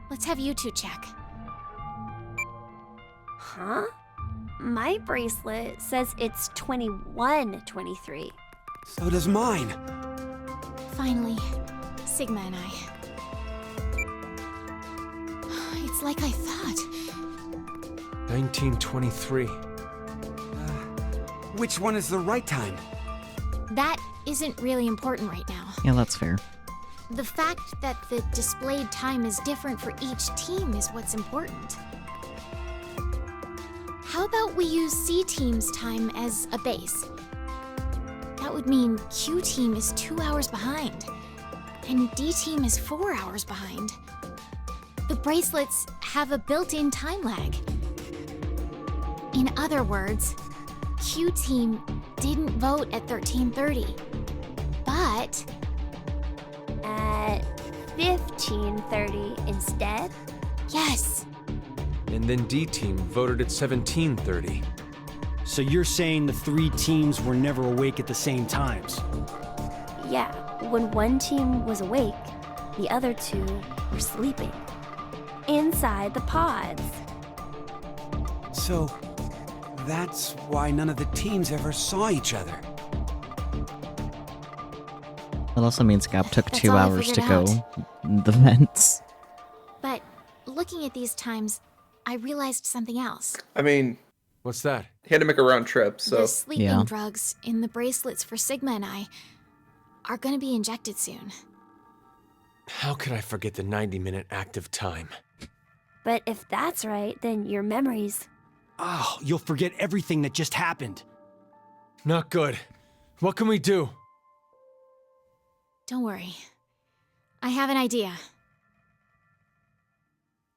let's have you 2 check. Huh? My bracelet says it's 21:23. So does mine. Finally, Sigma and I. It's like I thought. 1923. Which one is the right time? That isn't really important right now. Yeah, that's fair. The fact that the displayed time is different for each team is what's important. How about we use C team's time as a base? That would mean Q team is 2 hours behind, and D team is 4 hours behind. The bracelets have a built-in time lag. In other words, Q team didn't vote at 1330, but... 15:30 instead? Yes. And then D team voted at 17:30. So you're saying the 3 teams were never awake at the same times? Yeah, when one team was awake, the other 2 were sleeping. Inside the pods. So, that's why none of the teams ever saw each other. That also means Gab took That's 2 all I hours to figured go the vents. But looking at these times, I realized something else. I mean, What's that? he had to make a round trip, so. The sleeping Yeah. drugs in the bracelets for Sigma and I are gonna be injected soon. How could I forget the 90-minute active time? But if that's right, then your memories. Oh, you'll forget everything that just happened. Not good. What can we do? Don't worry. I have an idea.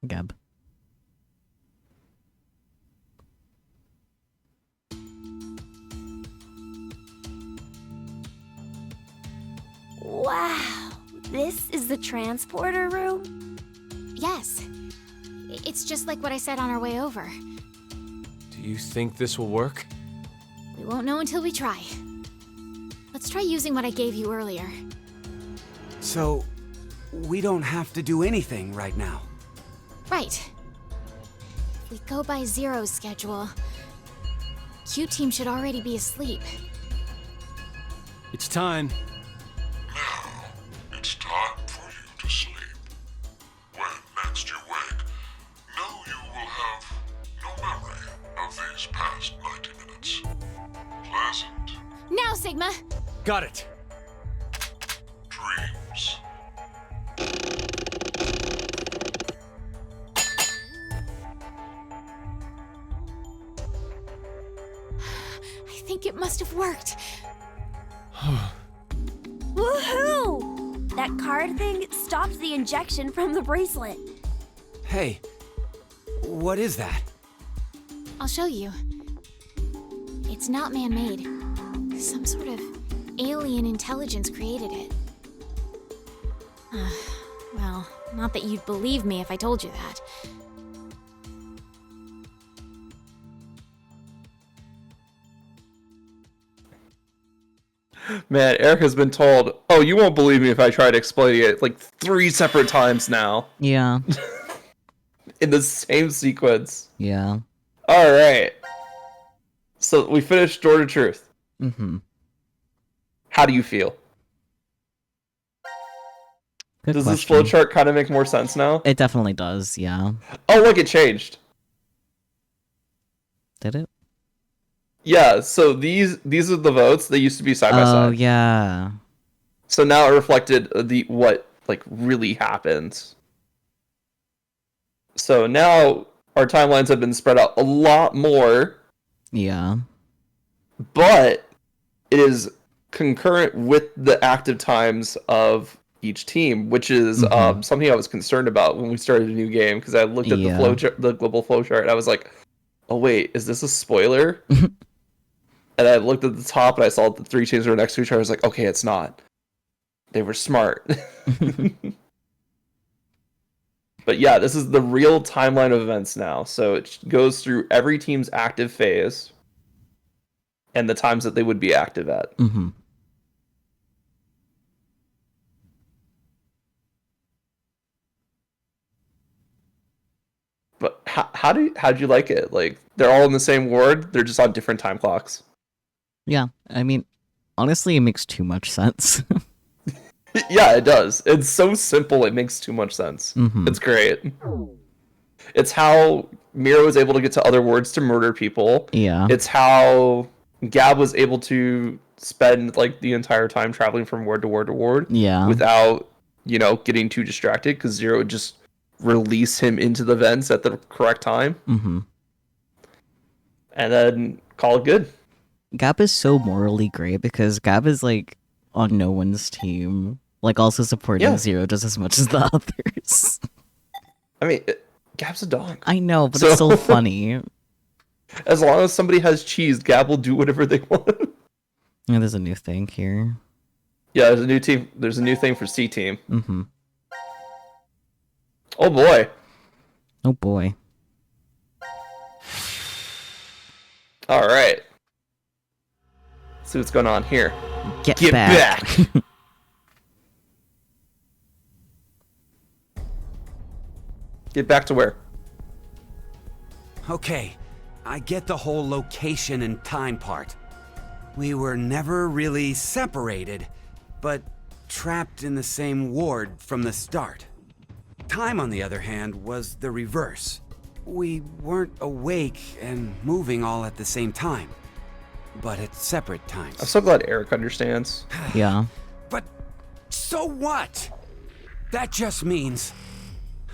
Gab. Wow, this is the transporter room? Yes. It's just like what I said on our way over. Do you think this will work? We won't know until we try. Let's try using what I gave you earlier. So, we don't have to do anything right now. Right. If we go by Zero's schedule, Q Team should already be asleep. It's time. Now, it's time for you to sleep. When next you wake, know you will have no memory of these past 90 minutes. Pleasant Now, Sigma! Got it. dreams. I think it must have worked. Woohoo! That card thing stopped the injection from the bracelet. Hey, what is that? I'll show you. It's not man-made. Some sort of alien intelligence created it. Well, not that you'd believe me if I told you that. Man, Eric has been told, oh, you won't believe me if I try to explain it like 3 separate times now Yeah. in the same sequence. Yeah. All right. So we finished Door to Truth. Mm-hmm. How do you feel? Good Does this question. flowchart kind of make more sense now? It definitely does, yeah. Oh, look, it changed. Did it? Yeah, so these are the votes. They used to be side by Oh, side. yeah. So now it reflected the what like really happened. So now our timelines have been spread out a lot more, Yeah. but it is concurrent with the active times of each team, which is something I was concerned about when we started a new game because I looked at Yeah. the global flowchart and I was like, "Oh wait, is this a spoiler?" And I looked at the top and I saw the 3 teams were next to each other. I was like, "Okay, it's not. They were smart." But yeah, this is the real timeline of events now. So it goes through every team's active phase and the times that they would be active at. Mm-hmm. But how'd you like it? Like they're all in the same ward, they're just on different time clocks. Yeah. I mean, honestly, it makes too much sense. Yeah, it does. It's so simple, it makes too much sense. Mhm. It's great. It's how Mira was able to get to other wards to murder people. Yeah. It's how Gab was able to spend like the entire time traveling from ward to ward to ward. Yeah. Without, getting too distracted because Zero would just release him into the vents at the correct time. Mm-hmm. And then call it good. Gab is so morally great because Gab is like on no one's team, like also supporting Yeah. Zero just as much as the others. I mean, Gab's a dog. I know, but So- it's still funny. As long as somebody has cheese, Gab will do whatever they want. Yeah, there's a new thing here. Yeah, there's a new team. There's a new thing for C team. Mm-hmm. Oh boy. Oh boy. All right. See what's going on here. Get back. Get back to where? Okay, I get the whole location and time part. We were never really separated, but trapped in the same ward from the start. Time, on the other hand, was the reverse. We weren't awake and moving all at the same time, but at separate times. I'm so glad Eric understands. Yeah. But so what? That just means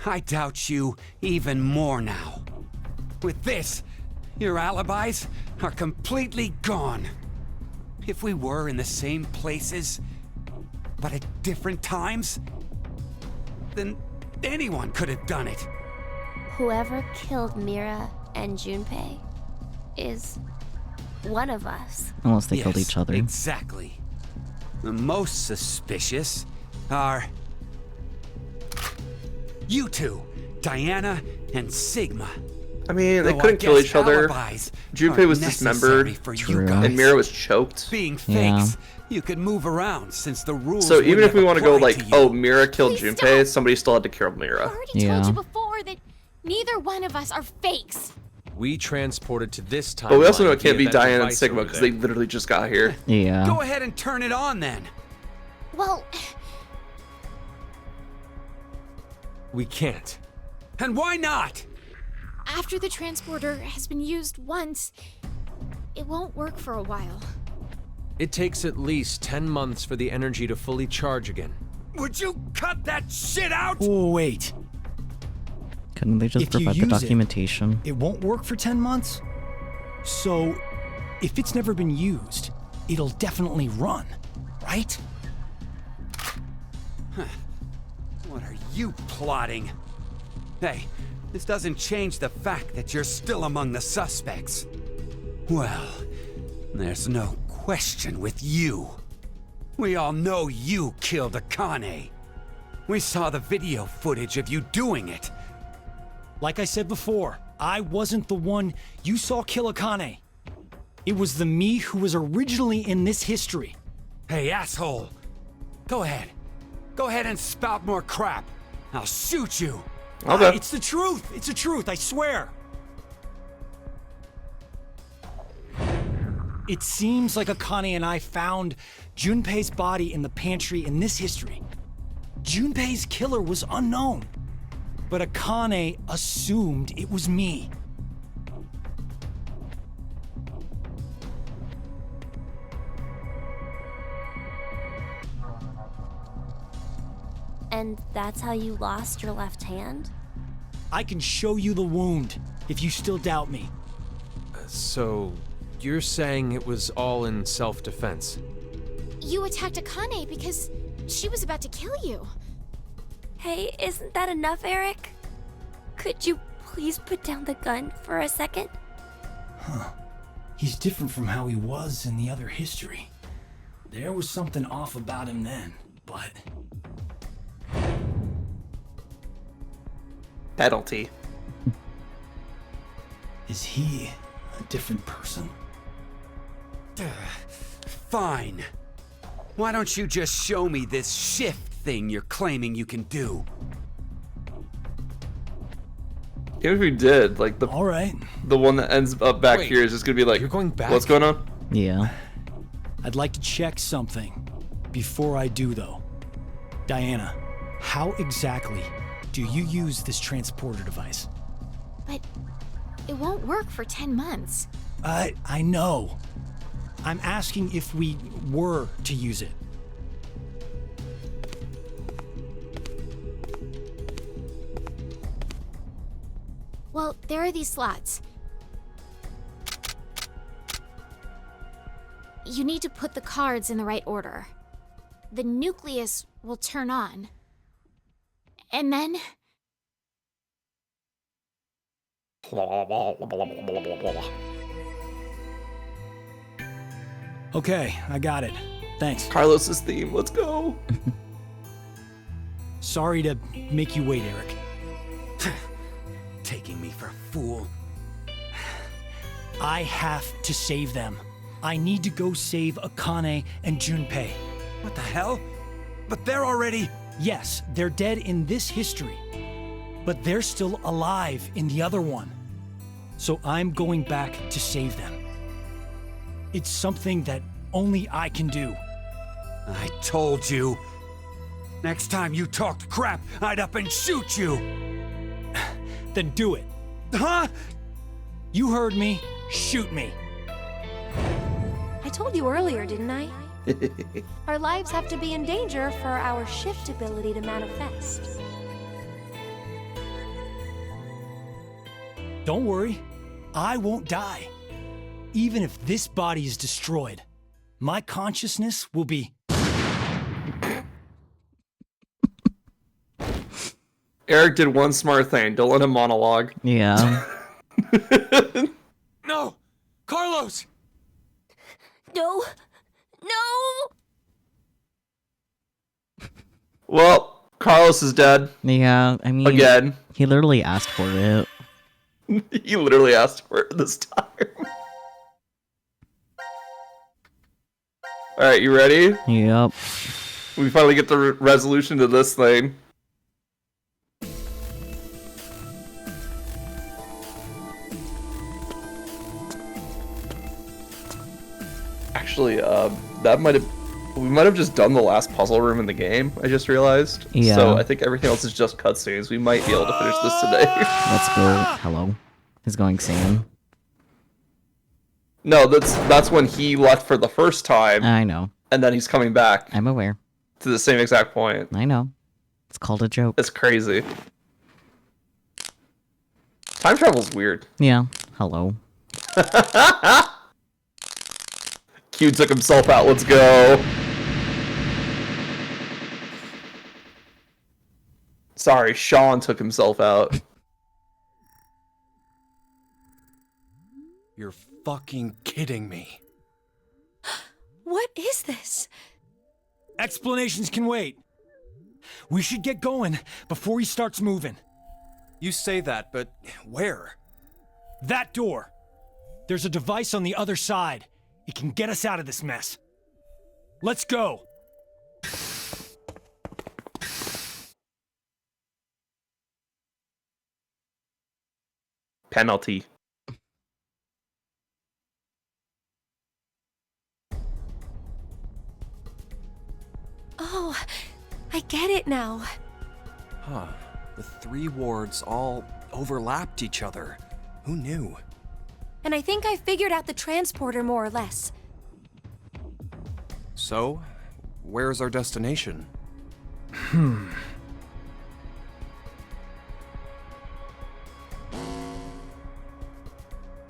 I doubt you even more now. With this, your alibis are completely gone. If we were in the same places, but at different times, then anyone could have done it. Whoever killed Mira and Junpei is one of us. Unless they killed each other. Exactly. The most suspicious are you two, Diana and Sigma. I mean, they Though couldn't kill guess each other. alibis Junpei aren't was dismembered, necessary for you True. guys. and Mira was choked. Being Yeah. fakes, you could move around since the rules. So even if we want to go like, you. oh, Mira killed Please Junpei, stop. somebody still had to kill I Mira. already Yeah. told you before that neither one of us are fakes. We transported to this time. But we also know it can't be Diana and Sigma because they literally just got here. Yeah. Go ahead and turn it on then. Well, We can't. And why not? after the transporter has been used once, it won't work for a while. It takes at least 10 months for the energy to fully charge again. Would you cut that shit out? Oh, wait. Couldn't they just If you provide the use it- documentation? It won't work for 10 months? So, if it's never been used, it'll definitely run, right? What are you plotting? Hey, this doesn't change the fact that you're still among the suspects. Well, there's no question with you. We all know you killed Akane. We saw the video footage of you doing it. Like I said before, I wasn't the one you saw kill Akane. It was the me who was originally in this history. Hey, asshole! Go ahead. Go ahead and spout more crap. I'll shoot you. Okay. It's the truth. It's the truth, I swear. It seems like Akane and I found Junpei's body in the pantry in this history. Junpei's killer was unknown, but Akane assumed it was me. And that's how you lost your left hand? I can show you the wound if you still doubt me. So, you're saying it was all in self-defense? You attacked Akane because she was about to kill you. Hey, isn't that enough, Eric? Could you please put down the gun for a second? He's different from how he was in the other history. There was something off about him then, but Penalty. is he a different person? Fine. Why don't you just show me this shift thing you're claiming you can do? Even if we did, like All right. the one that ends up back Wait, here is just gonna be like, you're going back? what's going on? Yeah. I'd like to check something before I do, though. Diana, how exactly do you use this transporter device? But it won't work for 10 months. I know. I'm asking if we were to use it. Well, there are these slots. You need to put the cards in the right order. The nucleus will turn on. And then... Okay, I got it. Thanks. Carlos's theme. Let's go. Sorry to make you wait, Eric. Taking me for a fool. I have to save them. I need to go save Akane and Junpei. What the hell? But they're already... Yes, they're dead in this history, but they're still alive in the other one. So I'm going back to save them. It's something that only I can do. I told you. Next time you talked crap, I'd up and shoot you. Then do it. Huh? You heard me. Shoot me. I told you earlier, didn't I? Our lives have to be in danger for our shift ability to manifest. Don't worry. I won't die. Even if this body is destroyed, my consciousness will be... Eric did one smart thing. Don't let him monologue. Yeah. No! Carlos! No! No! Well, Carlos is dead. Yeah, I mean... Again. He literally asked for it. He literally asked for it this time. Alright, you ready? Yep. We finally get the resolution to this thing. Actually, we might have just done the last puzzle room in the game, I just realized. Yeah. So I think everything else is just cutscenes. We might be able to finish this today. Let's go. Hello. He's going Sam. No, that's when he left for the first time. I know. And then he's coming back. I'm aware. To the same exact point. I know. It's called a joke. It's crazy. Time travel's weird. Yeah. Hello. Q took himself out. Let's go. Sorry, Sean took himself out. You're fucking kidding me. What is this? Explanations can wait. We should get going before he starts moving. You say that, but where? That door. There's a device on the other side. It can get us out of this mess. Let's go. Penalty. Oh, I get it now. Huh. The three wards all overlapped each other. Who knew? And I think I figured out the transporter more or less. So, where's our destination?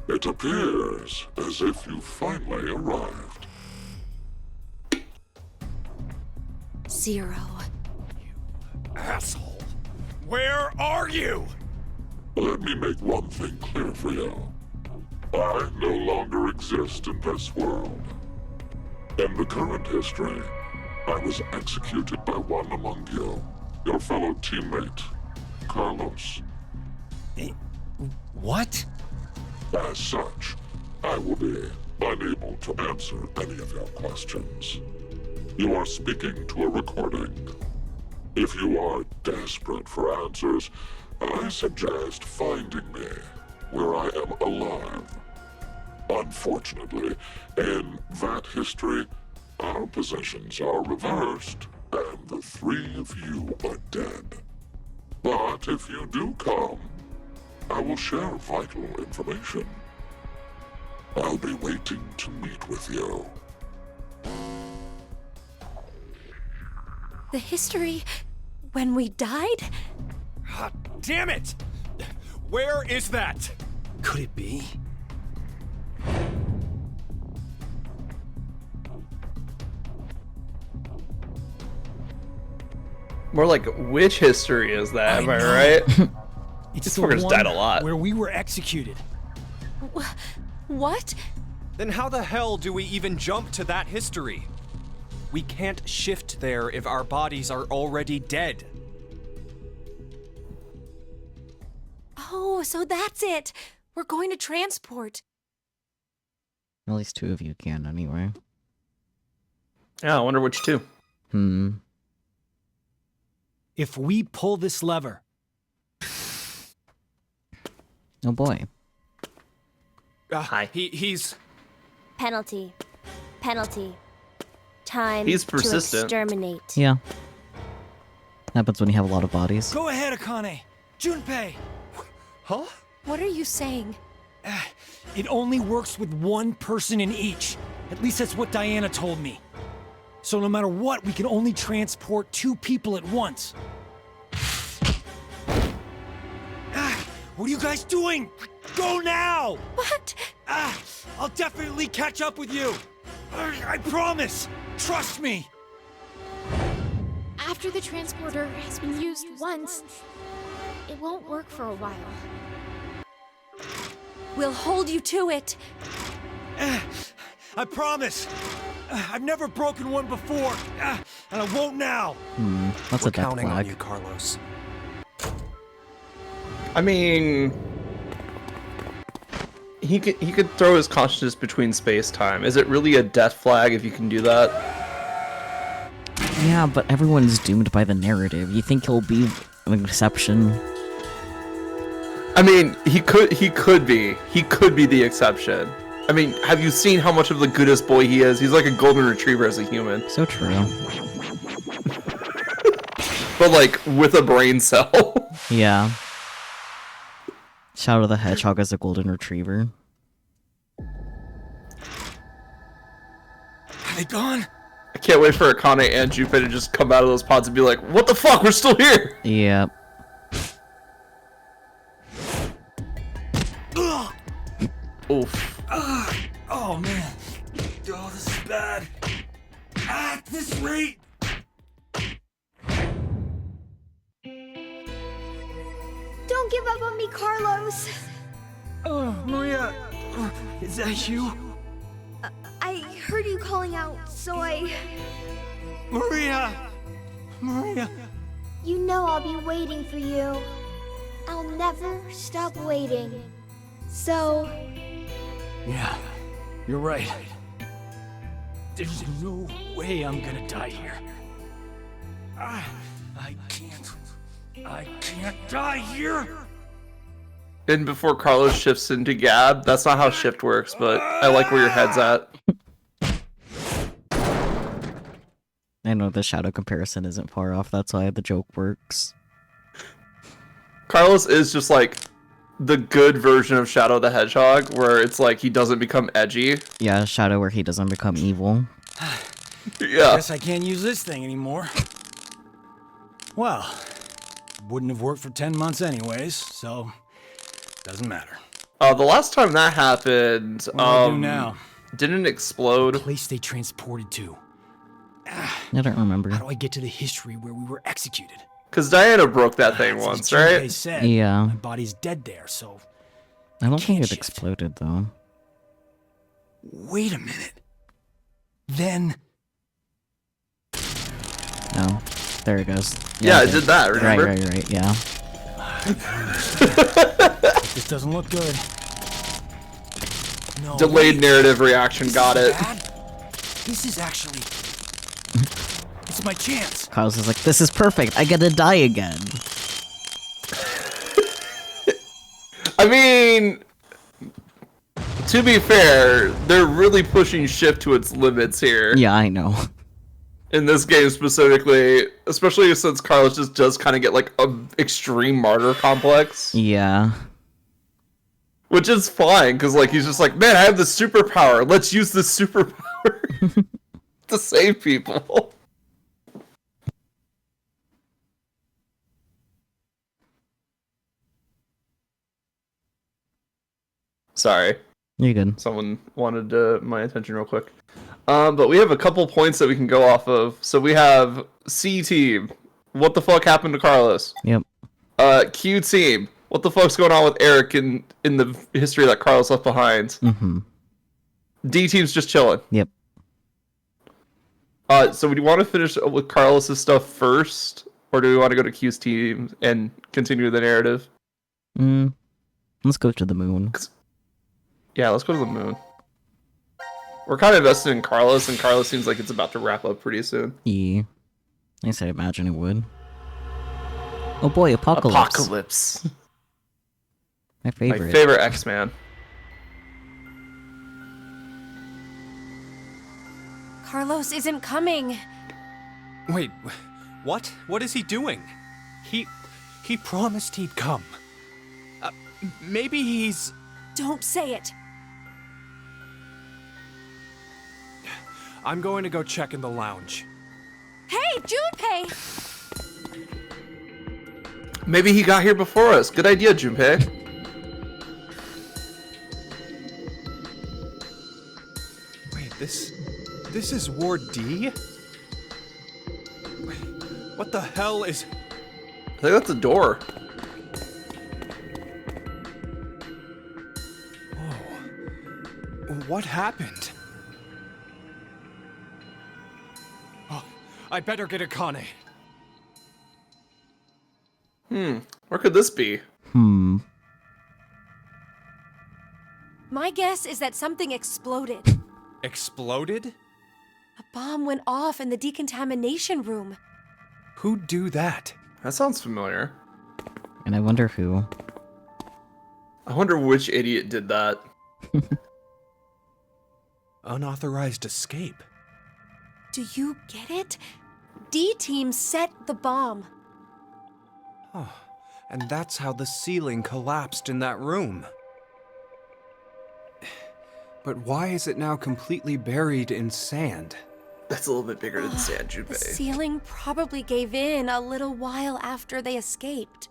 It appears as if you finally arrived. 0. Asshole. Where are you? Let me make one thing clear for you. I no longer exist in this world. In the current history, I was executed by one among you, your fellow teammate, Carlos. What? As such, I will be unable to answer any of your questions. You are speaking to a recording. If you are desperate for answers, I suggest finding me where I am alive. Unfortunately, in that history, our positions are reversed, and the three of you are dead. But if you do come, I will share vital information. I'll be waiting to meet with you. The history when we died? Ah, damn it! Where is that? Could it be? More like, which history is that? Am I right? It's This the fucker's one died a lot. where we were executed. What? Then how the hell do we even jump to that history? We can't shift there if our bodies are already dead. Oh, so that's it. We're going to transport. At least 2 of you can, anyway. Yeah, I wonder which two. If we pull this lever... Oh boy. Hi. He's... Penalty. Penalty. Time He's to persistent. exterminate. Yeah. Happens when you have a lot of bodies. Go ahead, Akane. Junpei. Huh? What are you saying? It only works with 1 person in each. At least that's what Diana told me. So no matter what, we can only transport 2 people at once. What are you guys doing? Go now! What? I'll definitely catch up with you. I promise. Trust me. After the transporter has been used once, it won't work for a while. We'll hold you to it. I promise. I've never broken one before, and I won't now. That's We're a death counting on flag. you, Carlos. I mean, he could throw his consciousness between space-time. Is it really a death flag if you can do that? Yeah, but everyone's doomed by the narrative. You think he'll be an exception? I mean, he could be. He could be the exception. I mean, have you seen how much of the goodest boy he is? He's like a golden retriever as a human. So true. But like, with a brain cell. Yeah. Shadow the Hedgehog as a golden retriever. Are they gone? I can't wait for Akane and Junpei to just come out of those pods and be like, what the fuck, we're still here! Yep. Oof. Oh man. Oh, this is bad. At this rate. Don't give up on me, Carlos. Oh, Maria. Is that you? I heard you calling out, so I... Maria! Maria! You know I'll be waiting for you. I'll never stop waiting. So... Yeah, you're right. There's no way I'm gonna die here. I can't die here! And before Carlos shifts into Gab, that's not how shift works, but I like where your head's at. I know the shadow comparison isn't far off, that's why the joke works. Carlos is just like the good version of Shadow the Hedgehog, where it's like he doesn't become edgy. Yeah, Shadow where he doesn't become evil. Yeah. Guess I can't use this thing anymore. Well, wouldn't have worked for 10 months anyways, so doesn't matter. The last time that happened, What do I do now? didn't it explode? The place they transported to. I don't remember. How do I get to the history where we were executed? Because Diana broke that thing As once, Junpei right? said, Yeah. my body's dead there, so... I don't think can't it shift. exploded though. Wait a minute. Then... No. There it goes. Yeah, okay. it did that, remember? Right, yeah. This doesn't look good. No, Delayed wait. narrative reaction, This got is it. bad. This is actually... It's my chance. Carlos is like, this is perfect, I get to die again. I mean, to be fair, they're really pushing shift to its limits here. Yeah, I know. In this game specifically, especially since Carlos just does kind of get like a extreme martyr complex, Yeah. which is fine because like he's just like, man, I have this superpower. Let's use this superpower to save people. Sorry. You're good. Someone wanted my attention real quick. But we have a couple points that we can go off of. So we have C team. What the fuck happened to Carlos? Yep. Q team. What the fuck's going on with Eric in the history that Carlos left behind? Mm-hmm. D team's just chilling. Yep. So do you want to finish with Carlos's stuff first, or do we want to go to Q's team and continue the narrative? Let's go to the moon. Yeah, let's go to the moon. We're kind of invested in Carlos, and Carlos seems like it's about to wrap up pretty soon. Yeah. At least I imagine it would. Oh boy, Apocalypse. Apocalypse. My favorite. My favorite X-Man. Carlos isn't coming. Wait, what? What is he doing? He promised he'd come. Maybe he's... Don't say it. I'm going to go check in the lounge. Hey, Junpei! Maybe he got here before us. Good idea, Junpei. Wait, this is Ward D? Wait, what the hell is... I think that's a door. Whoa. What happened? Oh, I better get Akane. Where could this be? My guess is that something exploded. Exploded? A bomb went off in the decontamination room. Who'd do that? That sounds familiar. And I wonder who. I wonder which idiot did that. Unauthorized escape. Do you get it? D-Team set the bomb. Oh, and that's how the ceiling collapsed in that room. But why is it now completely buried in sand? That's a little bit bigger than sand, The Junpei. ceiling probably gave in a little while after they escaped.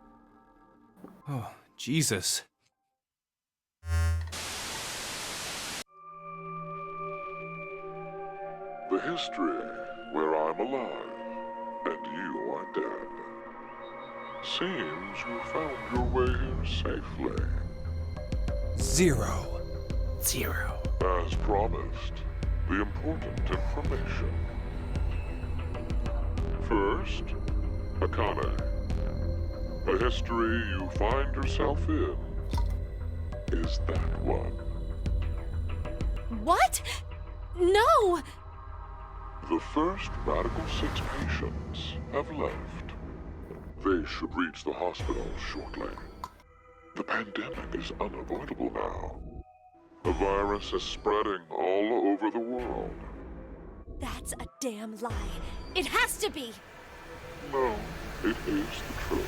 Oh, Jesus. The history where I'm alive and you are dead. Seems you found your way here safely. Zero. As promised, the important information. First, Akane. The history you find yourself in is that one. What? No! The first Radical 6 patients have left. They should reach the hospital shortly. The pandemic is unavoidable now. The virus is spreading all over the world. That's a damn lie. It has to be! No, it is the truth.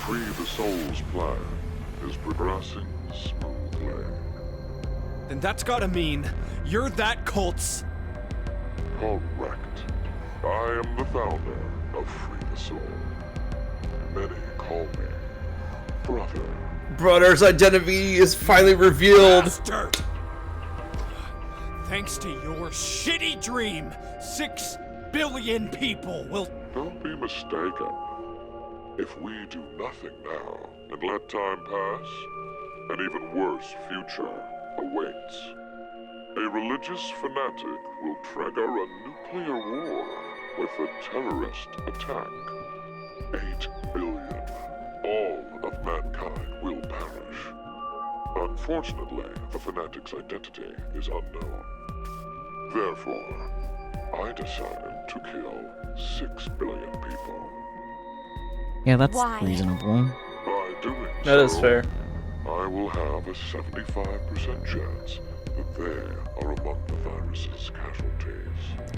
Free the Soul's plan is progressing smoothly. Then that's gotta mean you're that cult's... Correct. I am the founder of Free the Soul. Many call me Brother. Brother's identity is finally revealed. Bastard! Thanks to your shitty dream, 6 billion people will... Don't be mistaken. If we do nothing now and let time pass, an even worse future awaits. A religious fanatic will trigger a nuclear war with a terrorist attack. 8 billion. All of mankind will perish. Unfortunately, the fanatic's identity is unknown. Therefore, I decided to kill 6 billion people. Yeah, that's Why? reasonable. By doing That so, is fair. I will have a 75% chance that they are among the virus's casualties.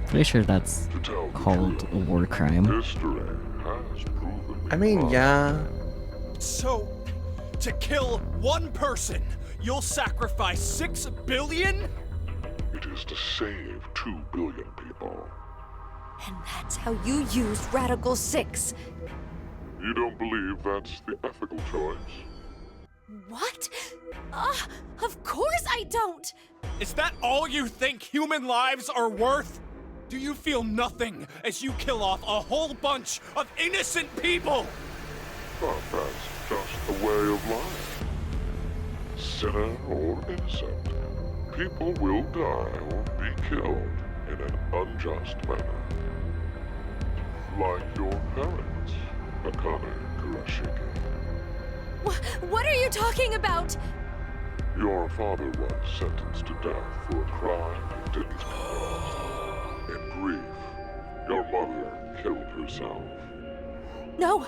Pretty sure that's To tell the called truth, a war crime. history has proven me I mean, wrong. yeah. So, to kill one person, you'll sacrifice 6 billion? It is to save 2 billion people. And that's how you used Radical 6. You don't believe that's the ethical choice? What? Of course I don't! Is that all you think human lives are worth? Do you feel nothing as you kill off a whole bunch of innocent people? But that's just the way of life. Sinner or innocent, people will die or be killed in an unjust manner. Like your parents, Akane Kurashiki. What are you talking about? Your father was sentenced to death for a crime he didn't commit. In grief, your mother killed herself. No,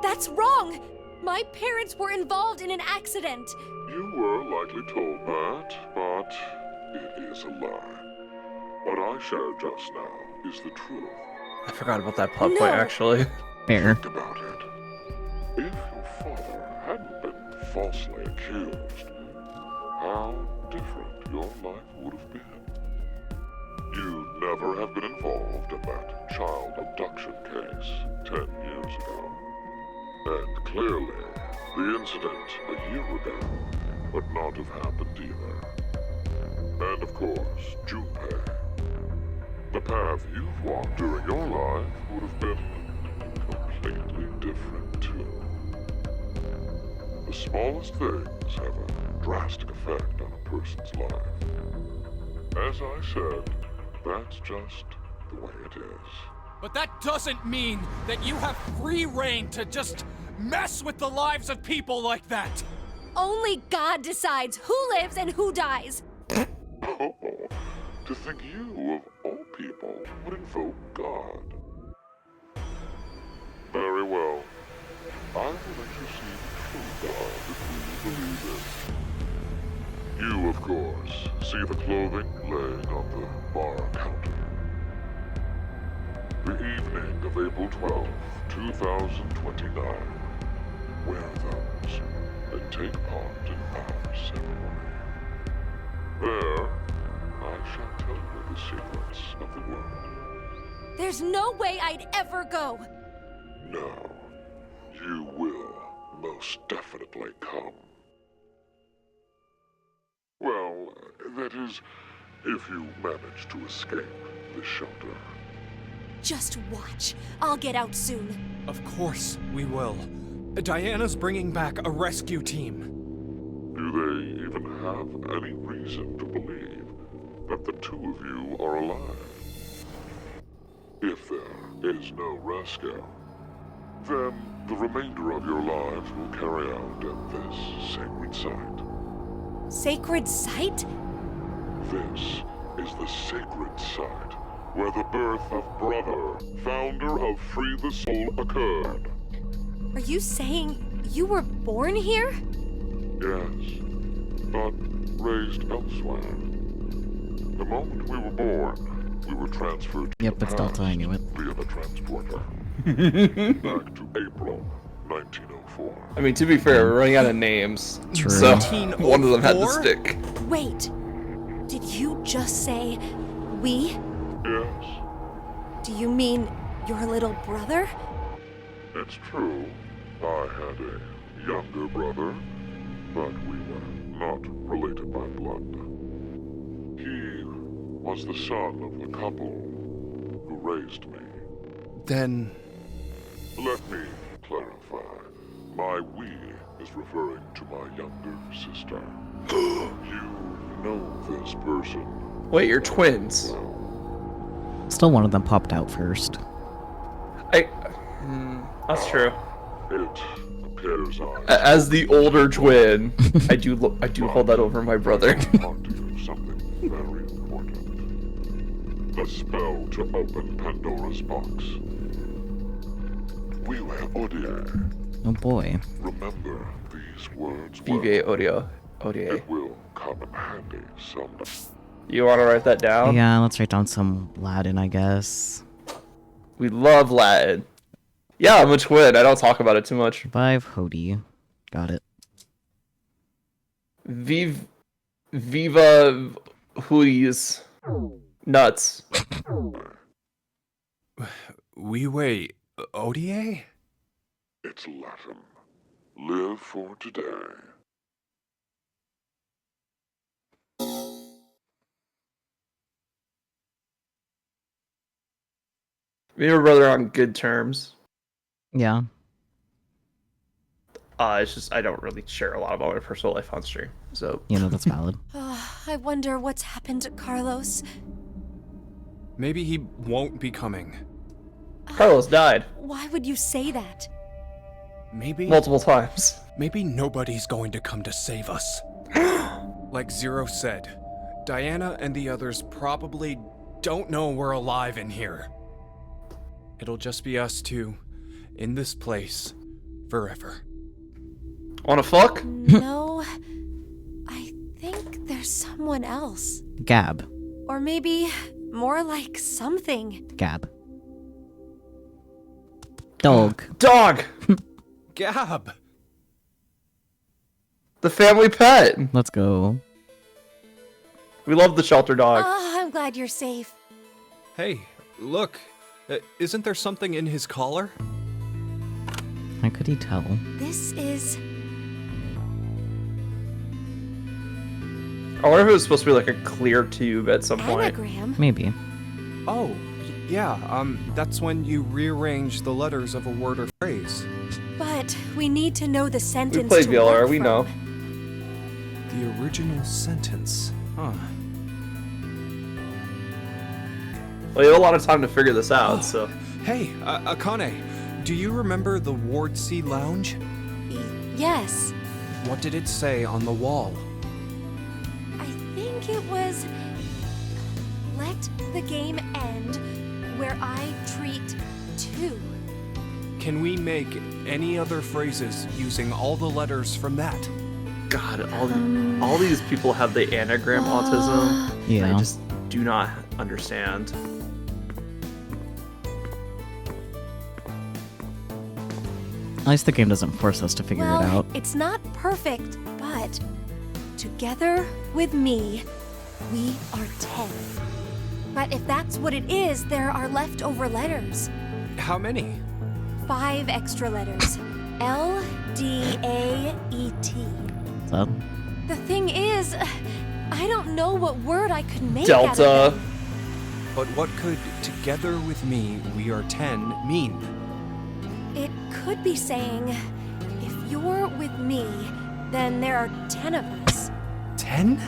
that's wrong. My parents were involved in an accident. You were likely told that, but it is a lie. What I shared just now is the truth. I forgot about that plot point, actually. Fair. Think about it. If your father hadn't been falsely accused, how different your life would have been. You'd never have been involved in that child abduction case 10 years ago. And clearly, the incident a year ago would not have happened either. And of course, Junpei. The path you've walked during your life would have been completely different too. The smallest things have a drastic effect on a person's life. As I said, that's just the way it is. But that doesn't mean that you have free reign to just mess with the lives of people like that! Only God decides who lives and who dies. Oh, to think you, of all people, would invoke God. Very well. I will let you see the true God if you believe it. You, of course, see the clothing laying on the bar counter. The evening of April 12th, 2029. Wear those and take part in our ceremony. There, I shall tell you the secrets of the world. There's no way I'd ever go. No, you will most definitely come. Well, that is, if you manage to escape the shelter. Just watch. I'll get out soon. Of course we will. Diana's bringing back a rescue team. Do they even have any reason to believe that the two of you are alive? If there is no rescue, then the remainder of your lives will carry out at this sacred site. Sacred site? This is the sacred site where the birth of Brother, founder of Free the Soul, occurred. Are you saying you were born here? Yes, but raised elsewhere. The moment we were born, we were transferred to Yep, the it's Delta, I knew it. via the transporter. Back to April 1904. I mean, to be fair, we're running out of names. True. So, one of them had to 1904? stick. Wait. Did you just say we? Yes, Do you mean your little brother? it's true. I had a younger brother, but we were not related by blood. He was the son of the couple who raised me. Then... Let me clarify. My we is referring to my younger sister. You know this person. Wait, you're twins. Still one of them popped out first. That's true. It appears I As the older twin, I do hold that over my brother. talk to you of something very important. The spell to open Pandora's box. We were Odier. Oh boy. Remember these words BBA well. ODA. It will come in handy someday. You want to write that down? Yeah, let's write down some Latin, I guess. We love Latin. Yeah, I'm a twin. I don't talk about it too much. Vive Hodi. Got it. Viva hoodies. Nuts. We wait. Odie? It's Latin. Live for today. Me and my brother are on good terms. Yeah. It's just I don't really share a lot about my personal life on stream. So You know, that's valid. I wonder what's happened to Carlos. Maybe he won't be coming. Carlos died Why would you say that? Maybe... multiple times. Maybe nobody's going to come to save us. Like Zero said, Diana and the others probably don't know we're alive in here. It'll just be us two, in this place, forever. Wanna fuck? No, I think there's someone else. Gab. Or maybe more like something. Gab. Dog. Dog! Gab! The family pet! Let's go. We love the shelter dog. Oh, I'm glad you're safe. Hey, look. Isn't there something in his collar? How could he tell? This is... I wonder if it was supposed to be like a clear tube at some point. anagram. Maybe. Oh, yeah, that's when you rearrange the letters of a word or phrase. But we need to know the We sentence played to VLR, work we from. know. The original sentence. Huh. Well, you have a lot of time to figure this out, so. Hey, Akane, do you remember the Ward C Lounge? Yes. What did it say on the wall? I think it was... Let the game end where I treat two. Can we make any other phrases using all the letters from that? God, all these people have the anagram autism. Yeah. I just do not understand. At least the game doesn't force us to figure Well, it out. it's not perfect, but together with me, we are 10. But if that's what it is, there are leftover letters. How many? 5 extra letters. L, D, A, E, T. So, The thing is, I don't know what word I could make out of Delta. them. But what could together with me, we are 10 mean? It could be saying, if you're with me, then there are 10 of us. 10?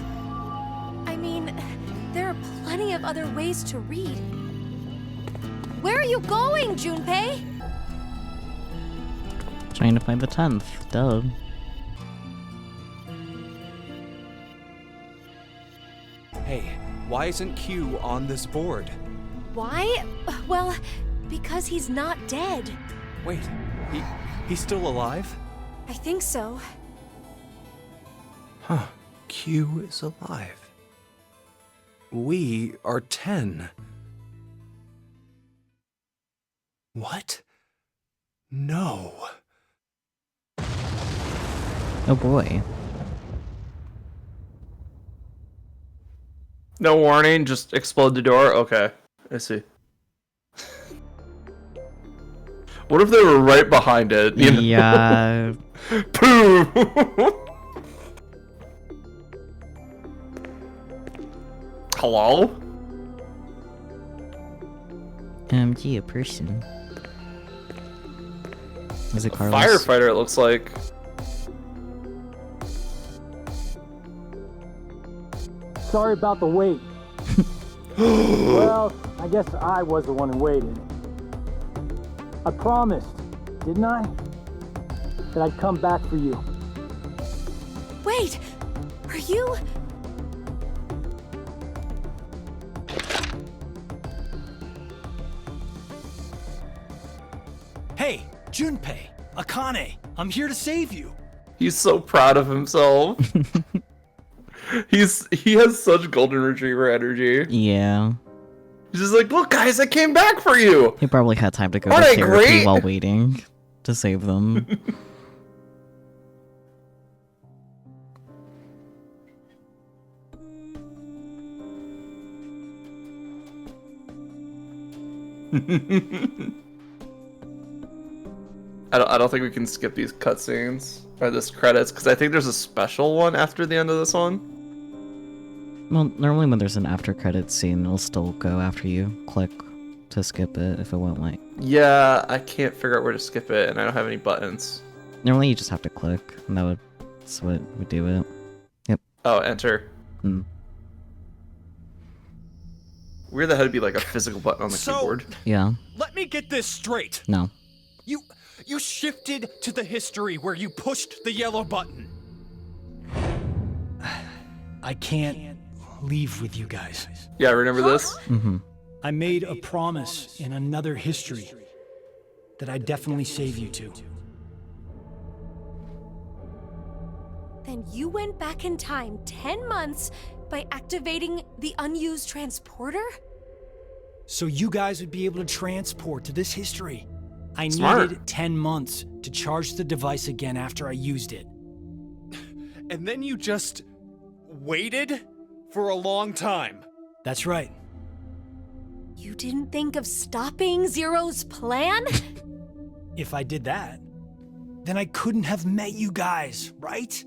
I mean, there are plenty of other ways to read. Where are you going, Junpei? trying to find the 10th. Duh. Hey, why isn't Q on this board? Why? Well, because he's not dead. Wait, he's still alive? I think so. Huh, Q is alive. We are 10. What? No. Oh boy. No warning, just explode the door? Okay, I see. What if they were right behind it? You know? Yeah. Pooh! Hello? Gee, a person. Is it Carlos? Firefighter, it looks like. Sorry about the wait. Well, I guess I was the one who waited. I promised, didn't I? That I'd come back for you. Wait, are you? Hey, Junpei, Akane, I'm here to save you. He's so proud of himself. He has such golden retriever energy. Yeah. He's just like, look guys, I came back for you! He probably had time to go Aren't to I therapy great? while waiting to save them. I don't think we can skip these cutscenes or this credits because I think there's a special one after the end of this one. Well, normally when there's an after credits scene, it'll still go after you click to skip it if it won't like. Yeah, I can't figure out where to skip it, and I don't have any buttons. Normally you just have to click, and that's what would do it. Yep. Oh, enter. Hmm. Weird that had to be like a physical button on the keyboard. Yeah. Let me get this straight. No. You shifted to the history where you pushed the yellow button. I can't leave with you guys. Yeah, remember this? Mm-hmm. I made a promise in another history that I'd definitely save you two. Then you went back in time 10 months by activating the unused transporter? So you guys would be able to transport to this history. I Smart. needed 10 months to charge the device again after I used it. And then you just waited for a long time. That's right. You didn't think of stopping Zero's plan? If I did that, then I couldn't have met you guys, right?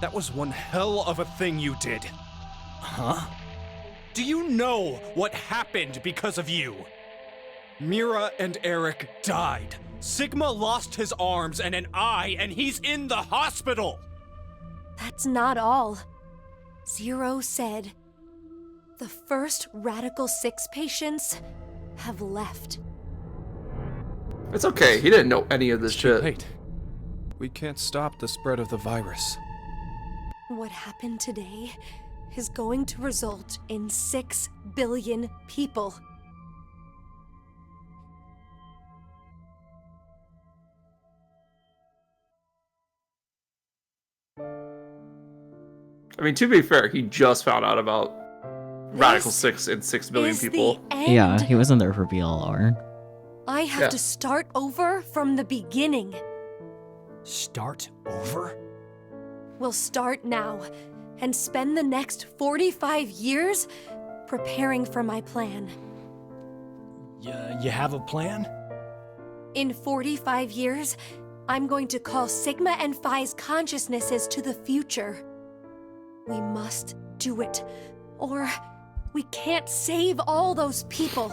That was one hell of a thing you did. Huh? Do you know what happened because of you? Mira and Eric died. Sigma lost his arms and an eye, and he's in the hospital! That's not all. Zero said the first Radical 6 patients have left. It's okay. He didn't know any of this shit. Wait. We can't stop the spread of the virus. What happened today is going to result in 6 billion people. I mean, to be fair, he just found out about Radical This 6 and 6 billion is people. the end. Yeah, he wasn't there for BLR. I have Yeah. to start over from the beginning. Start over? We'll start now and spend the next 45 years preparing for my plan. You have a plan? In 45 years, I'm going to call Sigma and Phi's consciousnesses to the future. We must do it, or we can't save all those people.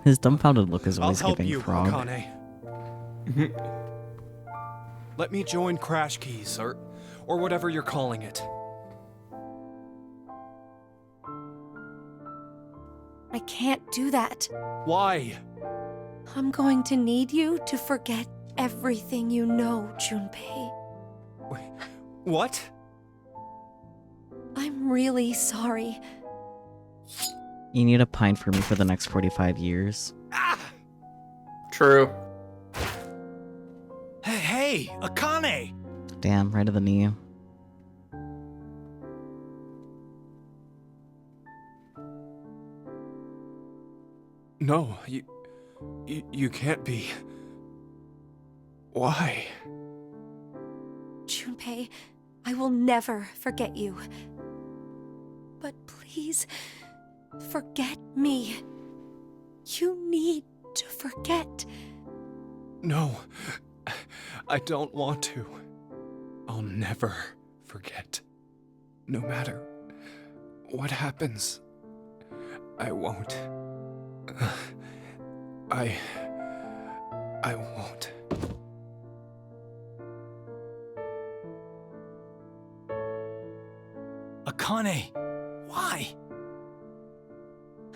His dumbfounded look is I'll always help giving you, frog. Akane. Let me join Crash Keys, or whatever you're calling it. I can't do that. Why? I'm going to need you to forget everything you know, Junpei. What? I'm really sorry. You need a pine for me for the next 45 years. True. Hey, Akane! Damn, right to the knee. No, you can't be. Why? Junpei, I will never forget you. But please, forget me. You need to forget. No, I don't want to. I'll never forget. No matter what happens, I won't. I won't. Akane, why?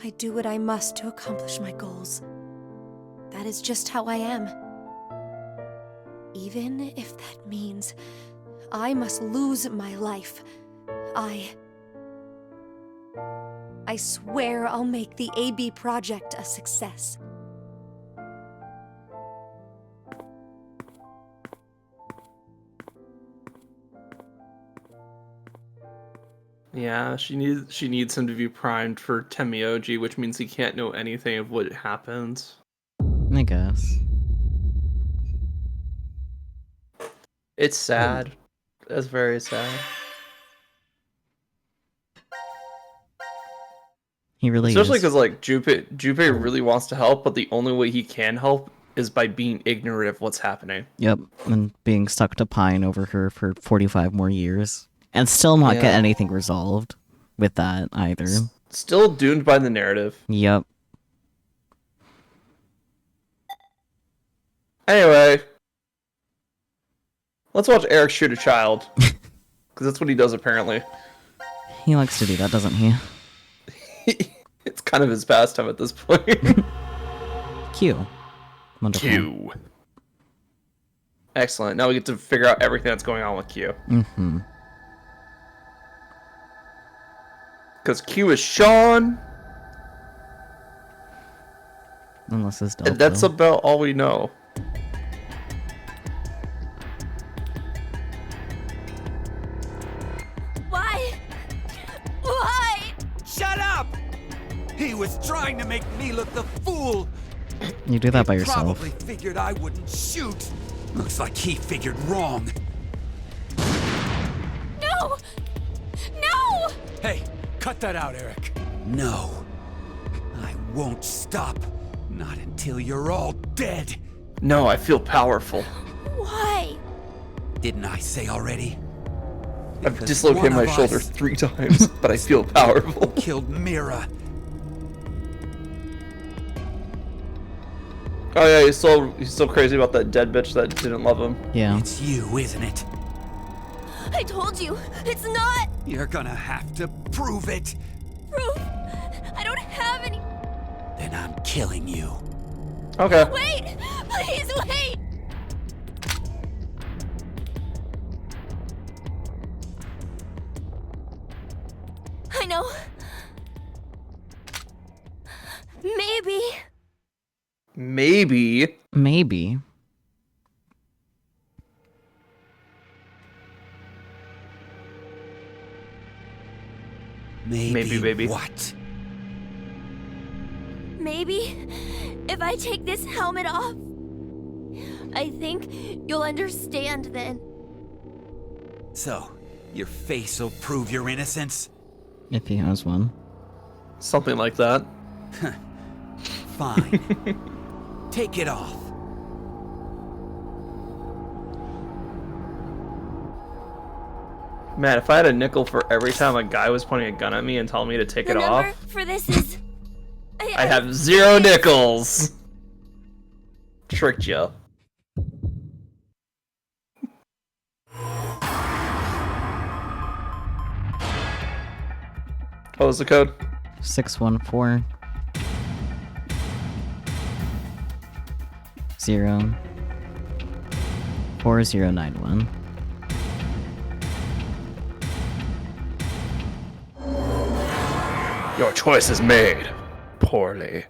I do what I must to accomplish my goals. That is just how I am. Even if that means I must lose my life, I swear I'll make the AB project a success. Yeah, she needs him to be primed for Temioji, which means he can't know anything of what happens. I guess. It's sad. That's very sad. He really Especially is. because like Junpei really wants to help, but the only way he can help is by being ignorant of what's happening. Yep, and being stuck to pine over her for 45 more years. And still not get anything resolved with that either. Still doomed by the narrative. Yep. Anyway, let's watch Eric shoot a child. Because that's what he does apparently. He likes to do that, doesn't he? It's kind of his pastime at this point. Q. Wonderful. Q. Excellent. Now we get to figure out everything that's going on with Q. Mm-hmm. Because Q is Sean. Unless it's And that's about all we know. Why? Why? Shut up! He was trying to make me look the fool. You do that by He yourself. Probably figured I wouldn't shoot. Looks like he figured wrong. No! No! Hey, cut that out, Eric. No. I won't stop. Not until you're all dead. No, I feel powerful. Why? Didn't I say already? I've Because dislocated one my of shoulder us 3 times, but I feel powerful. killed Mira. Oh yeah, he's still crazy about that dead bitch that didn't love him. Yeah. It's you, isn't it? I told you, it's not You're gonna have to prove it. proof. I don't have any. Then I'm killing you. Okay. Wait! Please wait! I know. Maybe. Maybe. Maybe. Maybe, baby. What? Maybe if I take this helmet off, I think you'll understand then. So, your face will prove your innocence? If he has one. Something like that. Fine. Take it off. Man, if I had a nickel for every time a guy was pointing a gun at me and telling me to take The it number off, for this is. I'd have 0 nickels. Tricked you. What was the code? 614 0 4091. Your choice is made. Poorly.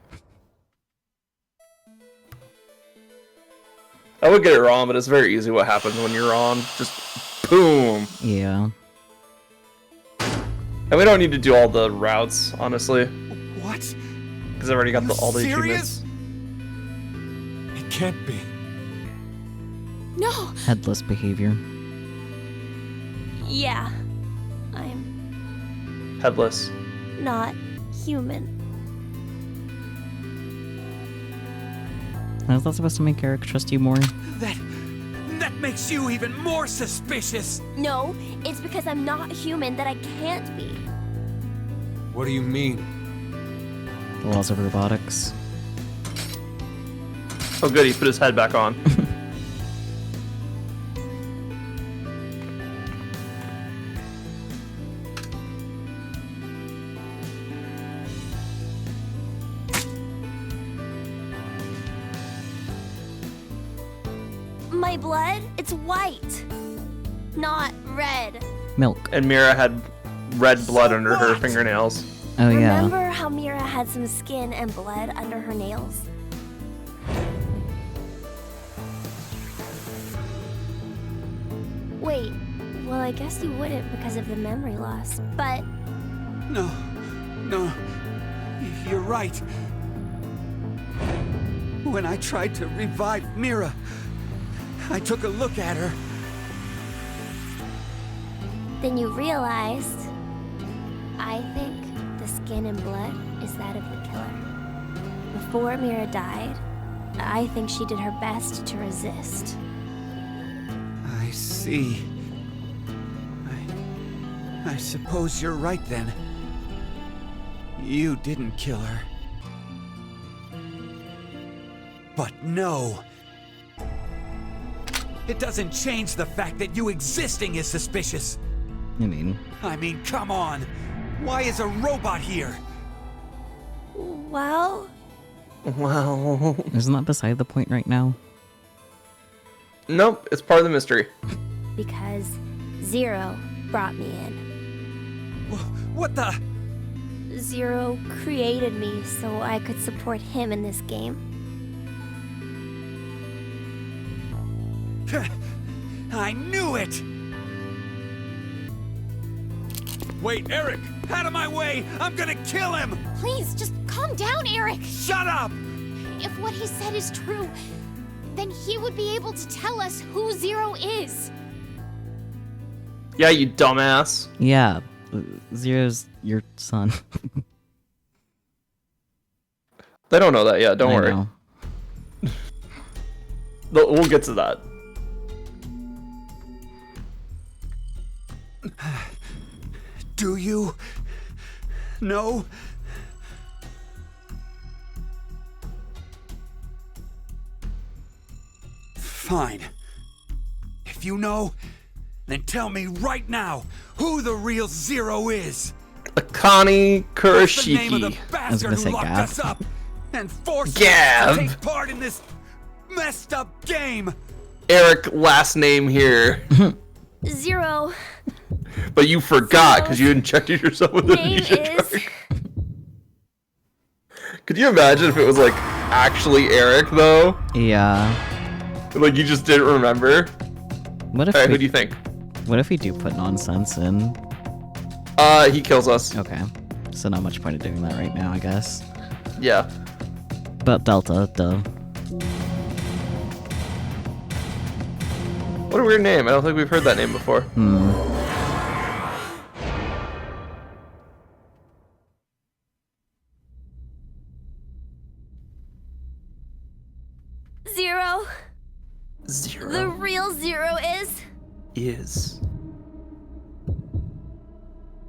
I would get it wrong, but it's very easy what happens when you're on. Just boom. Yeah. And we don't need to do all the routes, honestly. What? Because I've already got all the serious? achievements. It can't be. No! Headless behavior. Yeah. I'm Headless. Not human. How's that supposed to make Eric trust you more? That makes you even more suspicious. No, it's because I'm not human that I can't be. What do you mean? The laws of robotics. Oh good, he put his head back on. My blood, it's white, not red. Milk. And Mira had red blood under her what? fingernails. Oh yeah. Remember how Mira had some skin and blood under her nails? Wait, well, I guess you wouldn't because of the memory loss, but No. You're right. When I tried to revive Mira, I took a look at her. then you realized, I think the skin and blood is that of the killer. Before Mira died, I think she did her best to resist. I see. I suppose you're right then. You didn't kill her. But no. It doesn't change the fact that you existing is suspicious. I mean, I mean, come on. Why is a robot here? Well, Well, Isn't that beside the point right now? nope, it's part of the mystery. because Zero brought me in. What the? Zero created me so I could support him in this game. I knew it! Wait, Eric! Out of my way! I'm gonna kill him! Please, just calm down, Eric. Shut up! If what he said is true, then he would be able to tell us who Zero is. Yeah, you dumbass. Yeah, Zero's your son. They don't know that yet, don't I worry. know. We'll get to that. Do you know? Fine. If you know, then tell me right now who the real Zero is. Akane What's the name of the Kurashiki. bastard gonna who say locked Gav. us up and forced Gav. us to take part in this messed up game? Eric, last name here. Zero But you forgot because you injected yourself with a name amnesia is drug. Could you imagine if it was like actually Eric though? Yeah. Like you just didn't remember? What if Alright, we, who do you think? what if we do put nonsense in? He kills us. Okay. So not much point of doing that right now, I guess. Yeah. But Delta, duh. What a weird name. I don't think we've heard that name before. Zero. Zero The real Zero is. is.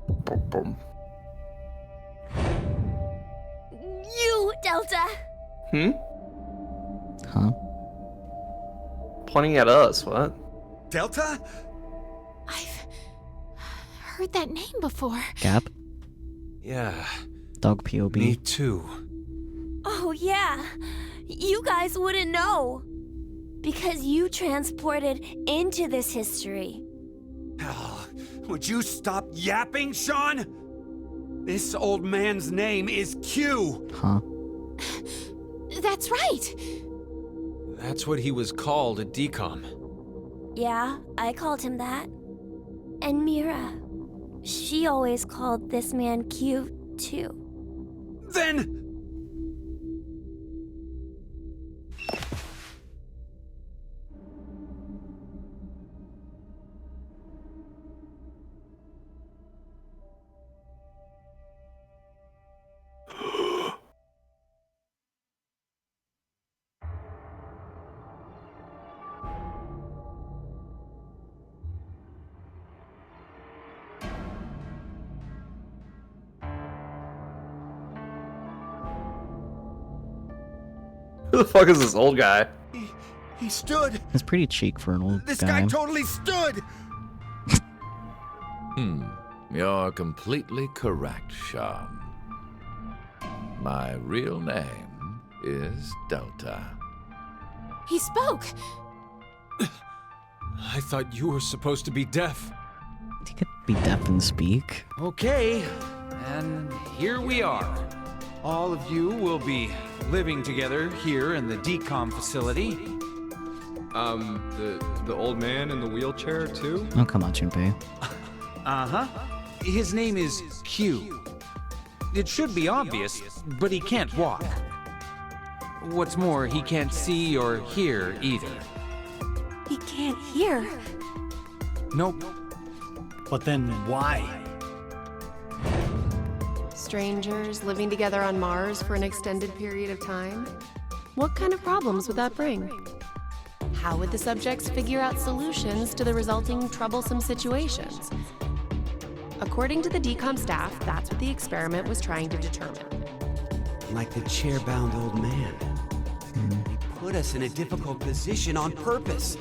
Boom, boom. You, Delta. Hmm? Huh? Pointing at us, what? Delta? I've heard that name before. Gap? Yeah, Dog POB? me too. Oh, yeah. You guys wouldn't know. Because you transported into this history. Oh, would you stop yapping, Sean? This old man's name is Q. Huh? That's right. That's what he was called at DCOM. Yeah, I called him that. And Mira. She always called this man Q, too. Then Who the fuck is this old guy? he stood. It's pretty cheek for an old This guy. guy totally stood. You're completely correct, Sean. My real name is Delta. He spoke. I thought you were supposed to be deaf. He could be deaf and speak. Okay, and here we are. All of you will be living together here in the decom facility. The old man in the wheelchair too? Oh, come on, Junpei. Uh-huh. His name is Q. It should be obvious, but he can't walk. What's more, he can't see or hear either. He can't hear. Nope. But then why? Strangers living together on Mars for an extended period of time? What kind of problems would that bring? How would the subjects figure out solutions to the resulting troublesome situations? According to the DCOM staff, that's what the experiment was trying to determine. Like the chair-bound old man. He put us in a difficult position on purpose.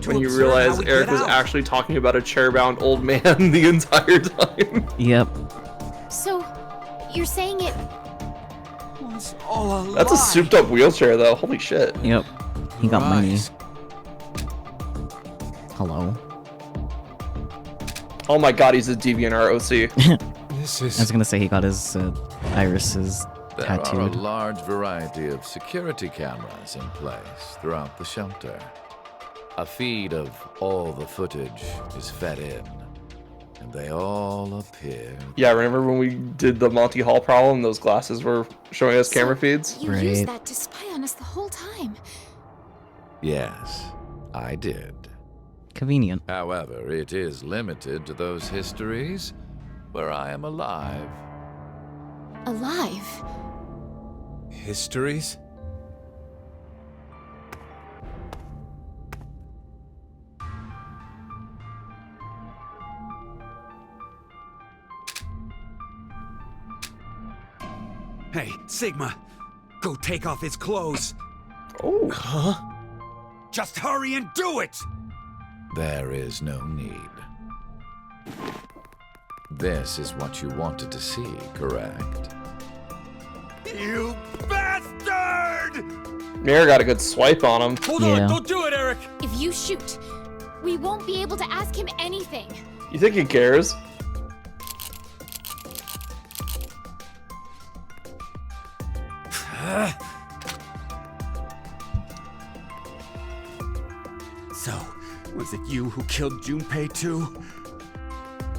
When you realize Eric was actually talking about a chair-bound old man the entire time. Yep. So, you're saying it Sean's all alive. That's a souped up wheelchair, though. Holy shit. Yep. He got money. Right. Hello. Oh my god, he's a DeviantArt OC. This I was gonna say he got his irises There are a tattooed. large variety of security cameras in place throughout the shelter. A feed of all the footage is fed in, and they all appear. Yeah, remember when we did the Monty Hall problem? Those glasses were showing us camera feeds? You used that to spy on us the whole time. Yes, I did. Convenient. However, it is limited to those histories where I am alive. Alive? Histories? Hey, Sigma, go take off his clothes. Oh. Huh? Just hurry and do it! There is no need. This is what you wanted to see, correct? You bastard! Mira got a good swipe on him. Hold on, don't do it, Eric! If you shoot, we won't be able to ask him anything. You think he cares? So, was it you who killed Junpei too?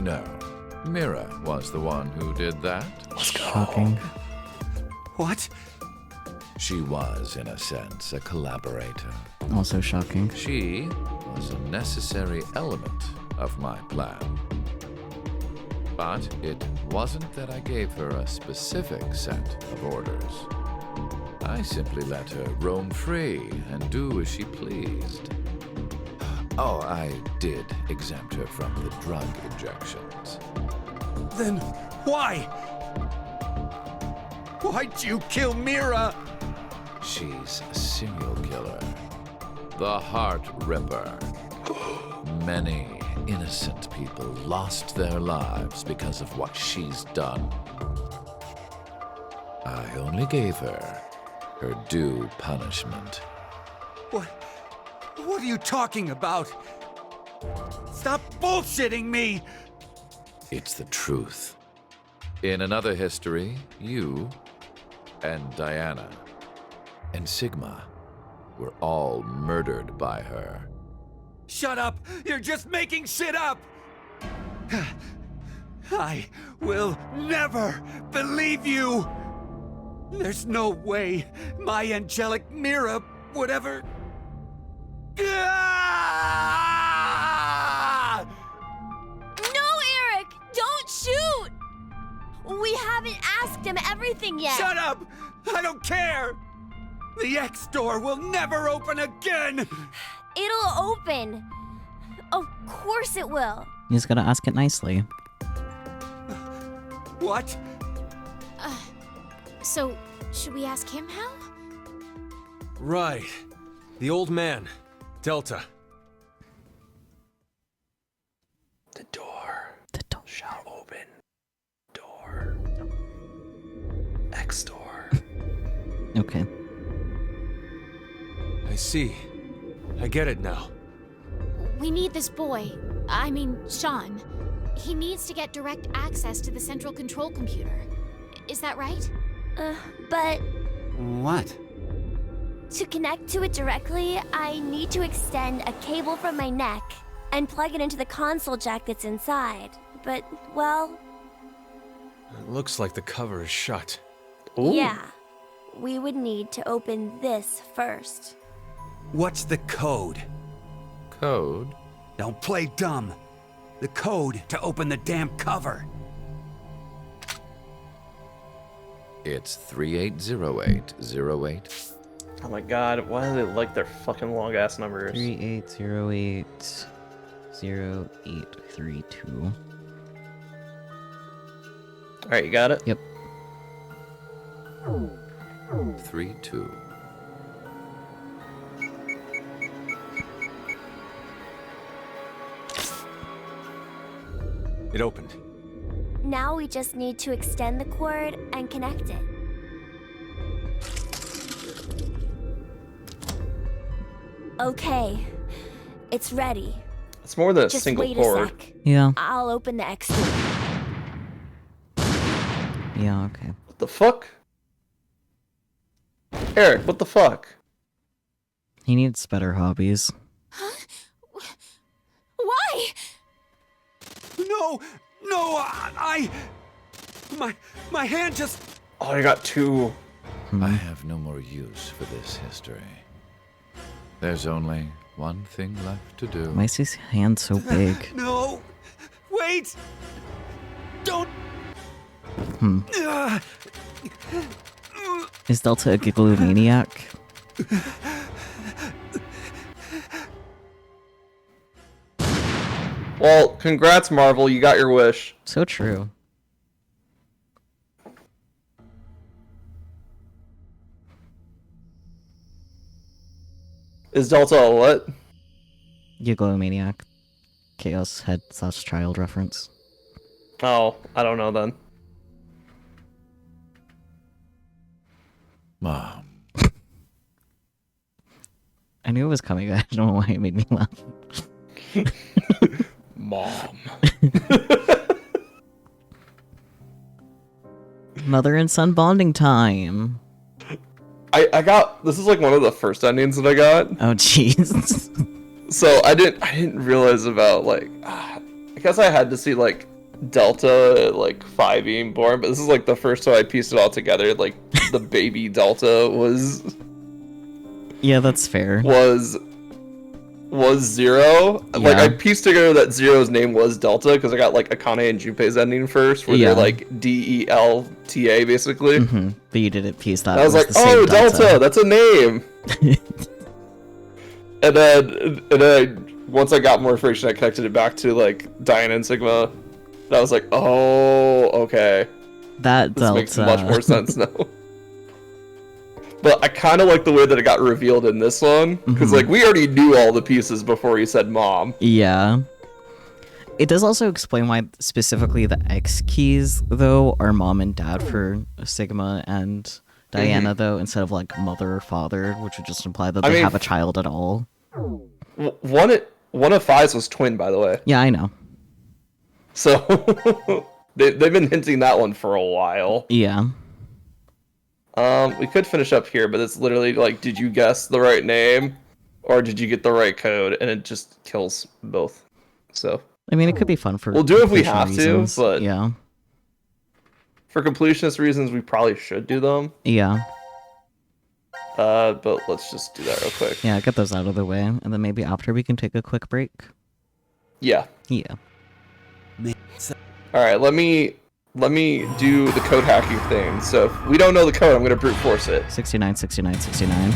No. Mira was the one who did that. Shocking. What? She was, in a sense, a collaborator. Also shocking. She was a necessary element of my plan. But it wasn't that I gave her a specific set of orders. I simply let her roam free and do as she pleased. Oh, I did exempt her from the drug injections. Then why? Why'd you kill Mira? She's a serial killer. The Heart Ripper. Many innocent people lost their lives because of what she's done. I only gave her her due punishment. What are you talking about? Stop bullshitting me! It's the truth. In another history, you and Diana and Sigma were all murdered by her. Shut up! You're just making shit up! I will never believe you! There's no way my angelic Mira would ever... Ah! No, Eric! Don't shoot! We haven't asked him everything yet. Shut up! I don't care! The X door will never open again! It'll open. Of course it will. You just gotta ask it nicely. What? So, should we ask him how? Right. The old man. Delta. The door. Shall open. Door. X door. Okay. I see. I get it now. We need this boy. I mean, Sean. He needs to get direct access to the central control computer. Is that right? But What? to connect to it directly, I need to extend a cable from my neck and plug it into the console jack that's inside. But, well, It looks like the cover is shut. yeah. We would need to open this first. What's the code? Code? Don't play dumb. The code to open the damn cover. It's 380808. Oh my god, why do they like their fucking long ass numbers? 38080832. Alright, you got it? Yep. 32. It opened. Now we just need to extend the cord and connect it. Okay. It's ready. It's more than a Just single wait cord. a sec. Yeah. I'll open the X door. Yeah, okay. What the fuck? Eric, what the fuck? He needs better hobbies. Why? No, my hand just. Oh, I got two. I have no more use for this history. There's only one thing left to do. Why is his hand so big? No, wait. Don't. Is Delta a gigalomaniac? Well, congrats, Marvel. You got your wish. So true. Is Delta a what? Gigalomaniac. Chaos head / child reference. Oh, I don't know then. Mom. I knew it was coming. I don't know why it made me laugh. Mom. Mother and son bonding time. I got, this is like one of the first endings that I got. Oh jeez. So I didn't realize about like, I guess I had to see like Delta like 5 being born, but this is like the first time I pieced it all together. Like the baby Delta was. Yeah, that's fair. Was Zero. Like, Yeah. I pieced together that Zero's name was Delta because I got, like, Akane and Junpei's ending first, where Yeah. they're, like, DELTA, basically. Mm-hmm. But you didn't piece that. And I was like, the same oh, Delta, that's a name! and then, once I got more information, I connected it back to, like, Diana and Sigma. And I was like, oh, okay. That This Delta makes much more sense now. But I kind of like the way that it got revealed in this one, because like we already knew all the pieces before he said "mom." Yeah. It does also explain why specifically the X keys though are mom and dad for Sigma and Diana though, instead of like mother or father, which would just imply that they have a child at all. One of Fi's was twin, by the way. Yeah, I know. So they've been hinting that one for a while. Yeah. We could finish up here, but it's literally like, did you guess the right name, or did you get the right code? And it just kills both. So I mean, it could be fun for. We'll do it if we completion have reasons. to, but yeah. For completionist reasons, we probably should do them. Yeah. But let's just do that real quick. Yeah, get those out of the way, and then maybe after we can take a quick break. Yeah. Yeah. All right, let me do the code hacking thing. So if we don't know the code, I'm gonna brute force it. 69, 69, 69.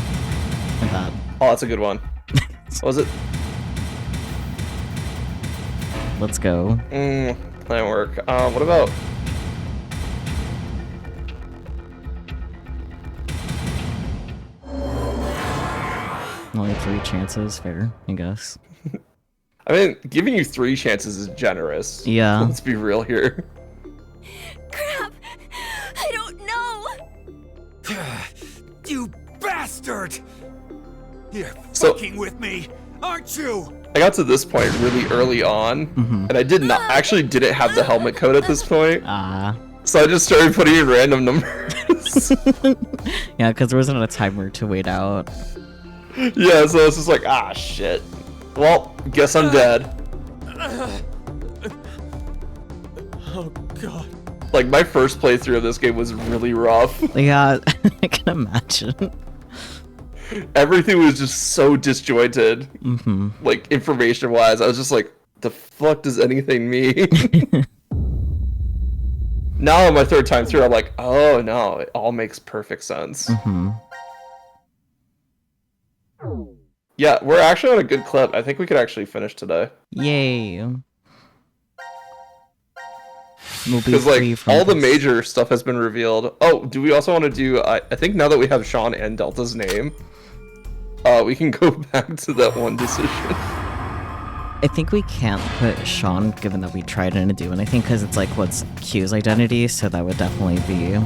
Like that. Oh, that's a good one. What was it? Let's go. That work. What about? Only 3 chances, fair, I guess. I mean, giving you 3 chances is generous. Yeah. Let's be real here. Crap! I don't know! You bastard! You're So- fucking with me, aren't you? I got to this point really early on, and I actually didn't have the helmet code at this point. So I just started putting in random numbers. Yeah, because there wasn't a timer to wait out. Yeah, so it's just like, ah, shit. Well, guess I'm dead. Oh god. Like, my first playthrough of this game was really rough. Yeah, I can imagine. Everything was just so disjointed. Like, information-wise, I was just like, the fuck does anything mean? Now on my 3rd time through, I'm like, oh no, it all makes perfect sense. Yeah, we're actually on a good clip. I think we could actually finish today. Yay. We'll be Because, free like, from all the this. major stuff has been revealed. Oh, do we also want to do... I think now that we have Sean and Delta's name, we can go back to that one decision. I think we can't put Sean, given that we tried Unedited, and I think because it's like what's Q's identity, so that would definitely be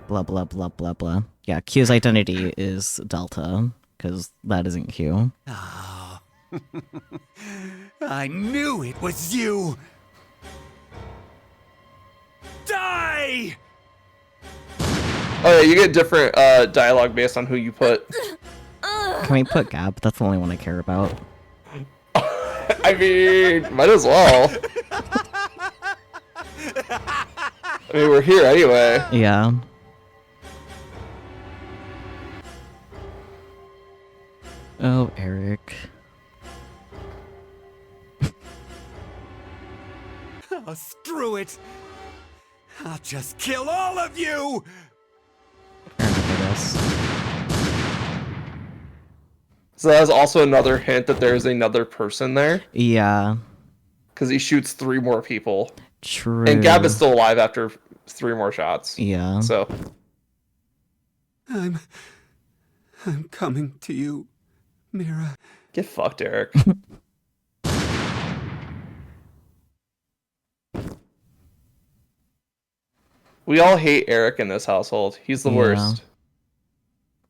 blah blah blah blah blah. Yeah, Q's identity is Delta, because that isn't Q. Oh. I knew it was you! Die! Oh yeah, you get different dialogue based on who you put. Can we put Gab? That's the only one I care about. I mean, might as well. I mean, we're here anyway. Yeah. Oh, Eric. Oh, screw it! I'll just kill all of you! Fair enough, I guess. So that's also another hint that there's another person there. Yeah. Because he shoots 3 more people. True. And Gab is still alive after 3 more shots. Yeah. So. I'm coming to you, Mira. Get fucked, Eric. We all hate Eric in this household. He's the worst.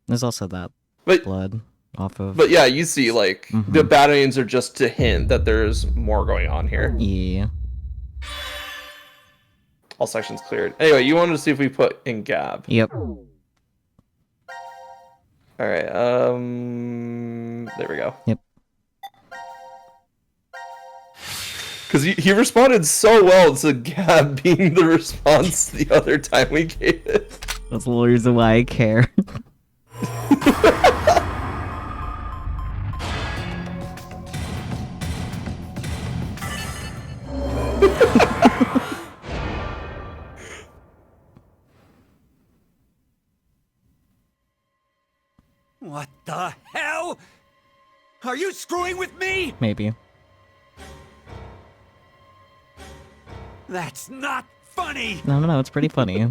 There's also that blood off of... But yeah, you see, like, the batteries are just to hint that there's more going on here. Yeah. All sections cleared. Anyway, you wanted to see if we put in Gab. Yep. Alright, there we go. Yep. Because he responded so well to Gab being the response the other time we gave it. That's the reason why I care. What the hell? Are you screwing with me? Maybe. That's not funny! No, it's pretty funny.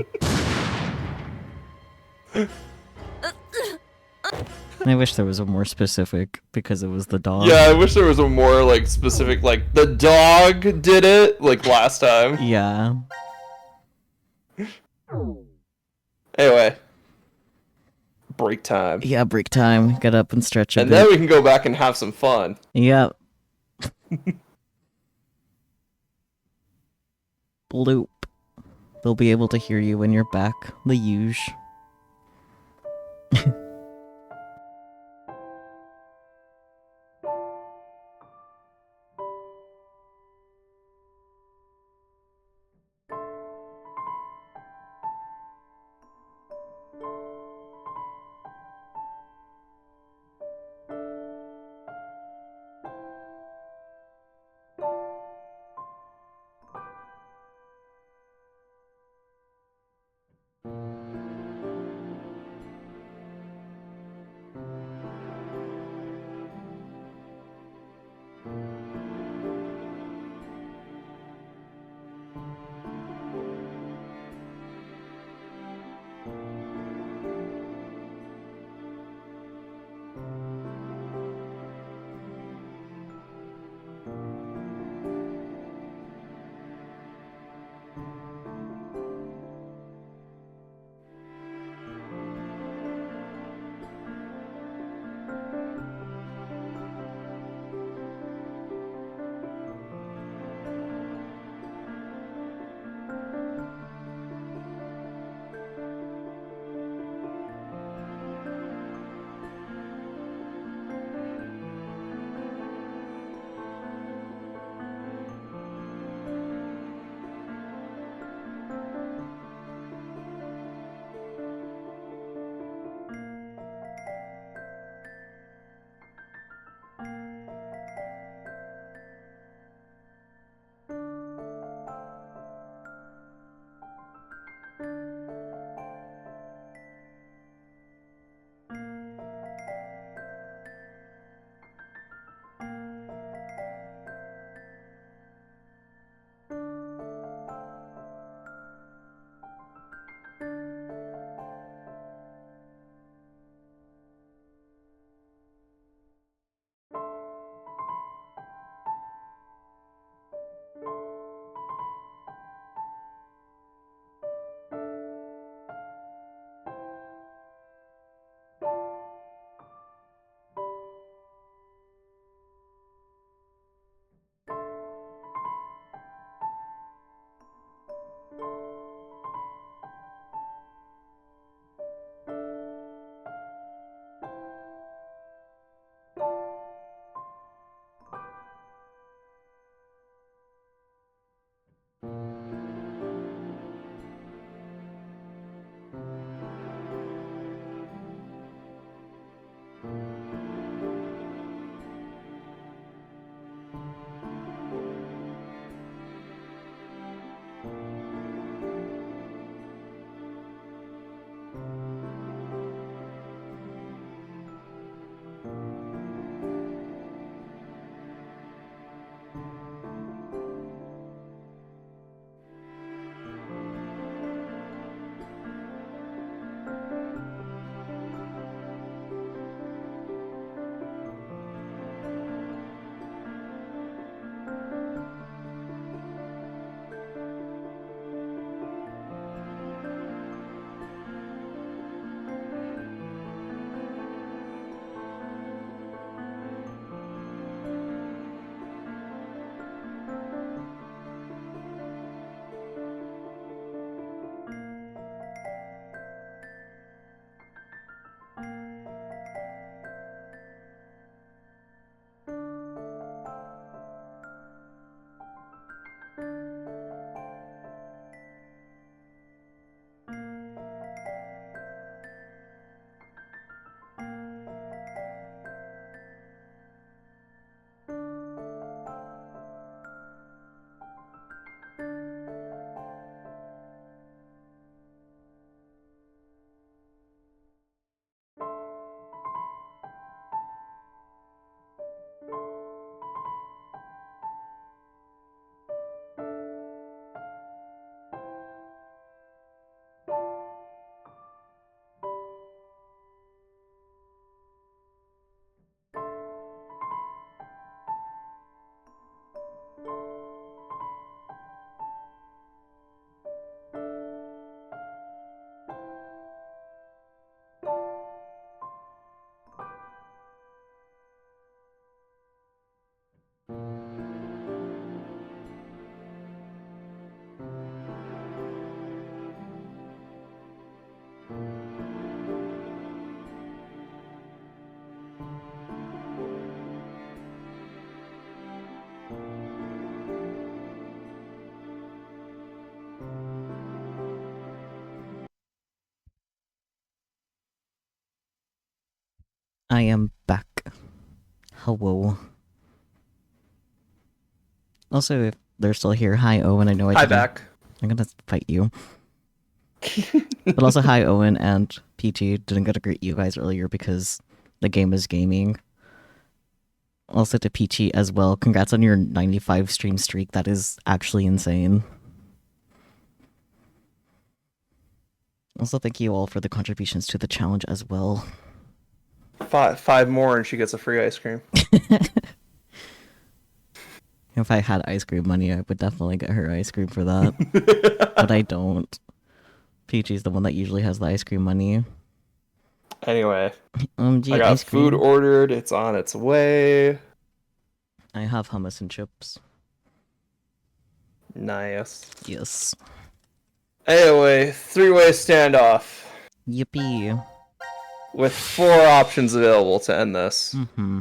I wish there was a more specific, because it was the dog. Yeah, I wish there was a more, like, specific, like, the dog did it, like, last time. Yeah. Anyway. Break time. Yeah, break time. Get up and stretch a and bit. then we can go back and have some fun. Yep. Bloop. They'll be able to hear you when you're back. The huge. I am back. Hello. Also, if they're still here, hi Owen. I know I Hi, didn't. back. I'm gonna fight you. But also, hi Owen and PT. Didn't get to greet you guys earlier because the game is gaming. Also to PT as well. Congrats on your 95 stream streak. That is actually insane. Also, thank you all for the contributions to the challenge as well. Five more and she gets a free ice cream. If I had ice cream money, I would definitely get her ice cream for that. But I don't. Peachy's the one that usually has the ice cream money. Anyway, I got ice cream. food ordered. It's on its way. I have hummus and chips. Nice. Yes. Anyway, 3-way standoff. Yippee. With 4 options available to end this. Mm-hmm.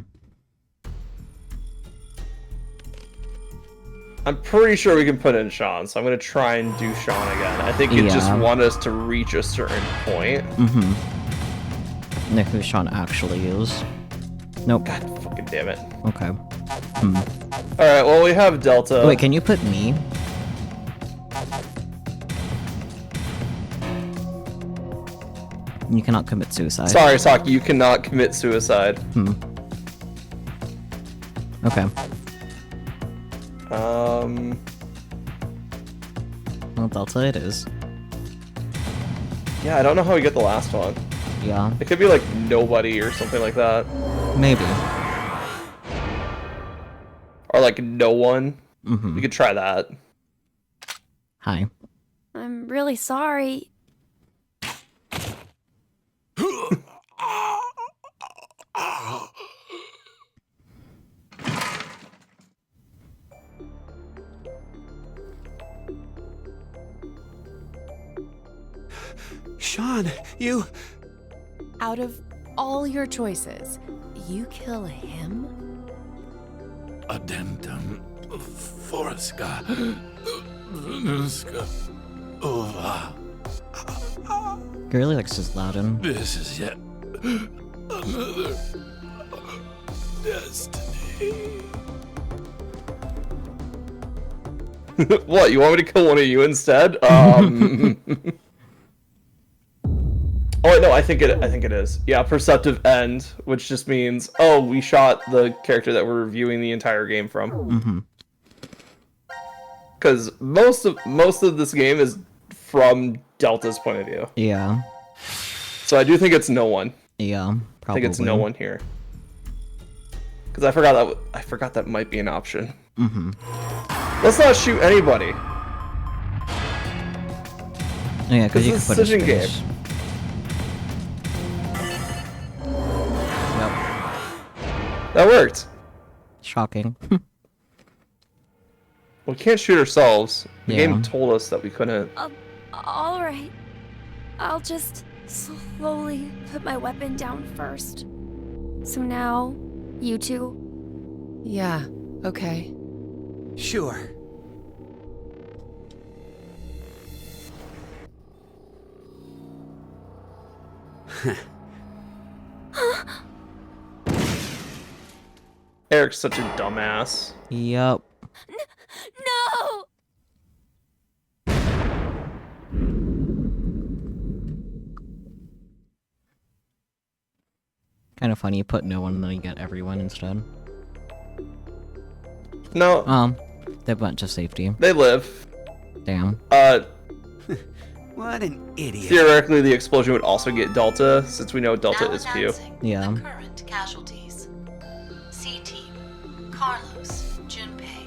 I'm pretty sure we can put in Sean, so I'm going to try and do Sean again. I think it just wanted us to reach a certain point. Mm-hmm. Know who Sean actually is. Nope. God fucking damn it. Okay. Alright, well, we have Delta. Wait, can you put me? You cannot commit suicide. Sorry, Saki, you cannot commit suicide. Okay. Well, Delta it is. Yeah, I don't know how we get the last one. Yeah. It could be like nobody or something like that. Maybe. Or like no one. Mm-hmm. We could try that. Hi. I'm really sorry. Sean, you... Out of all your choices, you kill him? Addendum Forska Nuska Ova. He really likes his Latin. This is yet another destiny. What, you want me to kill one of you instead? Oh wait, no, I think it is. Yeah, perceptive end, which just means, oh, we shot the character that we're reviewing the entire game from. Mm-hmm. Because most of this game is from Delta's point of view. Yeah. So I do think it's no one. Yeah, probably. I think it's no one here. Because I forgot that might be an option. Mm-hmm. Let's not shoot anybody. Oh, yeah, because you can put a decision game. space. That worked. Shocking. We can't shoot ourselves. The Yeah. game told us that we couldn't. Alright. I'll just slowly put my weapon down first. So now, you two? Yeah, okay. Sure. Eric's such a dumbass. Yup. No! Kind of funny you put no one and then you get everyone instead. No. They went to safety. They live. Damn. What an idiot. Theoretically, the explosion would also get Delta, since we know Delta Now is Q. announcing Yeah. The current casualties. C team, Carlos, Junpei.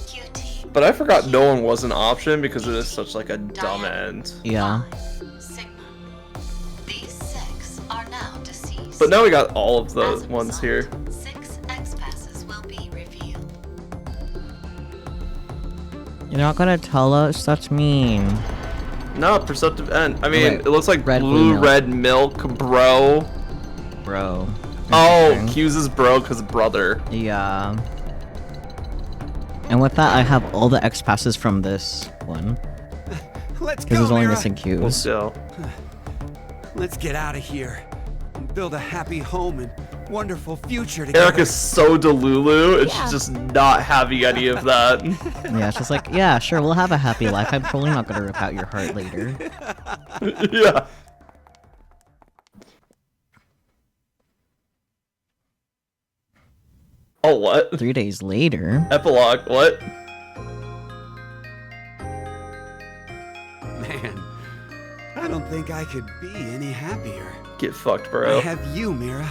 Q team, But I forgot no one was an option because it is such like a dumb end. Yeah. Sigma. These 6 are now deceased. But now we got all of the ones here. 6 X-passes will be revealed. You're not gonna tell us? That's mean. No, perceptive end. I mean, Right. it looks like Red, blue, blue red milk, bro. Bro. Oh, Interesting. Q's his bro because brother. Yeah. And with that, I have all the X passes from this one. Let's Because go, there's only Mira. missing Q's. Let's go. Let's get out of here and build a happy home and wonderful future together. Eric is so delulu, and Yeah. she's just not having any of that. Yeah, it's just like, yeah, sure, we'll have a happy life. I'm probably not gonna rip out your heart later. Yeah. Oh, what? 3 days later. Epilogue, what? Man, I don't think I could be any happier. Get fucked, bro. I have you, Mira.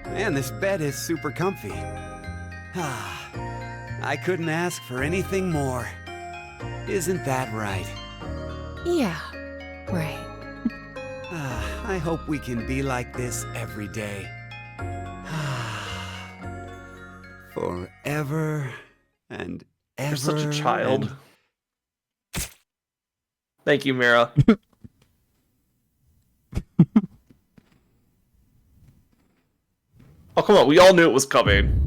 Man, this bed is super comfy. Ah, I couldn't ask for anything more. Isn't that right? Yeah, right. I hope we can be like this every day. Forever and ever. You're such a child. and- Thank you, Mira. Oh, come on. We all knew it was coming.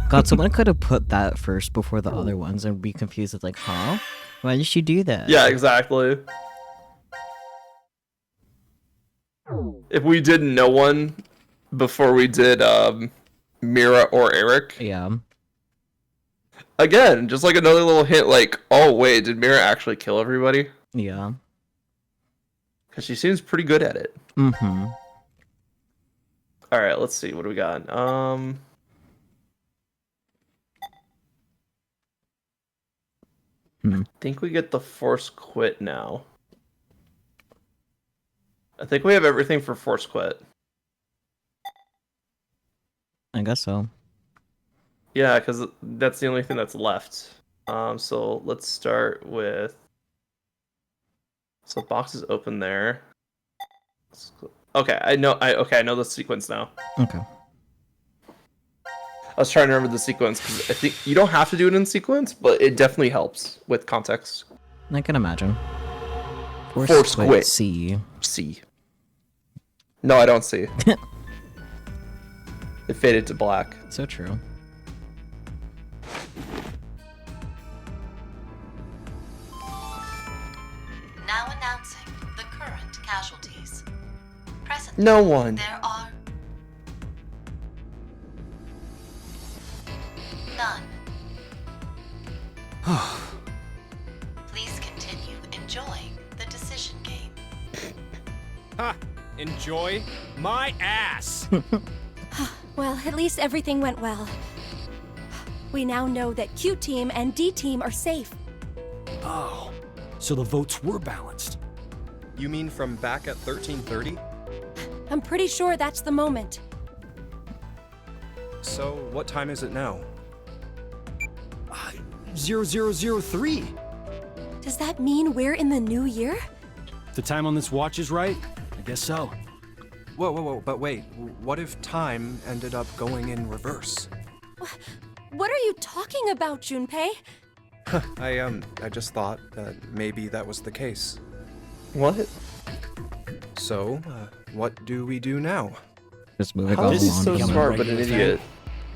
God, someone could have put that first before the other ones and be confused. It's like, huh? Why did she do that? Yeah, exactly. If we did no one before we did Mira or Eric. Yeah. Again, just like another little hint like, oh wait, did Mira actually kill everybody? Yeah. Because she seems pretty good at it. Mm-hmm. Alright, let's see, what do we got? I think we get the force quit now. I think we have everything for force quit. I guess so. Yeah, because that's the only thing that's left. So let's start with. So box is open there. Okay, I know. I know the sequence now. Okay. I was trying to remember the sequence because I think you don't have to do it in sequence, but it definitely helps with context. I can imagine. Force quit. C. C. No, I don't see. It faded to black. So true. Now announcing the current casualties. Presently, No one. there are none. Please continue enjoying the decision game. Ha! Enjoy my ass! Well, at least everything went well. We now know that Q Team and D Team are safe. Oh, so the votes were balanced. You mean from back at 1330? I'm pretty sure that's the moment. So, what time is it now? 0003. Does that mean we're in the new year? If the time on this watch is right, I guess so. Whoa, but wait. What if time ended up going in reverse? What are you talking about, Junpei? I just thought that maybe that was the case. What? So, what do we do now? Just move it How is he along. so become a smart but an regular thing. idiot?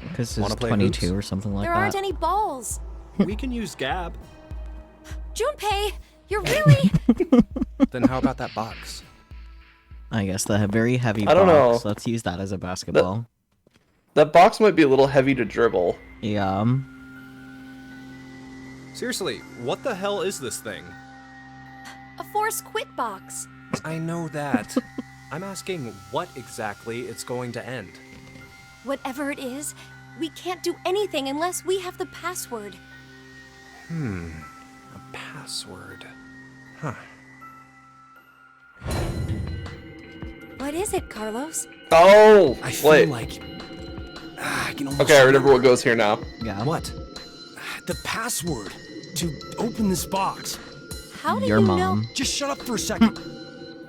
Because Wanna it's play 22 hoops? or something like There that. aren't any balls. We can use Gab. Junpei, you're really... Then how about that box? I guess the very heavy I don't box. know. Let's use that as a basketball. That box might be a little heavy to dribble. Yeah. Seriously, what the hell is this thing? A force quit box. I know that. I'm asking what exactly it's going to end. Whatever it is, we can't do anything unless we have the password. A password. Huh. What is it, Carlos? Oh, I feel wait. like I can almost Okay, I remember what goes here now. Yeah. What? The password to open this box. How do Your you mom. know? Just shut up for a second.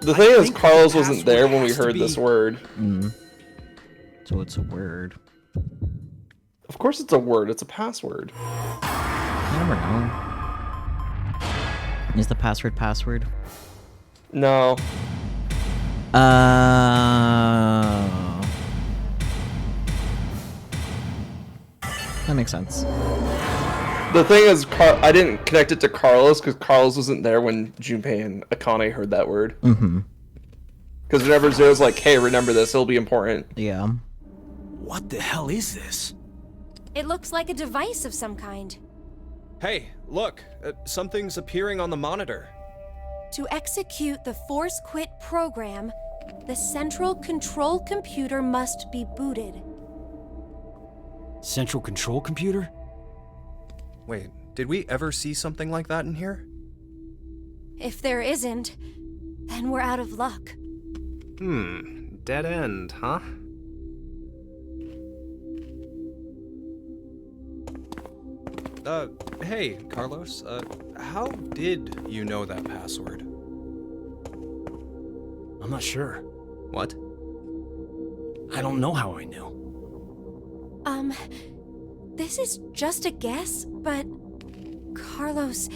The thing is, think Carlos the wasn't there when we password heard has to this be- word. So it's a word. Of course it's a word, it's a password. I never know. Is the password? No. That makes sense. The thing is, I didn't connect it to Carlos because Carlos wasn't there when Junpei and Akane heard that word. Mm-hmm. Because whenever Zero's like, hey, remember this, it'll be important. Yeah. What the hell is this? It looks like a device of some kind. Hey, look, something's appearing on the monitor. To execute the Force Quit program, the central control computer must be booted. Central control computer? Wait, did we ever see something like that in here? If there isn't, then we're out of luck. Dead end, huh? Hey, Carlos, how did you know that password? I'm not sure. What? I don't know how I knew. This is just a guess, but... Carlos,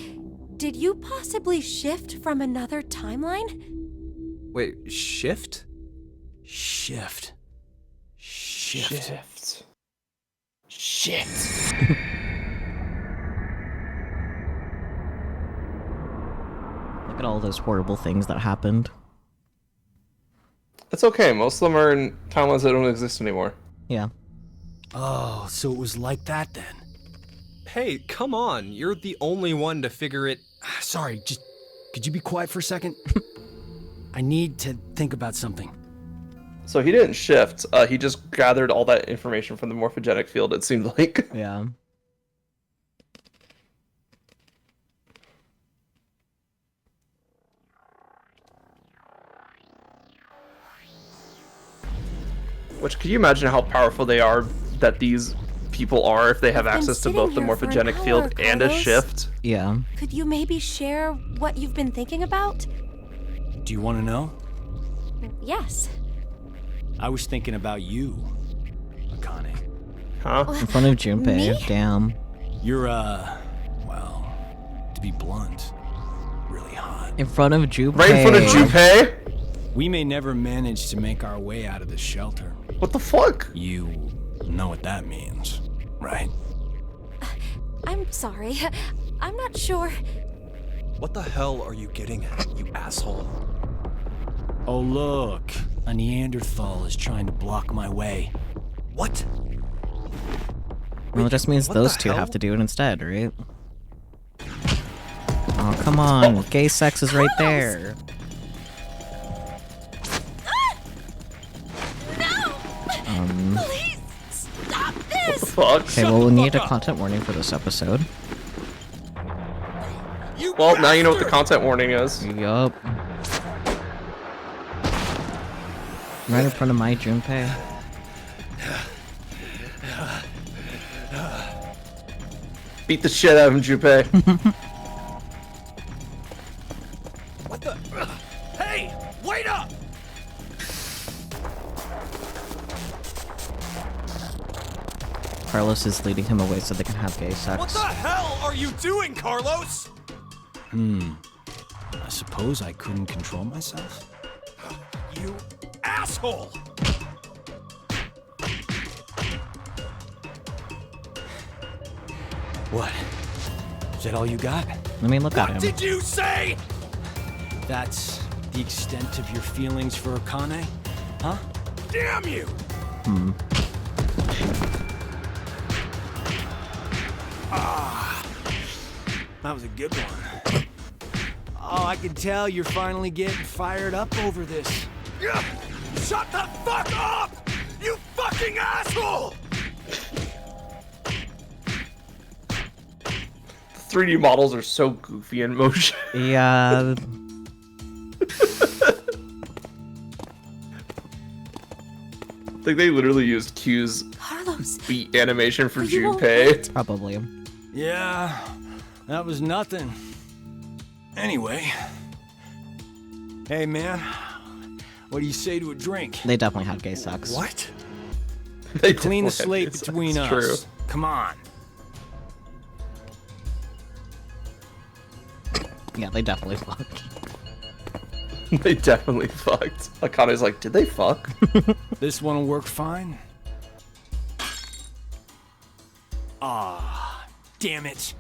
did you possibly shift from another timeline? Wait, shift? Shift. Shit. Look at all those horrible things that happened. It's okay. Most of them are in timelines that don't exist anymore. Yeah. Oh, so it was like that then. Hey, come on. You're the only one to figure it... Sorry, just... Could you be quiet for a second? I need to think about something. So he didn't shift. He just gathered all that information from the morphogenic field, it seemed like. Yeah. Which, can you imagine how powerful they are that these people are if they have access to both the morphogenic field and a shift? Yeah. Could you maybe share what you've been thinking about? Do you want to know? Yes. I was thinking about you, Akane. Huh? In front of Junpei. Me? Damn. You're, well, to be blunt, really hot. In front of Junpei. Right in front of Junpei? We may never manage to make our way out of this shelter. What the fuck? You know what that means, right? I'm sorry. I'm not sure. What the hell are you getting at, you asshole? Oh, look. A Neanderthal is trying to block my way. What? Well, it just means those two have to do it instead, right? Oh, come on. Gay sex is right there. Please stop this! Fuck. Okay, well, we need a content warning for this episode. Well, now you know what the content warning is. Yup. Right in front of my Junpei. Beat the shit out of him, Junpei. What the? Hey! Wait up! Carlos is leading him away so they can have gay sex. What the hell are you doing, Carlos? I suppose I couldn't control myself. You asshole! What? Is that all you got? Let me look at him. What did you say? That's the extent of your feelings for Akane? Huh? Damn you! That was a good one. Oh, I can tell you're finally getting fired up over this. Shut the fuck up! You fucking asshole! The 3D models are so goofy in motion. Yeah. Like they literally used Q's Carlos, beat animation for you won't Junpei. Probably. Yeah, that was nothing. Anyway. Hey, man. What do you say to a drink? They definitely had gay sex. What? They Clean the definitely had slate gay sex, between us. true. Come on. Yeah, they definitely fucked. They definitely fucked. Akane's like, did they fuck? This one will work fine. Ah, damn it.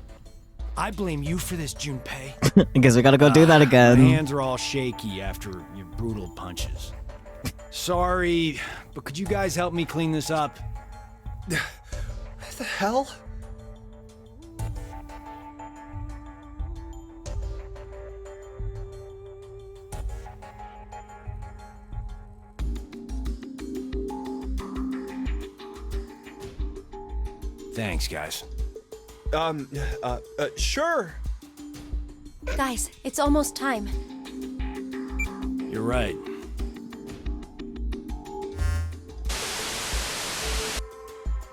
I blame you for this, Junpei. I guess we gotta go do that again. My hands are all shaky after your brutal punches. Sorry, but could you guys help me clean this up? What the hell? Thanks, guys. Sure. Guys, it's almost time. You're right.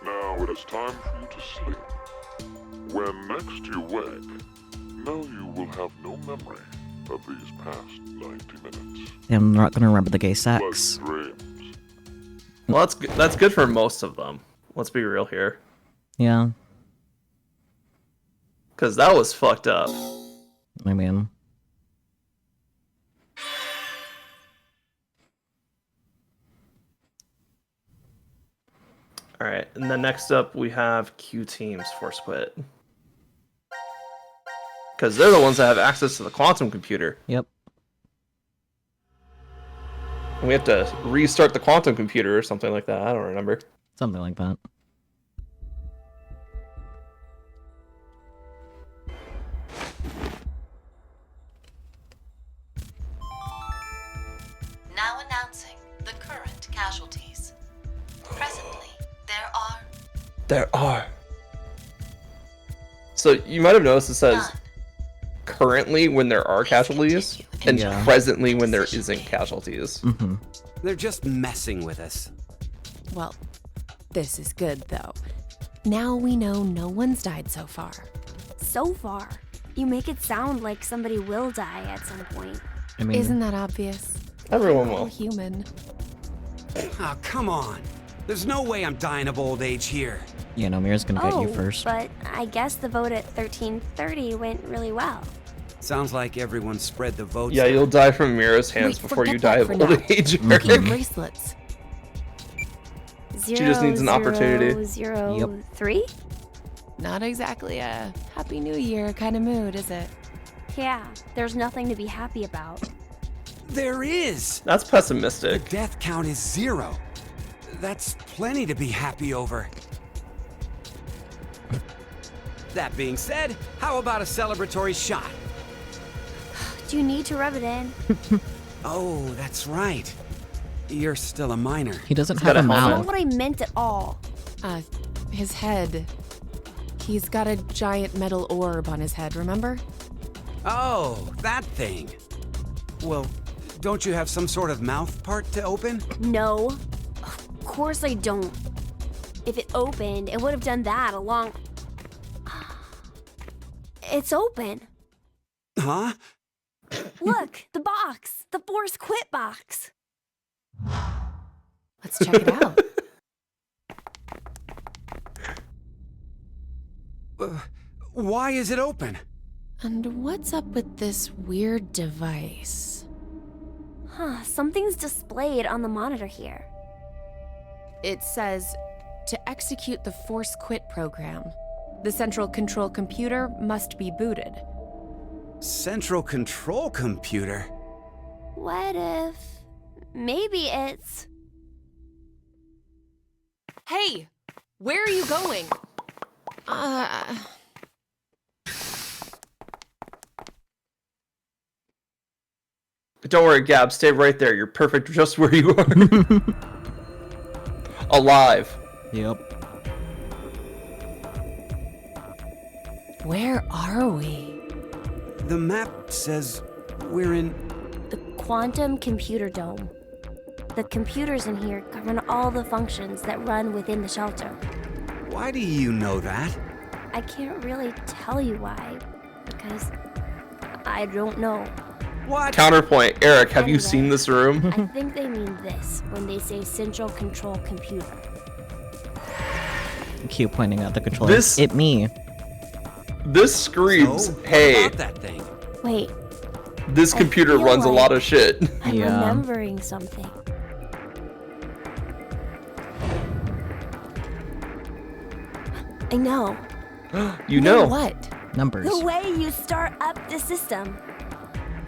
Now it is time for you to sleep. When next you wake, know you will have no memory of these past 90 minutes. I'm not gonna remember the gay sex. Dreams. Well, that's good for most of them. Let's be real here. Yeah. Because that was fucked up. I mean... Alright, and then next up we have Q Team's Force Quit. Because they're the ones that have access to the quantum computer. Yep. And we have to restart the quantum computer or something like that. I don't remember. Something like that. Now announcing the current casualties. Presently, there are... So you might have noticed it says currently when there are casualties and presently when there isn't casualties. Mm-hmm. They're just messing with us. Well, this is good, though. Now we know no one's died so far. So far. You make it sound like somebody will die at some point. I mean... Isn't that obvious? Everyone We're all will. human. Oh, come on. There's no way I'm dying of old age here. Yeah, no, Mira's gonna get you first. But I guess the vote at 1330 went really well. Sounds like everyone spread the votes. Yeah, you'll die from Mira's hands before you die of old age. Look at your bracelets. She just needs an opportunity. 003? Not exactly a Happy New Year kind of mood, is it? Yeah, there's nothing to be happy about. There is! That's pessimistic. The death count is 0. That's plenty to be happy over. That being said, how about a celebratory shot? Do you need to rub it in? Oh, that's right. You're still a minor. He doesn't have a That's not mouth. what I meant at all. His head. He's got a giant metal orb on his head, remember? Oh, that thing. Well, don't you have some sort of mouth part to open? No. Of course I don't. If it opened, it would have done that along... It's open. Huh? Look, the box. The Force Quit box. Let's check it out. Why is it open? And what's up with this weird device? Huh, something's displayed on the monitor here. It says, to execute the Force Quit program, the central control computer must be booted. Central control computer? What if... maybe it's... Hey! Where are you going? Don't worry, Gab. Stay right there. You're perfect just where you are. Alive. Yep. Where are we? The map says we're in... the Quantum Computer Dome. The computers in here govern all the functions that run within the shelter. Why do you know that? I can't really tell you why, because I don't know. What? Counterpoint. Eric, have you seen this room? I think they mean this when they say Central Control Computer. Q pointing out the controller. This- It me. This screams, So, what hey, about that thing? Wait, This I computer feel runs a like lot of shit. I'm Yeah. remembering something. I know. You know. What? Numbers. The way you start up the system.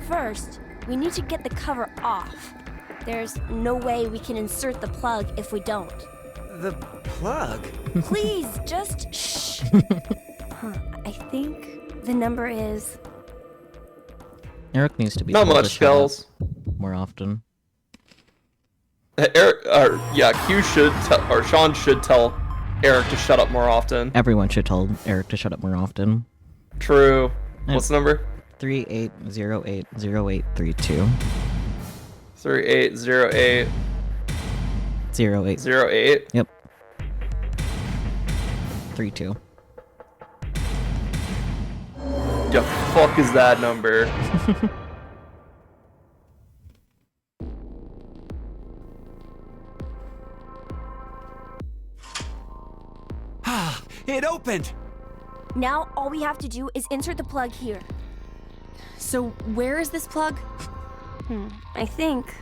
First, we need to get the cover off. There's no way we can insert the plug if we don't. The plug? Please, just shh. I think the number is... Eric needs to be Not told to much, shut up Skulls. more often. Q should tell, or Sean should tell Eric to shut up more often. Everyone should tell Eric to shut up more often. True. What's the number? 38080832. 3808. 08. 08. Yep. 32. The fuck is that number? It opened! Now all we have to do is insert the plug here. So, where is this plug? I think...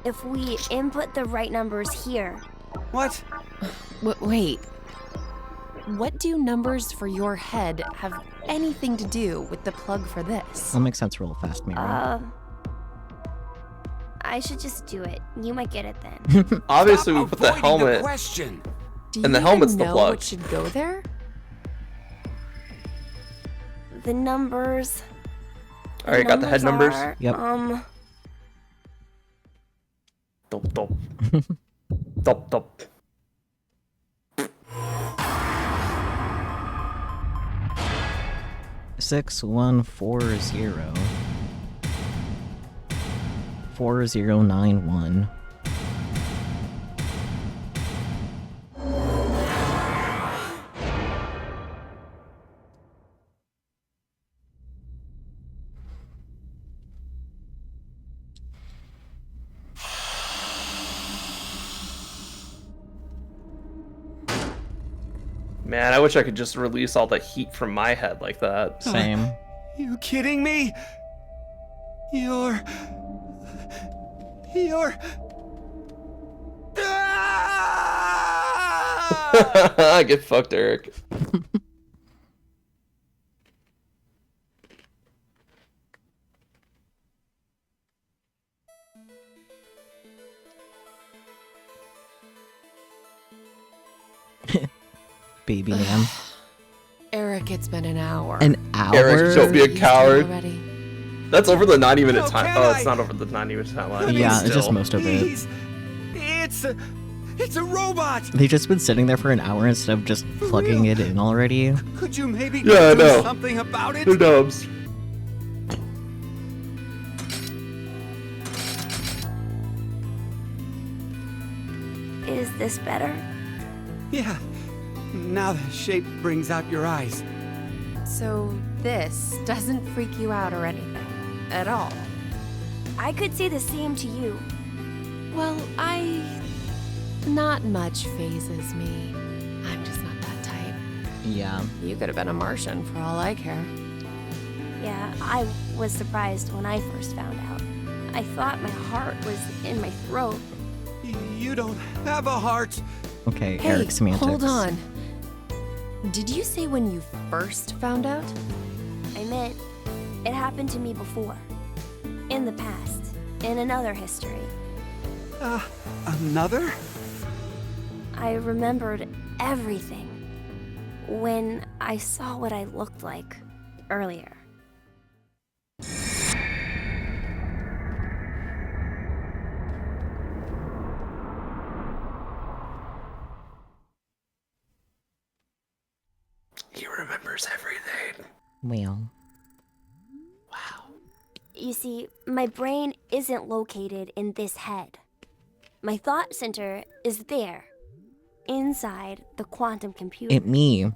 if we input the right numbers here... What? Wait. What do numbers for your head have anything to do with the plug for this? That'll make sense real fast, Mira. I should just do it. You might get it then. Obviously, we put the helmet. Do And the you helmet's even the know plug. what should go there? The numbers... Alright, got the head numbers? are, Yep. Dop, dop. Dop, dop. Six 6140 4091. Man, I wish I could just release all the heat from my head like that. Same. You kidding me? You're... Get fucked, Eric. Baby man. Eric, it's been an hour. An hour? Eric, don't be a coward. Already. That's over the 90-minute How time. can Oh, it's I? not over the 90-minute timeline. Yeah, it's just Still. most of it. Please. It's a robot! They've just been sitting there for an hour instead of just plugging it in already. Could you maybe Yeah, I do know. something about it? Who knows? Is this better? Yeah. Now the shape brings out your eyes. So, this doesn't freak you out or anything. At all. I could say the same to you. Well, not much phases me. I'm just not that type. Yeah. You could have been a Martian for all I care. Yeah, I was surprised when I first found out. I thought my heart was in my throat. You don't have a heart. Okay, Hey, Eric semantics. hold on. Did you say when you first found out? I meant it happened to me before. In the past. In another history. Another? I remembered everything when I saw what I looked like earlier. He remembers everything. Well. You see, my brain isn't located in this head. My thought center is there, inside the quantum computer. It me.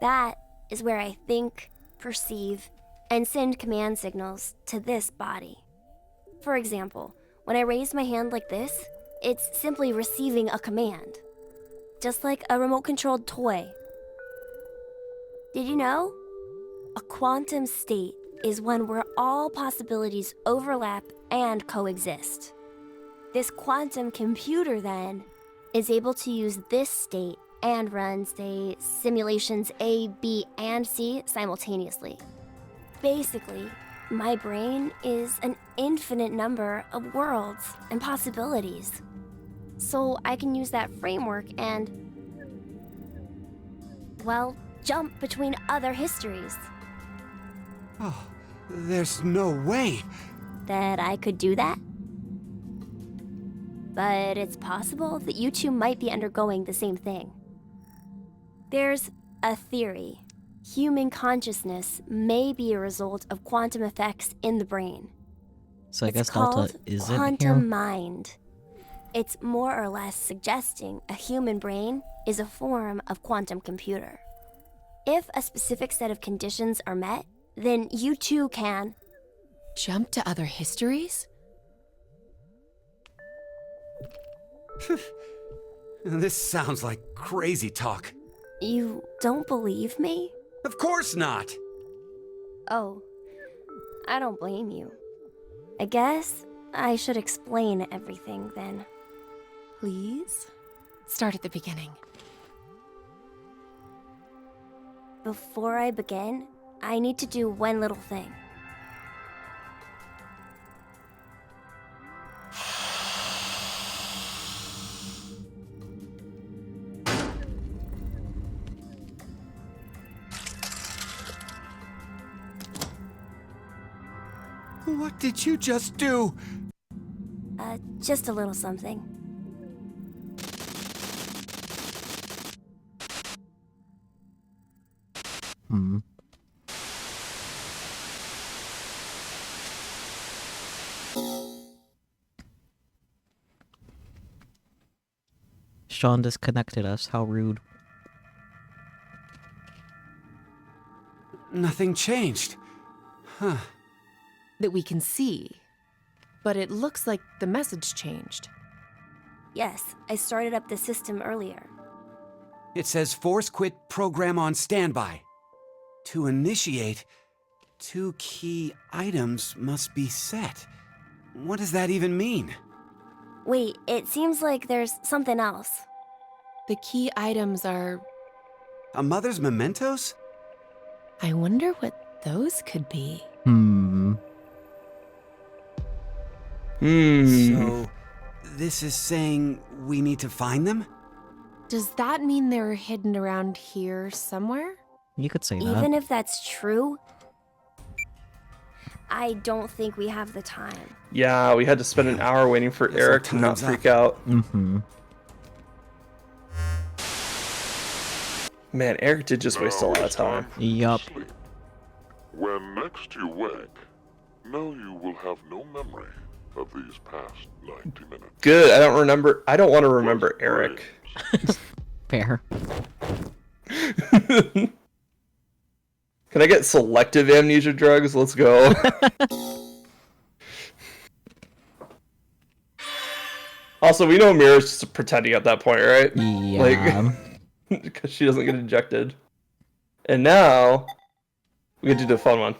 That is where I think, perceive, and send command signals to this body. For example, when I raise my hand like this, it's simply receiving a command. Just like a remote-controlled toy. Did you know? A quantum state is one where all possibilities overlap and coexist. This quantum computer, then, is able to use this state and run, say, simulations A, B, and C simultaneously. Basically, my brain is an infinite number of worlds and possibilities. So I can use that framework and, well, jump between other histories. Oh, there's no way. That I could do that? But it's possible that you two might be undergoing the same thing. There's a theory. Human consciousness may be a result of quantum effects in the brain. So I It's guess called Delta isn't quantum here. mind. It's more or less suggesting a human brain is a form of quantum computer. If a specific set of conditions are met, then you too can jump to other histories? This sounds like crazy talk. You don't believe me? Of course not! Oh, I don't blame you. I guess I should explain everything then. Please? Start at the beginning. Before I begin, I need to do one little thing. What did you just do? Just a little something. Sean disconnected us. How rude. Nothing changed. Huh. That we can see. But it looks like the message changed. Yes, I started up the system earlier. It says force quit program on standby. To initiate, 2 key items must be set. What does that even mean? Wait, it seems like there's something else. The key items are... A mother's mementos? I wonder what those could be. So, this is saying we need to find them? Does that mean they're hidden around here somewhere? You could say that. Even if that's true, I don't think we have the time. Yeah, we had to spend an hour waiting for Eric to not freak out. Man, Eric did just waste a lot of time. Yup. When next you wake, know you will have no memory of these past 90 minutes. Good, I don't want to remember Eric. Fair. Can I get selective amnesia drugs? Let's go. Also, we know Mira's just pretending at that point, right? Yeah. Like, because she doesn't get injected. And now, we get to do the fun one.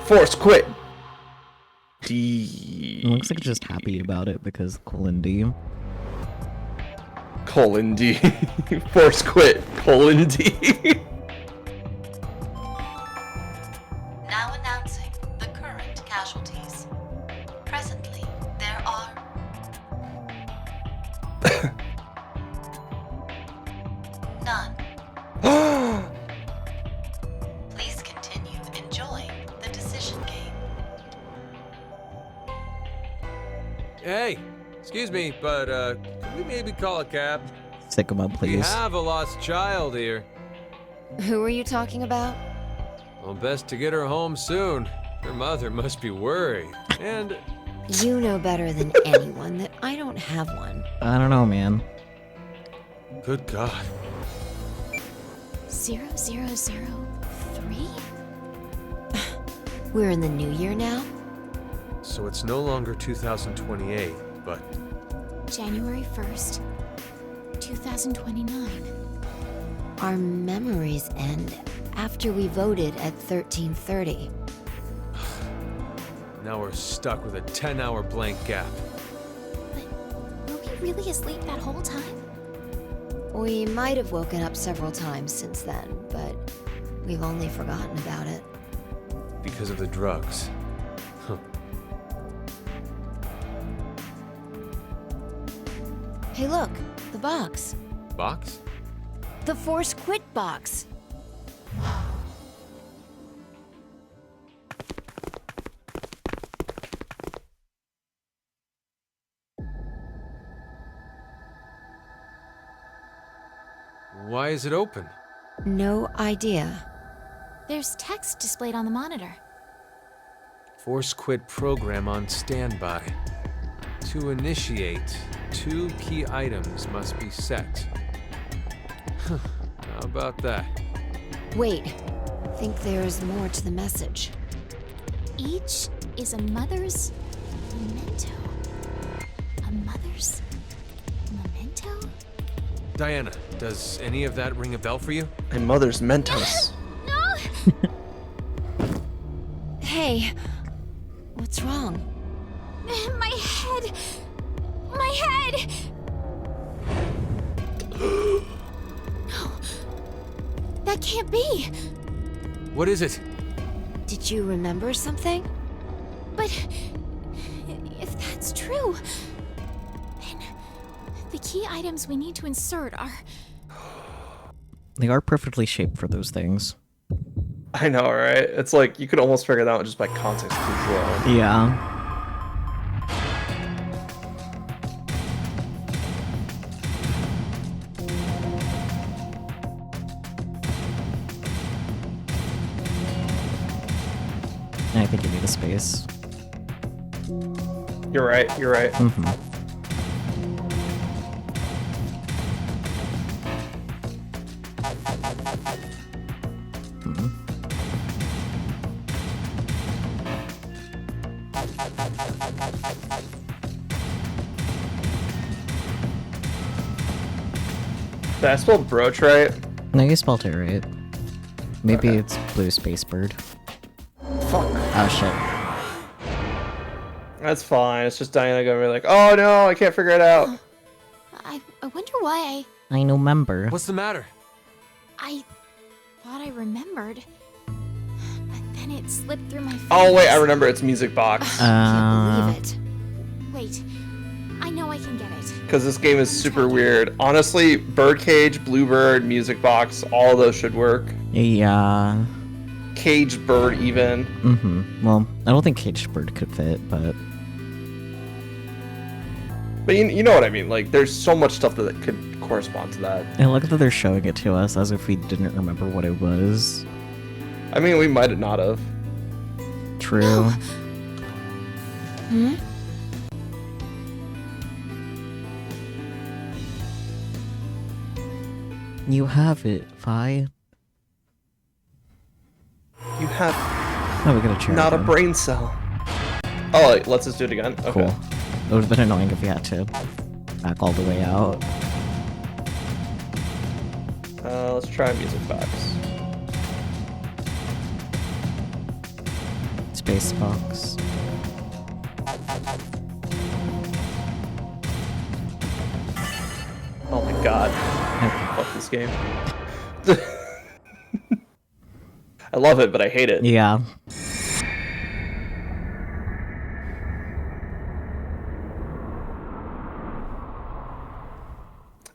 Force quit. D. It looks like it's just happy about it because colon D. Colon D. Force quit. Colon D. Now announcing the current casualties. Presently, there are none. Please continue enjoying the decision game. Hey, excuse me, but can we maybe call a cab? Sick him up, We please. have a lost child here. Who are you talking about? Well, best to get her home soon. Her mother must be worried. And You know better than anyone that I don't have one. I don't know, man. good God. 0003? We're in the new year now? So it's no longer 2028, but January 1st, 2029. Our memories end after we voted at 1330. Now we're stuck with a 10-hour blank gap. Were we really asleep that whole time? We might have woken up several times since then, but we've only forgotten about it. Because of the drugs. Huh. Hey look, the box. Box? The Force Quit box. Why is it open? No idea. There's text displayed on the monitor. Force quit program on standby. To initiate, 2 key items must be set. How about that? Wait, think there's more to the message. Each is a mother's memento. A mother's memento? Diana, does any of that ring a bell for you? My mother's Mentos. Hey, what's wrong? My head! My head! No. That can't be! What is it? Did you remember something? But if that's true, then the key items we need to insert are... They are perfectly shaped for those things. I know, right? It's like you could almost figure that out just by context clues alone. Yeah. I think you need a space. You're right, you're right. Mm-hmm. Did I spell brooch right? No, you spelled it right. Maybe Okay. it's blue space bird. Fuck. Oh shit. That's fine. It's just Diana going to be like, oh no, I can't figure it out. I wonder why I know member. What's the matter? I thought I remembered. But then it slipped through my fingers. Oh wait, I remember. It's music box. Can't believe it. Wait, I know I can get it. Because this game is super weird. Honestly, birdcage, bluebird, music box, all of those should work. Yeah. Caged bird even. Mm-hmm. Well, I don't think caged bird could fit, but you know what I mean. Like, there's so much stuff that could correspond to that. I like that they're showing it to us as if we didn't remember what it was. I mean, we might not have. True. Hmm? You have it, Vi. You have Oh, we got a chair. not a again. brain cell. Oh, like, let's just do it again. Okay. Cool. It would have been annoying if we had to back all the way out. Let's try music box. Space box. Oh my god. Fuck this game. I love it, but I hate it. Yeah.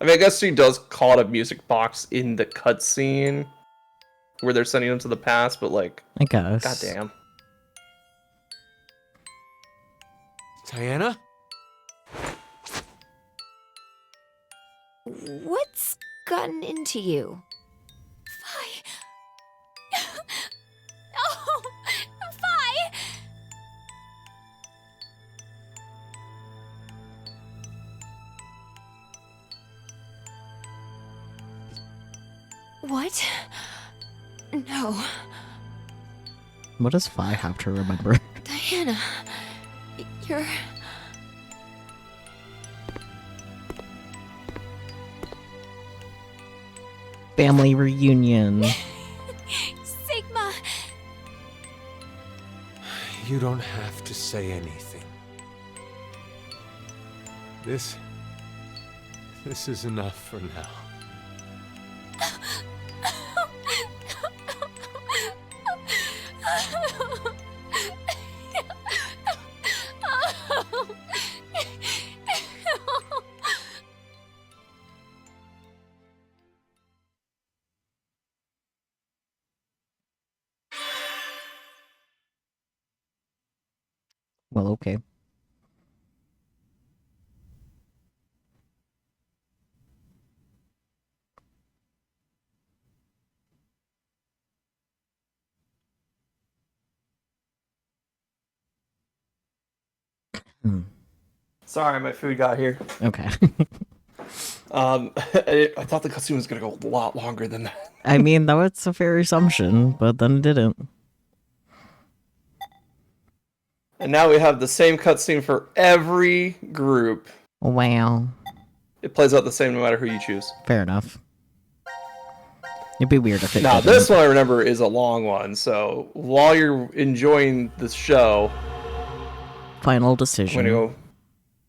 I mean, I guess she does call it a music box in the cutscene where they're sending them to the past, but like, I guess. goddamn. Diana? What's gotten into you? Oh, Fi! What? No. What does Vi have to remember? Diana, you're... Family reunion. Sigma! You don't have to say anything. This is enough for now. Well, okay. Sorry, my food got here. Okay. I thought the cutscene was gonna go a lot longer than that. I mean, that was a fair assumption, but then it didn't. And now we have the same cutscene for every group. Wow. It plays out the same no matter who you choose. Fair enough. It'd be weird if it Now, didn't. this one I remember is a long one, so while you're enjoying the show, Final decision.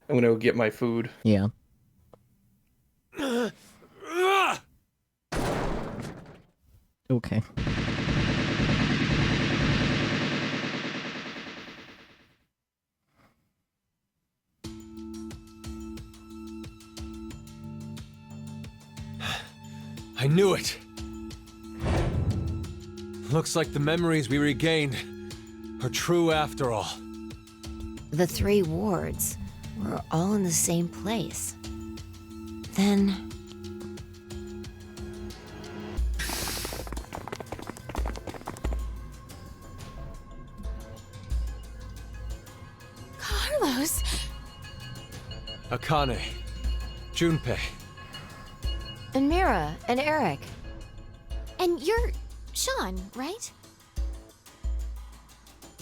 I'm gonna go get my food. Yeah. Okay. I knew it! Looks like the memories we regained are true after all. The 3 wards were all in the same place. Then... Carlos! Akane. Junpei. And Mira, and Eric. And you're Sean, right?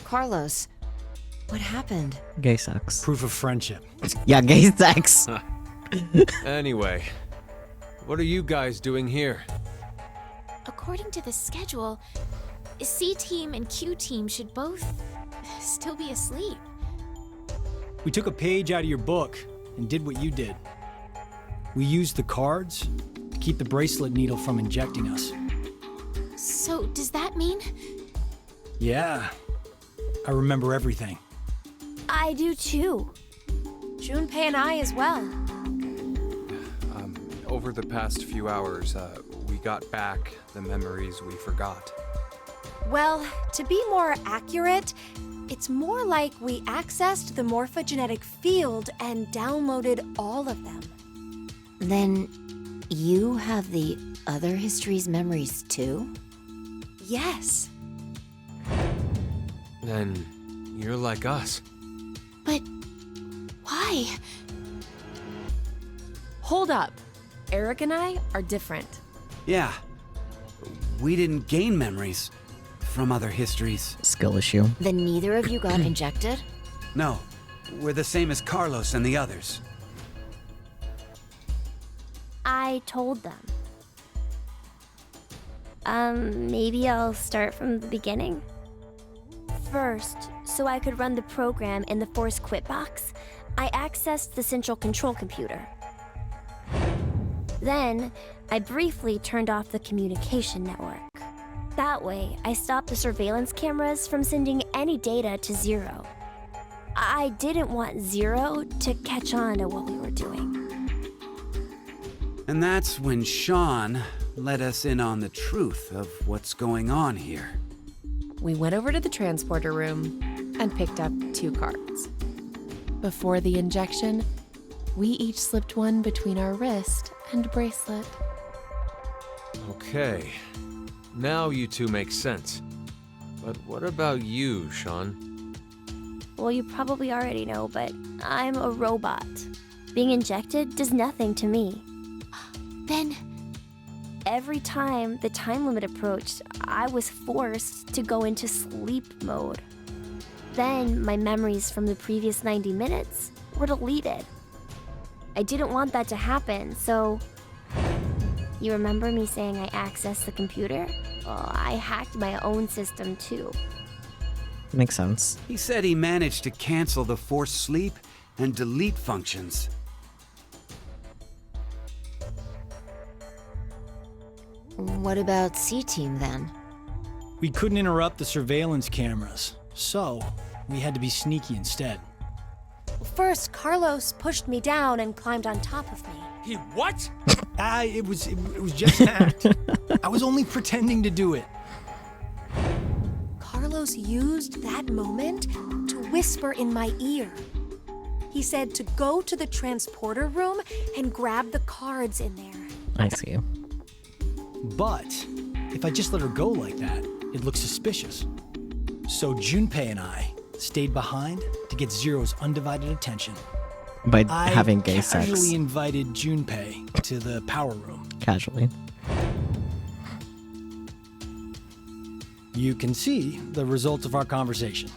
Carlos, what happened? Gay sex. Proof of friendship. Yeah, gay sex. Anyway, what are you guys doing here? According to the schedule, C team and Q team should both still be asleep. We took a page out of your book and did what you did. We used the cards to keep the bracelet needle from injecting us. So, does that mean? Yeah. I remember everything. I do too. Junpei and I as well. Over the past few hours, we got back the memories we forgot. Well, to be more accurate, it's more like we accessed the morphogenetic field and downloaded all of them. Then you have the other history's memories too? Yes. Then you're like us. But why? Hold up. Eric and I are different. Yeah. We didn't gain memories from other histories. Skill issue. Then neither of you got injected? No. We're the same as Carlos and the others. I told them. Maybe I'll start from the beginning? First, so I could run the program in the Force Quit box, I accessed the central control computer. Then, I briefly turned off the communication network. That way, I stopped the surveillance cameras from sending any data to Zero. I didn't want Zero to catch on to what we were doing. And that's when Sean let us in on the truth of what's going on here. We went over to the transporter room and picked up 2 cards. Before the injection, we each slipped one between our wrist and bracelet. Okay. Now you two make sense. But what about you, Sean? Well, you probably already know, but I'm a robot. Being injected does nothing to me. Then, every time the time limit approached, I was forced to go into sleep mode. Then my memories from the previous 90 minutes were deleted. I didn't want that to happen, so You remember me saying I accessed the computer? Well, I hacked my own system too. Makes sense. He said he managed to cancel the force sleep and delete functions. What about C-Team then? We couldn't interrupt the surveillance cameras, so we had to be sneaky instead. First, Carlos pushed me down and climbed on top of me. He what? It was just an act. I was only pretending to do it. Carlos used that moment to whisper in my ear. He said to go to the transporter room and grab the cards in there. I see. But if I just let her go like that, it looks suspicious. So Junpei and I stayed behind to get Zero's undivided attention. By having gay I sex. casually invited Junpei to the power room. Casually. You can see the results of our conversation.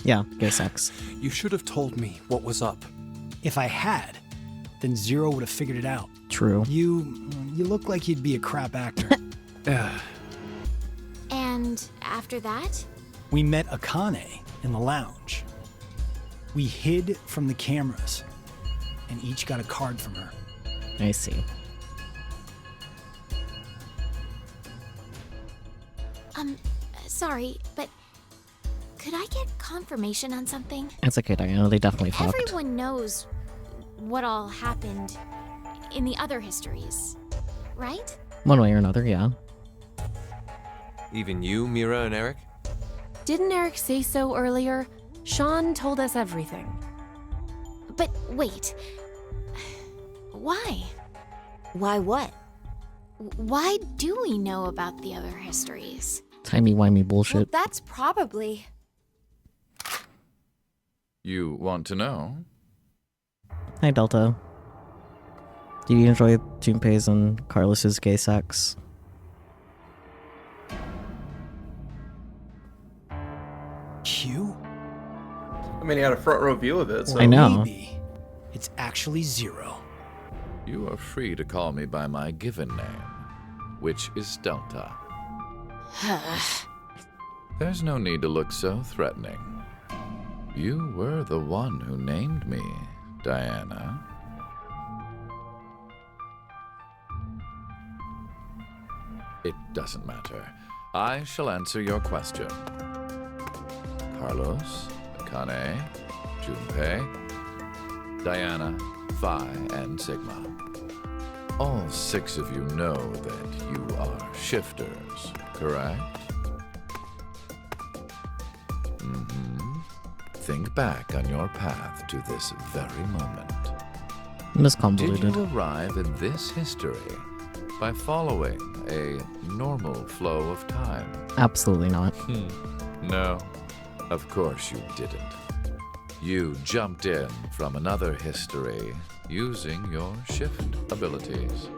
Yeah, gay sex. You should have told me what was up. If I had, then Zero would have figured it out. True. You look like you'd be a crap actor. And after that? We met Akane in the lounge. We hid from the cameras and each got a card from her. I see. Sorry, but could I get confirmation on something? It's okay, Diana. They definitely fucked. Everyone knows what all happened in the other histories, right? One way or another, yeah. Even you, Mira and Eric? Didn't Eric say so earlier? Sean told us everything. But wait. Why? Why what? Why do we know about the other histories? Timey-wimey bullshit. Well, that's probably... You want to know? Hi, Delta. Do you enjoy Junpei's and Carlos's gay sex? Q? I mean, he had a front row view of it, so. I know. Maybe it's actually Zero. You are free to call me by my given name, which is Delta. There's no need to look so threatening. You were the one who named me, Diana. It doesn't matter. I shall answer your question. Carlos, Akane, Junpei, Diana, Phi, and Sigma. All 6 of you know that you are shifters, correct? Think back on your path to this very moment. This Did convoluted. you arrive in this history by following a normal flow of time? Absolutely not. No, of course you didn't. You jumped in from another history using your shift abilities.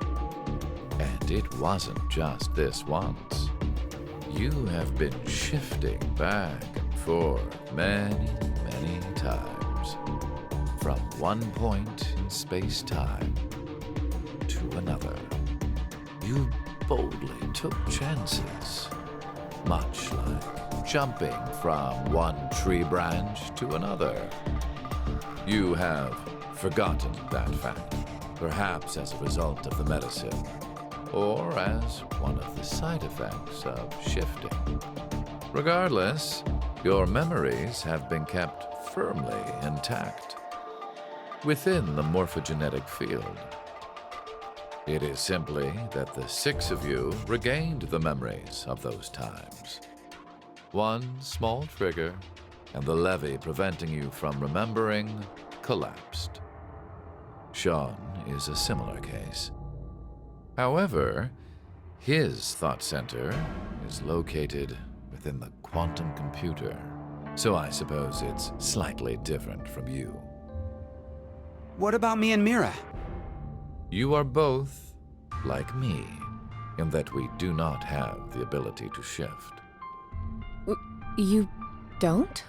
And it wasn't just this once. You have been shifting back and forth many, many times. From one point in space-time to another. You boldly took chances. Much like jumping from one tree branch to another. You have forgotten that fact, perhaps as a result of the medicine, or as one of the side effects of shifting. Regardless, your memories have been kept firmly intact within the morphogenetic field. It is simply that the 6 of you regained the memories of those times. One small trigger, and the levee preventing you from remembering collapsed. Sean is a similar case. However, his thought center is located within the quantum computer, so I suppose it's slightly different from you. What about me and Mira? You are both like me, in that we do not have the ability to shift. You don't?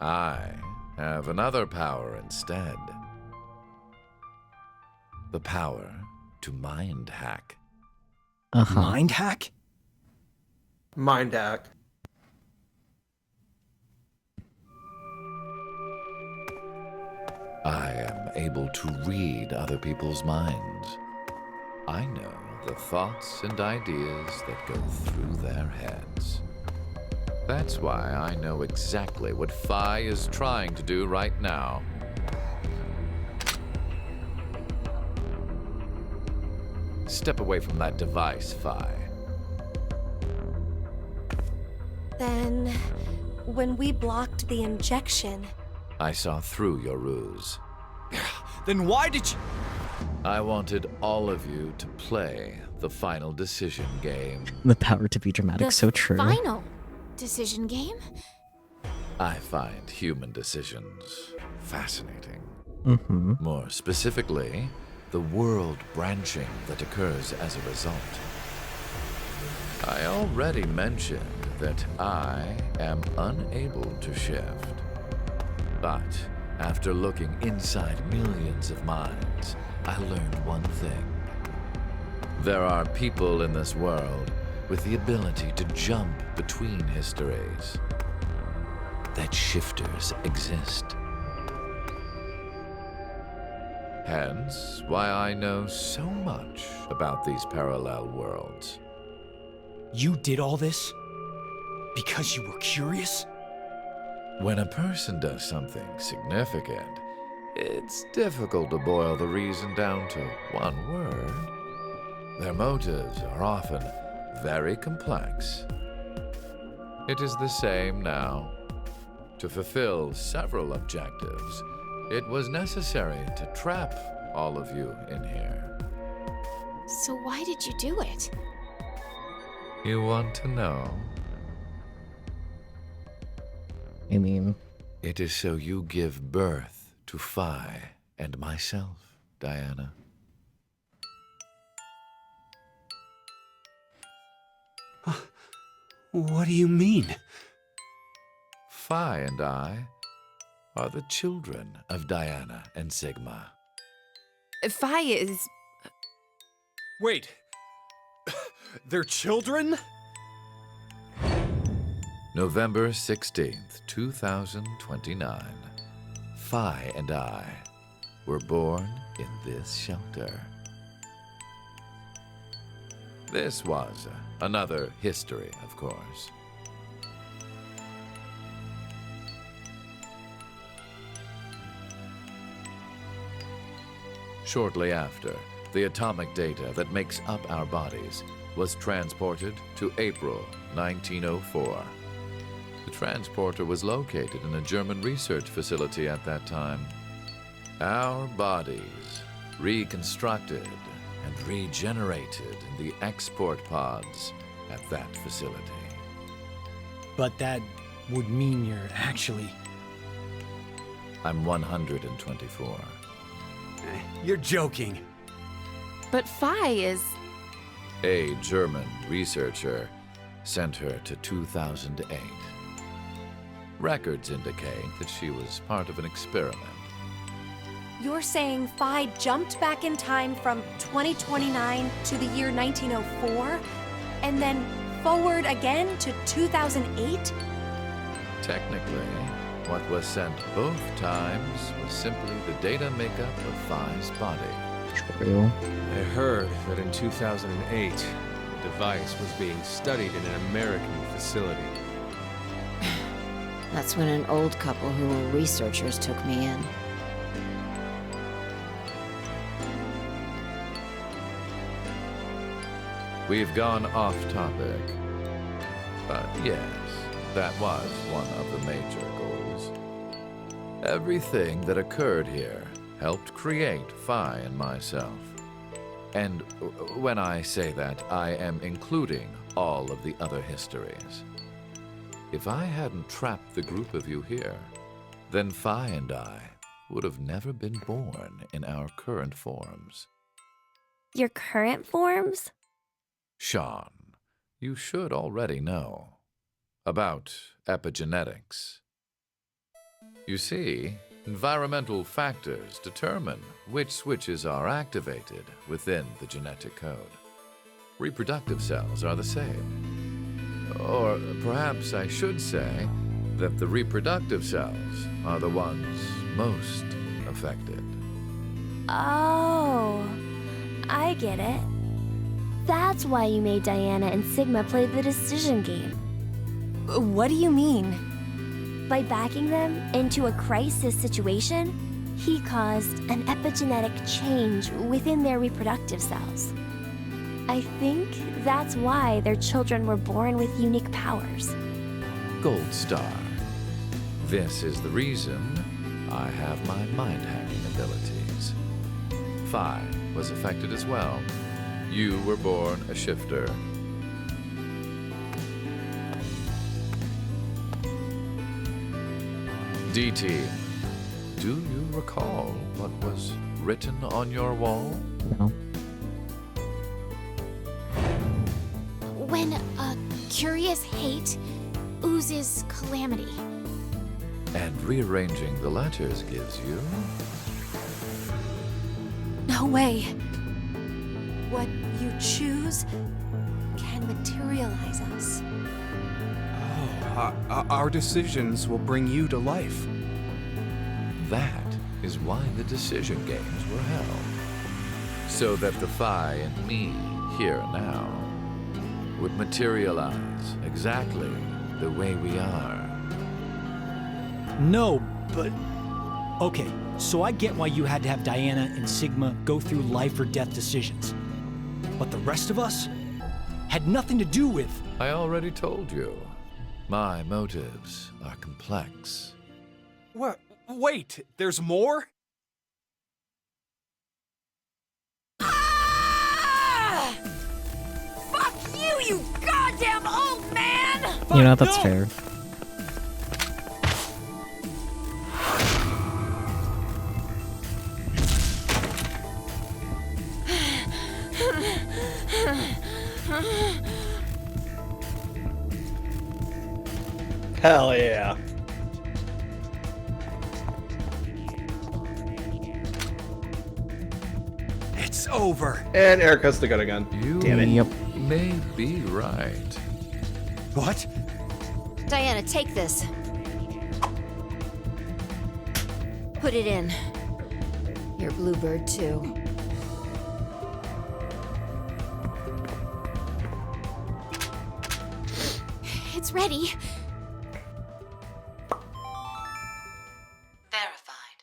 I have another power instead. The power to mind hack. Mind hack? Mind hack. I am able to read other people's minds. I know the thoughts and ideas that go through their heads. That's why I know exactly what Phi is trying to do right now. Step away from that device, Phi. Then, when we blocked the injection, I saw through your ruse. Then why did you... I wanted all of you to play the final decision game. The power to be dramatic, The so true. final decision game? I find human decisions fascinating. Mm-hmm. More specifically, the world branching that occurs as a result. I already mentioned that I am unable to shift. But after looking inside millions of minds, I learned one thing. There are people in this world with the ability to jump between histories. That shifters exist. Hence, why I know so much about these parallel worlds. You did all this? Because you were curious? When a person does something significant, it's difficult to boil the reason down to one word. Their motives are often very complex. It is the same now. To fulfill several objectives, it was necessary to trap all of you in here. So why did you do it? You want to know? I mean... It is so you give birth to Phi and myself, Diana. What do you mean? Phi and I are the children of Diana and Sigma. Phi is... Wait. They're children? November 16th, 2029. Phi and I were born in this shelter. This was another history, of course. Shortly after, the atomic data that makes up our bodies was transported to April 1904. The transporter was located in a German research facility at that time. Our bodies reconstructed and regenerated in the export pods at that facility. But that would mean you're actually... I'm 124. You're joking. But Phi is... A German researcher sent her to 2008. Records indicate that she was part of an experiment. you're saying Phi jumped back in time from 2029 to the year 1904, and then forward again to 2008? Technically, what was sent both times was simply the data makeup of Phi's body. True. I heard that in 2008, the device was being studied in an American facility. That's when an old couple who were researchers took me in. We've gone off topic. But yes, that was one of the major goals. Everything that occurred here helped create Phi and myself. And when I say that, I am including all of the other histories. If I hadn't trapped the group of you here, then Phi and I would have never been born in our current forms. Your current forms? Sean, you should already know about epigenetics. You see, Environmental factors determine which switches are activated within the genetic code. Reproductive cells are the same. Or perhaps I should say that the reproductive cells are the ones most affected. Oh, I get it. That's why you made Diana and Sigma play the decision game. What do you mean? By backing them into a crisis situation, he caused an epigenetic change within their reproductive cells. I think that's why their children were born with unique powers. Gold Star. This is the reason I have my mind-hacking abilities. Phi was affected as well. You were born a shifter. DT, do you recall what was written on your wall? No. When a curious hate oozes calamity. And rearranging the letters gives you... No way. What you choose can materialize us. Our decisions will bring you to life. That is why the decision games were held. So that the Phi and me, here now, would materialize exactly the way we are. No, but... Okay, so I get why you had to have Diana and Sigma go through life or death decisions. But the rest of us had nothing to do with... I already told you. My motives are complex. What? Wait, there's more? Ah! Fuck you, you goddamn old man! You know, that's fair. Hell yeah. It's over. And Eric has the gun again. You Damn it. Yep. may be right. What? Diana, take this. Put it in. Your bluebird, too. It's ready. Verified.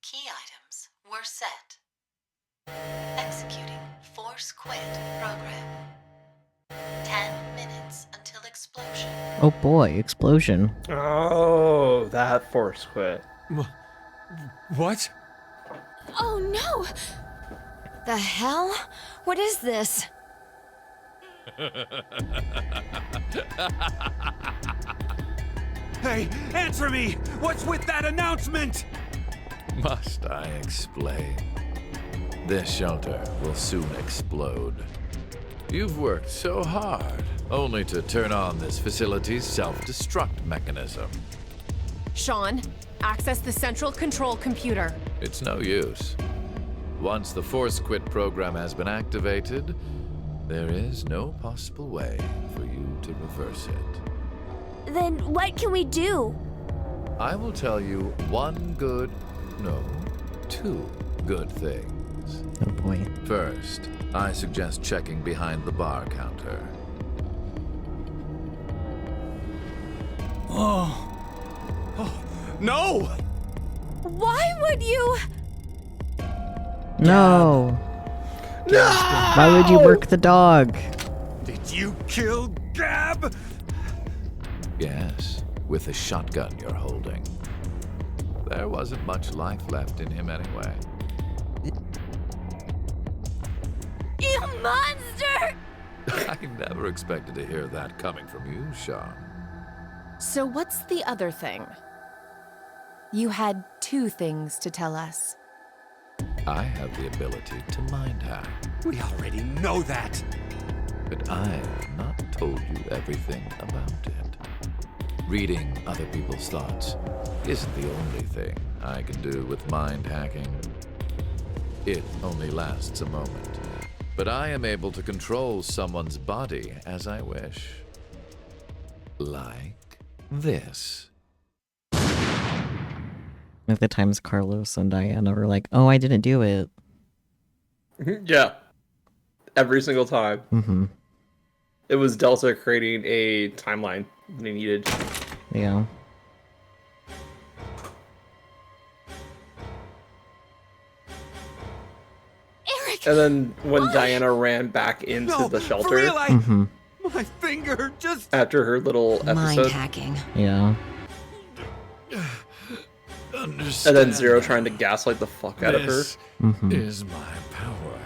Key items were set. Executing Force Quit program. 10 minutes until explosion. Oh boy, explosion. Oh, that force quit. What? Oh no! The hell? What is this? Hey, answer me! What's with that announcement? Must I explain? This shelter will soon explode. You've worked so hard, only to turn on this facility's self-destruct mechanism. Sean, access the central control computer. It's no use. Once the Force Quit program has been activated, there is no possible way for you to reverse it. Then what can we do? I will tell you two good things. Oh boy. First, I suggest checking behind the bar counter. No! Why would you? No! Why would you work the dog? Did you kill Gab? Yes, with the shotgun you're holding. There wasn't much life left in him anyway. You monster! I never expected to hear that coming from you, Sean. So what's the other thing? You had two things to tell us. I have the ability to mind hack, We already know that. but I have not told you everything about it. Reading other people's thoughts isn't the only thing I can do with mind hacking. It only lasts a moment, but I am able to control someone's body as I wish. Like this. At the times Carlos and Diana were like, "Oh, I didn't do it." Yeah. Every single time. Mm-hmm. It was Delta creating a timeline they needed. Yeah. Eric! And then when Diana ran back into the shelter For real, Mm-hmm. my finger just... after her little episode. Mind hacking. Yeah. And then Zero trying to gaslight the fuck out of her. This Mm-hmm. is my power.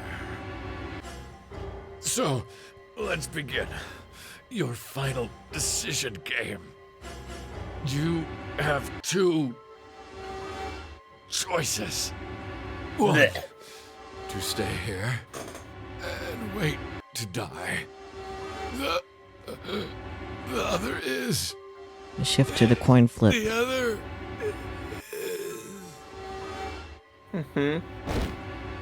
So, let's begin. Your final decision game. You have two choices. One, Blech. to stay here and wait to die. The other is... Shift to the coin flip. The other...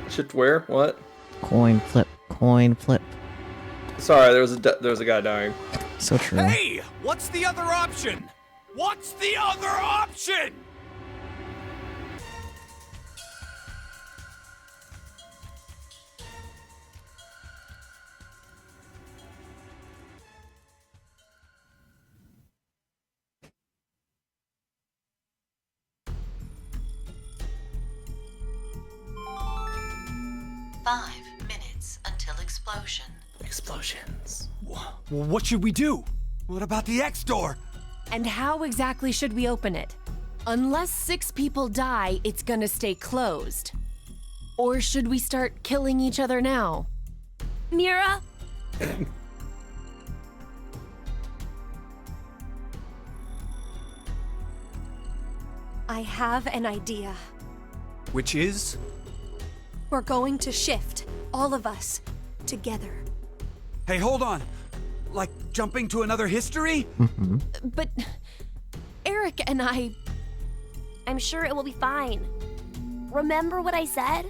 Shift where? What? Coin flip. Coin flip. Sorry, there was a guy dying. So true. Hey! What's the other option? What's the other option? Until explosion. Explosions. Well, what should we do? What about the X door? And how exactly should we open it? Unless 6 people die, it's gonna stay closed. Or should we start killing each other now? Mira? I have an idea. Which is? We're going to shift, all of us, together. Hey, hold on. Like jumping to another history? Mm-hmm. But Eric and I'm sure it will be fine. Remember what I said?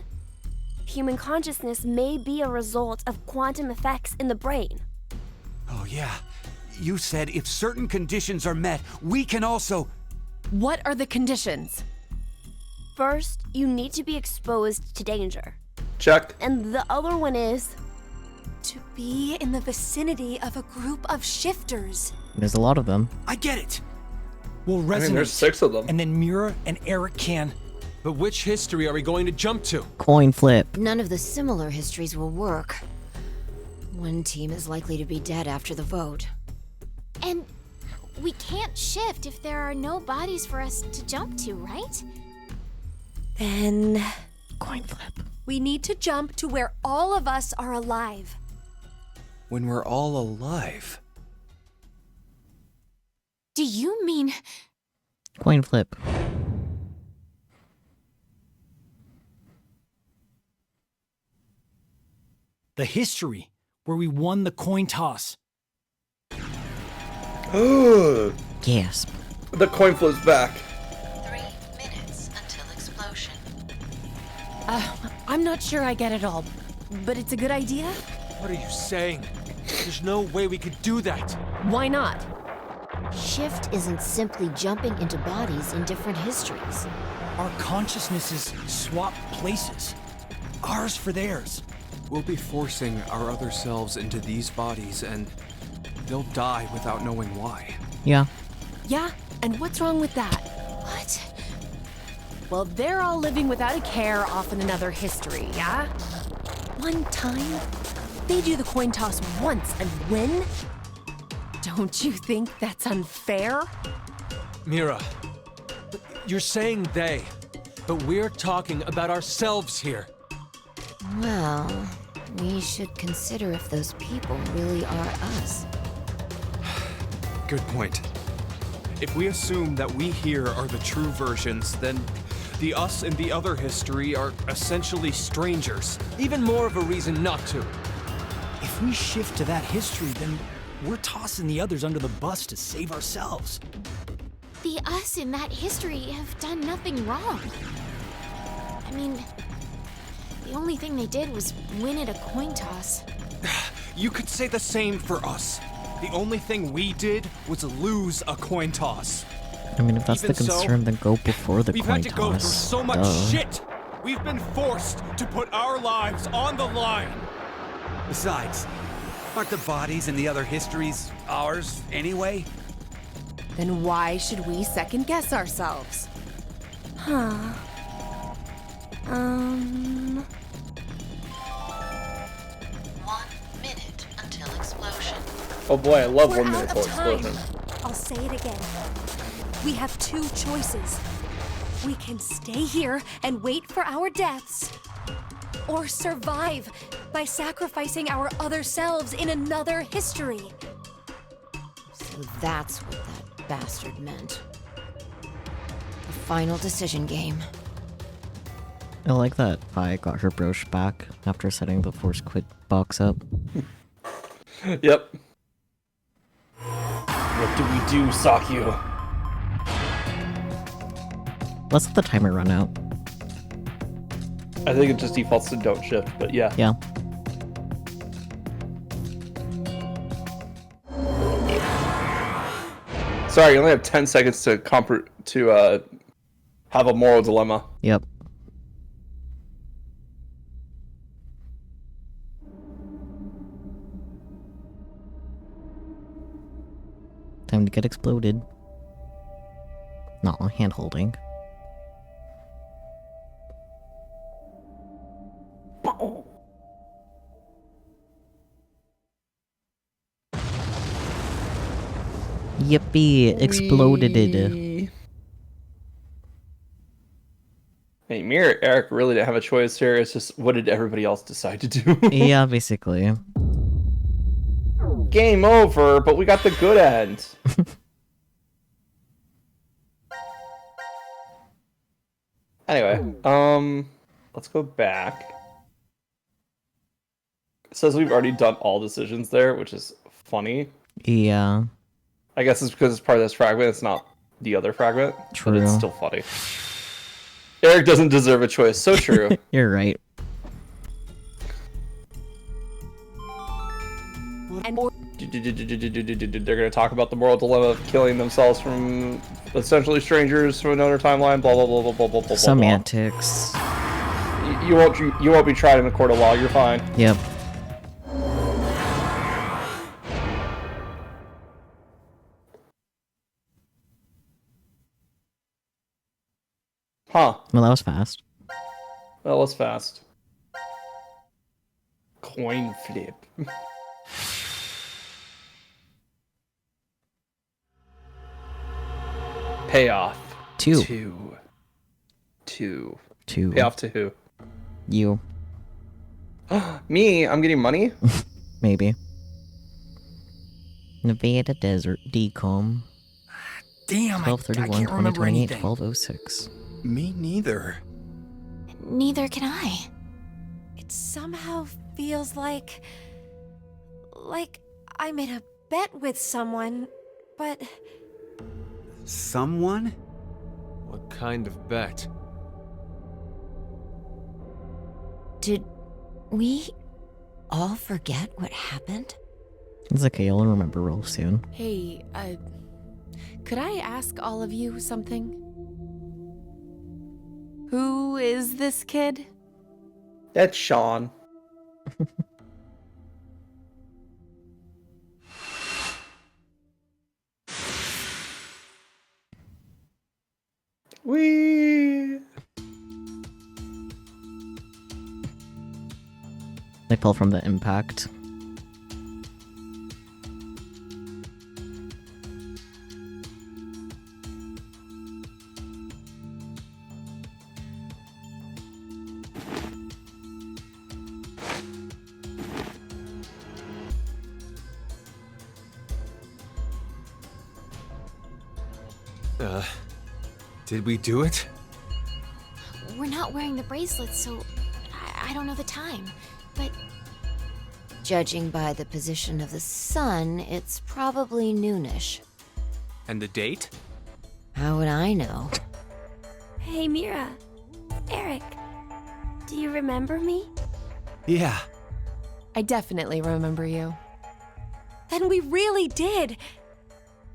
Human consciousness may be a result of quantum effects in the brain. Oh, yeah. You said if certain conditions are met, we can also... What are the conditions? First, you need to be exposed to danger. Check. And the other one is... To be in the vicinity of a group of shifters. There's a lot of them. I get it. We'll resonate. I mean, there's 6 of them. And then Mira and Eric can... But which history are we going to jump to? Coin flip. None of the similar histories will work. One team is likely to be dead after the vote. And we can't shift if there are no bodies for us to jump to, right? Then... Coin flip. We need to jump to where all of us are alive. When we're all alive. Do you mean... Coin flip. The history where we won the coin toss. Gasp. The coin flip's back. 3 minutes until explosion. I'm not sure I get it all, but it's a good idea? What are you saying? There's no way we could do that. Why not? Shift isn't simply jumping into bodies in different histories. Our consciousnesses swap places. Ours for theirs. We'll be forcing our other selves into these bodies, and they'll die without knowing why. Yeah. Yeah, and what's wrong with that? What? Well, they're all living without a care off in another history, yeah? One time, they do the coin toss once and win? Don't you think that's unfair? Mira, you're saying they, but we're talking about ourselves here. Well, we should consider if those people really are us. Good point. If we assume that we here are the true versions, then the us in the other history are essentially strangers. Even more of a reason not to. If we shift to that history, then we're tossing the others under the bus to save ourselves. the us in that history have done nothing wrong. I mean, the only thing they did was win at a coin toss. You could say the same for us. The only thing we did was lose a coin toss. I mean, if that's Even the concern, then go before the We've coin had to go through toss. so much shit. We've been forced to put our lives on the line. Besides, aren't the bodies in the other histories ours anyway? Then why should we second guess ourselves? Huh. 1 minute until explosion. Oh boy, I love We're 1 out minute of till time. explosion. I'll say it again. We have two choices. We can stay here and wait for our deaths, or survive by sacrificing our other selves in another history. So that's what that bastard meant. The final decision game. I like that Vi got her brooch back after setting the force quit box up. Yep. What do we do, Sakyu? Let's let the timer run out. I think it just defaults to don't shift, but yeah. Yeah. Sorry, you only have 10 seconds to have a moral dilemma. Yep. Time to get exploded. Not on hand holding. Yippee! Exploded. Hey, me or Eric really didn't have a choice here. It's just, what did everybody else decide to do? Yeah, basically. Game over, but we got the good end. Anyway, let's go back. It says we've already done all decisions there, which is funny. Yeah. I guess it's because it's part of this fragment, it's not the other fragment. True. But it's still funny. Eric doesn't deserve a choice, so true. You're right. And They're gonna talk about the moral dilemma of killing themselves from essentially strangers from another timeline. Blah blah blah blah blah blah blah. Semantics. You won't be tried in a court of law. You're fine. Yep. Huh. Well, that was fast. That was fast. Coin flip. Payoff. Two. Two. Payoff to who? You. Me? I'm getting money? Maybe. Nevada Desert Decom. Damn, I 12/31, can't remember 2028, anything. 1206. Me neither. Neither can I. It somehow feels like I made a bet with someone, but Someone? What kind of bet? Did we all forget what happened? It's okay, you'll remember real soon. Hey, could I ask all of you something? Who is this kid? That's Sean. Wee. They fell from the impact. Did we do it? We're not wearing the bracelets, so I don't know the time. But Judging by the position of the sun, it's probably noonish. And the date? How would I know? Hey, Mira. Eric. Do you remember me? Yeah. I definitely remember you. Then we really did.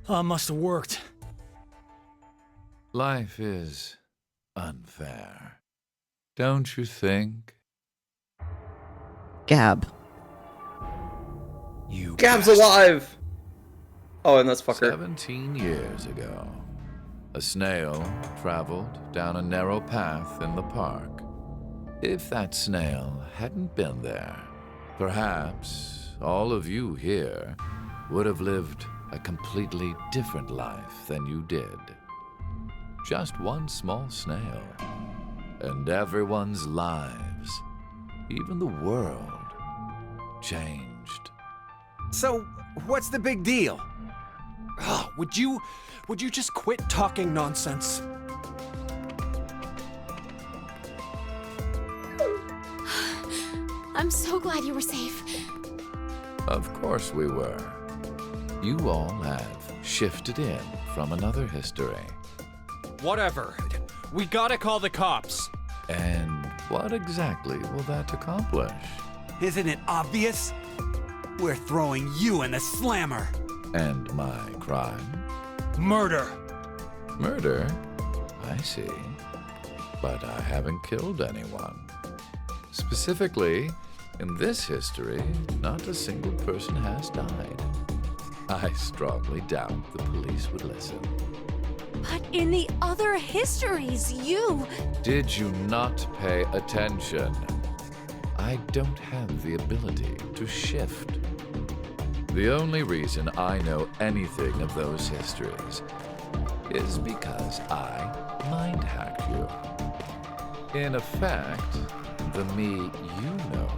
Must have worked. Life is unfair. Don't you think? Gab. You Gab's bastard. alive! Oh, and that's fucker. 17 years ago, a snail traveled down a narrow path in the park. If that snail hadn't been there, perhaps all of you here would have lived a completely different life than you did. Just one small snail, and everyone's lives, even the world, changed. So, what's the big deal? Would you just quit talking nonsense? I'm so glad you were safe. Of course we were. You all have shifted in from another history. Whatever. We gotta call the cops. And what exactly will that accomplish? Isn't it obvious? We're throwing you in the slammer. And my crime? Murder. Murder? I see. But I haven't killed anyone. Specifically, in this history, not a single person has died. I strongly doubt the police would listen. But in the other histories, you... Did you not pay attention? I don't have the ability to shift. The only reason I know anything of those histories is because I mind-hacked you. In effect, the me you know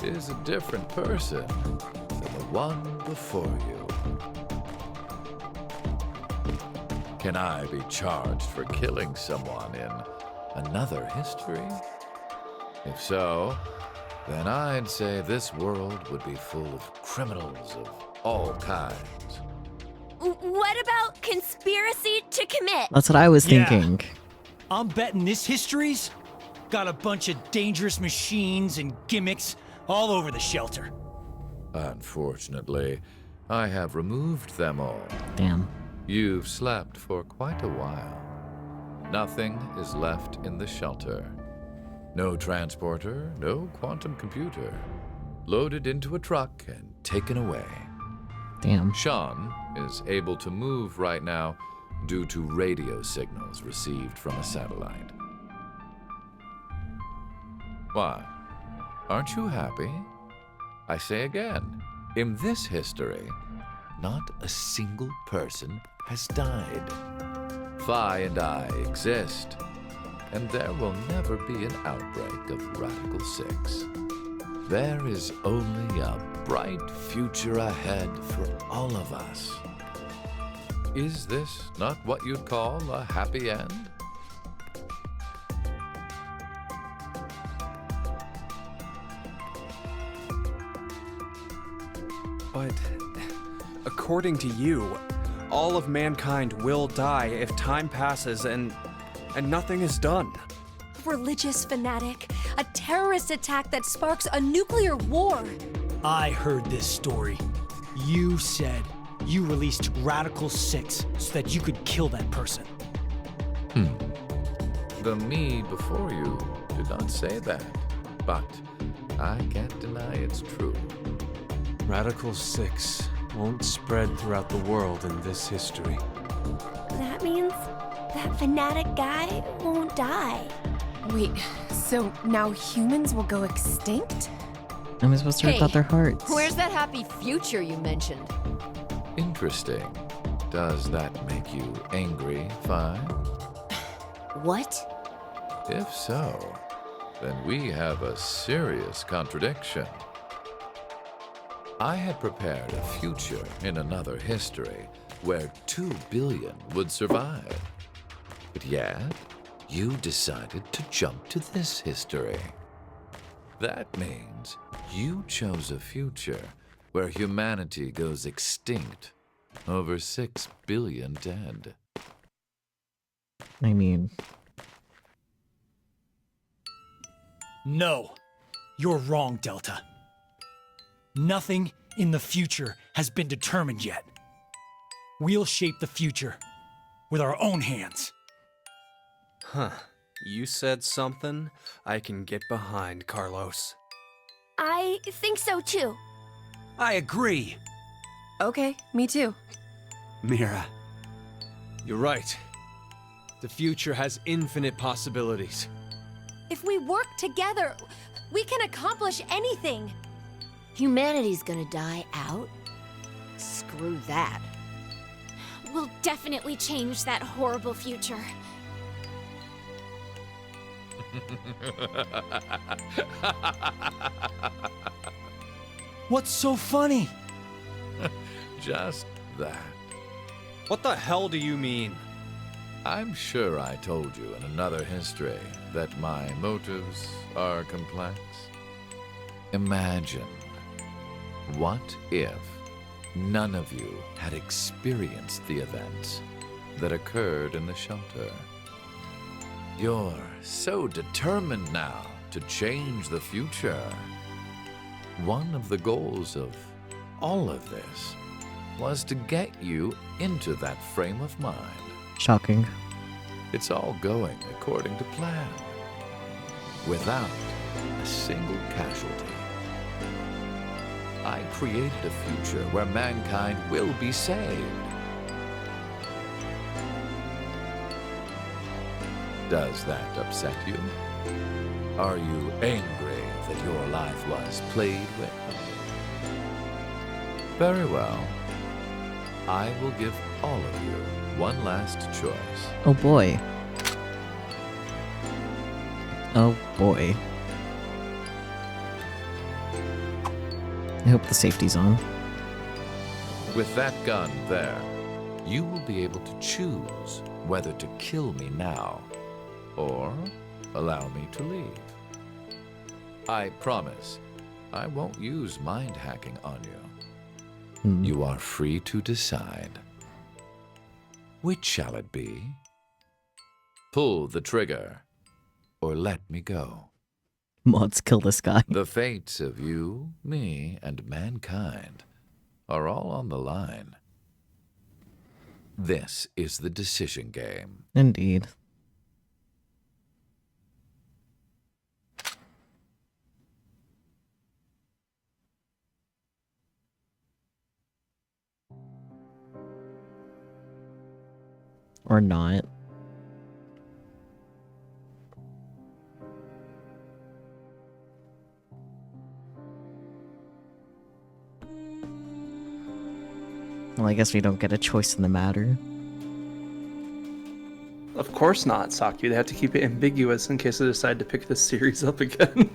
is a different person than the one before you. Can I be charged for killing someone in another history? If so, then I'd say this world would be full of criminals of all kinds. What about conspiracy to commit? That's what I was Yeah. thinking. I'm betting this history's got a bunch of dangerous machines and gimmicks all over the shelter. Unfortunately, I have removed them all. Damn. You've slept for quite a while. Nothing is left in the shelter. No transporter, no quantum computer. Loaded into a truck and taken away. Damn. Sean is able to move right now due to radio signals received from a satellite. Why? Aren't you happy? I say again, in this history, not a single person has died. Phi and I exist, and there will never be an outbreak of Radical 6. There is only a bright future ahead for all of us. Is this not what you'd call a happy end? But according to you, all of mankind will die if time passes and nothing is done. Religious fanatic, a terrorist attack that sparks a nuclear war. I heard this story. You said you released Radical 6 so that you could kill that person. The me before you did not say that, but I can't deny it's true. Radical 6 won't spread throughout the world in this history. That means that fanatic guy won't die. Wait, so now humans will go extinct? Am I supposed to rip out their hearts? Where's that happy future you mentioned? Interesting. Does that make you angry, Phi? What? If so, then we have a serious contradiction. I had prepared a future in another history where 2 billion would survive. But yet, you decided to jump to this history. That means you chose a future where humanity goes extinct, over 6 billion dead. I mean... No. You're wrong, Delta. Nothing in the future has been determined yet. We'll shape the future with our own hands. Huh. You said something I can get behind, Carlos. I think so too. I agree. Okay, me too. Mira. You're right. The future has infinite possibilities. If we work together, we can accomplish anything. Humanity's gonna die out? Screw that. We'll definitely change that horrible future. What's so funny? Just that. What the hell do you mean? I'm sure I told you in another history that my motives are complex. Imagine, what if none of you had experienced the events that occurred in the shelter? You're so determined now to change the future. One of the goals of all of this was to get you into that frame of mind. Shocking. It's all going according to plan, without a single casualty. I created a future where mankind will be saved. Does that upset you? Are you angry that your life was played with? Very well. I will give all of you one last choice. Oh boy. Oh boy. I hope the safety's on. With that gun there, you will be able to choose whether to kill me now or allow me to leave. I promise I won't use mind hacking on you. You are free to decide. Which shall it be? Pull the trigger or let me go. Mods, kill this guy. The fates of you, me, and mankind are all on the line. This is the decision game. Indeed. Or not. Well, I guess we don't get a choice in the matter. Of course not, Saki. They have to keep it ambiguous in case they decide to pick this series up again.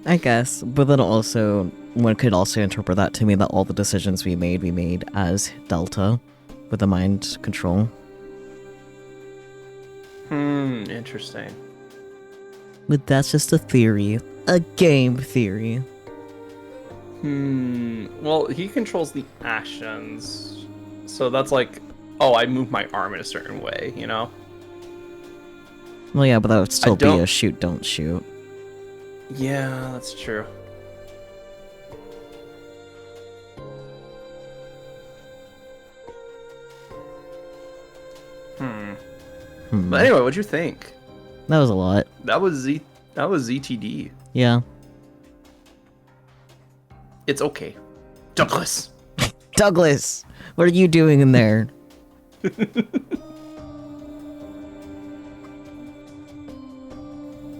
I guess, but then also, one could also interpret that to mean that all the decisions we made as Delta, with the mind control. Interesting. But that's just a theory. A game theory. Well, he controls the actions. So that's like, oh, I move my arm in a certain way, you know? Well, yeah, but that would still be a shoot, don't shoot. Yeah, that's true. But anyway, what'd you think? That was a lot. That was ZTD. Yeah. It's okay. Douglas! Douglas! What are you doing in there?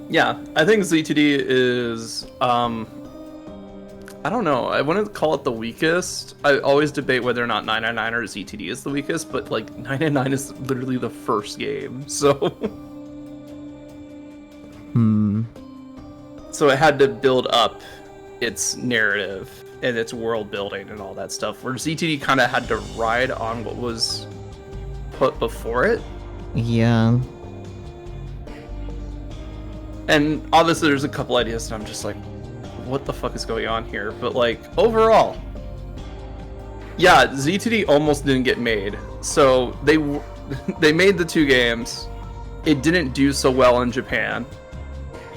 Yeah, I think ZTD is, I don't know, I wouldn't call it the weakest. I always debate whether or not 999 or ZTD is the weakest, but like 999 is literally the first game, so... So it had to build up its narrative and its world building and all that stuff, where ZTD kind of had to ride on what was put before it. Yeah. And obviously there's a couple ideas and I'm just like, what the fuck is going on here? But like, overall, yeah, ZTD almost didn't get made. So they made the 2 games. It didn't do so well in Japan,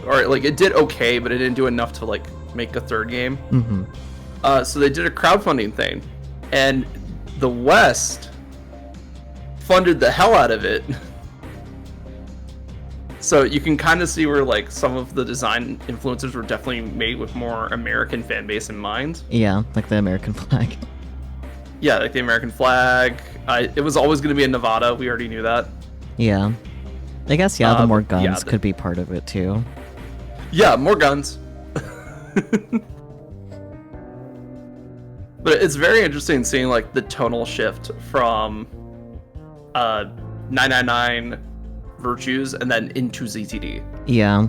or like it did okay, but it didn't do enough to like make a 3rd game. So they did a crowdfunding thing, and the West funded the hell out of it. So you can kind of see where like some of the design influences were definitely made with more American fan base in mind. Yeah, like the American flag. Yeah, like the American flag. It was always going to be in Nevada. We already knew that. Yeah. I guess, yeah, the more guns yeah, could be part of it, too. Yeah, more guns. But it's very interesting seeing, like, the tonal shift from 999 Virtues and then into ZTD. Yeah.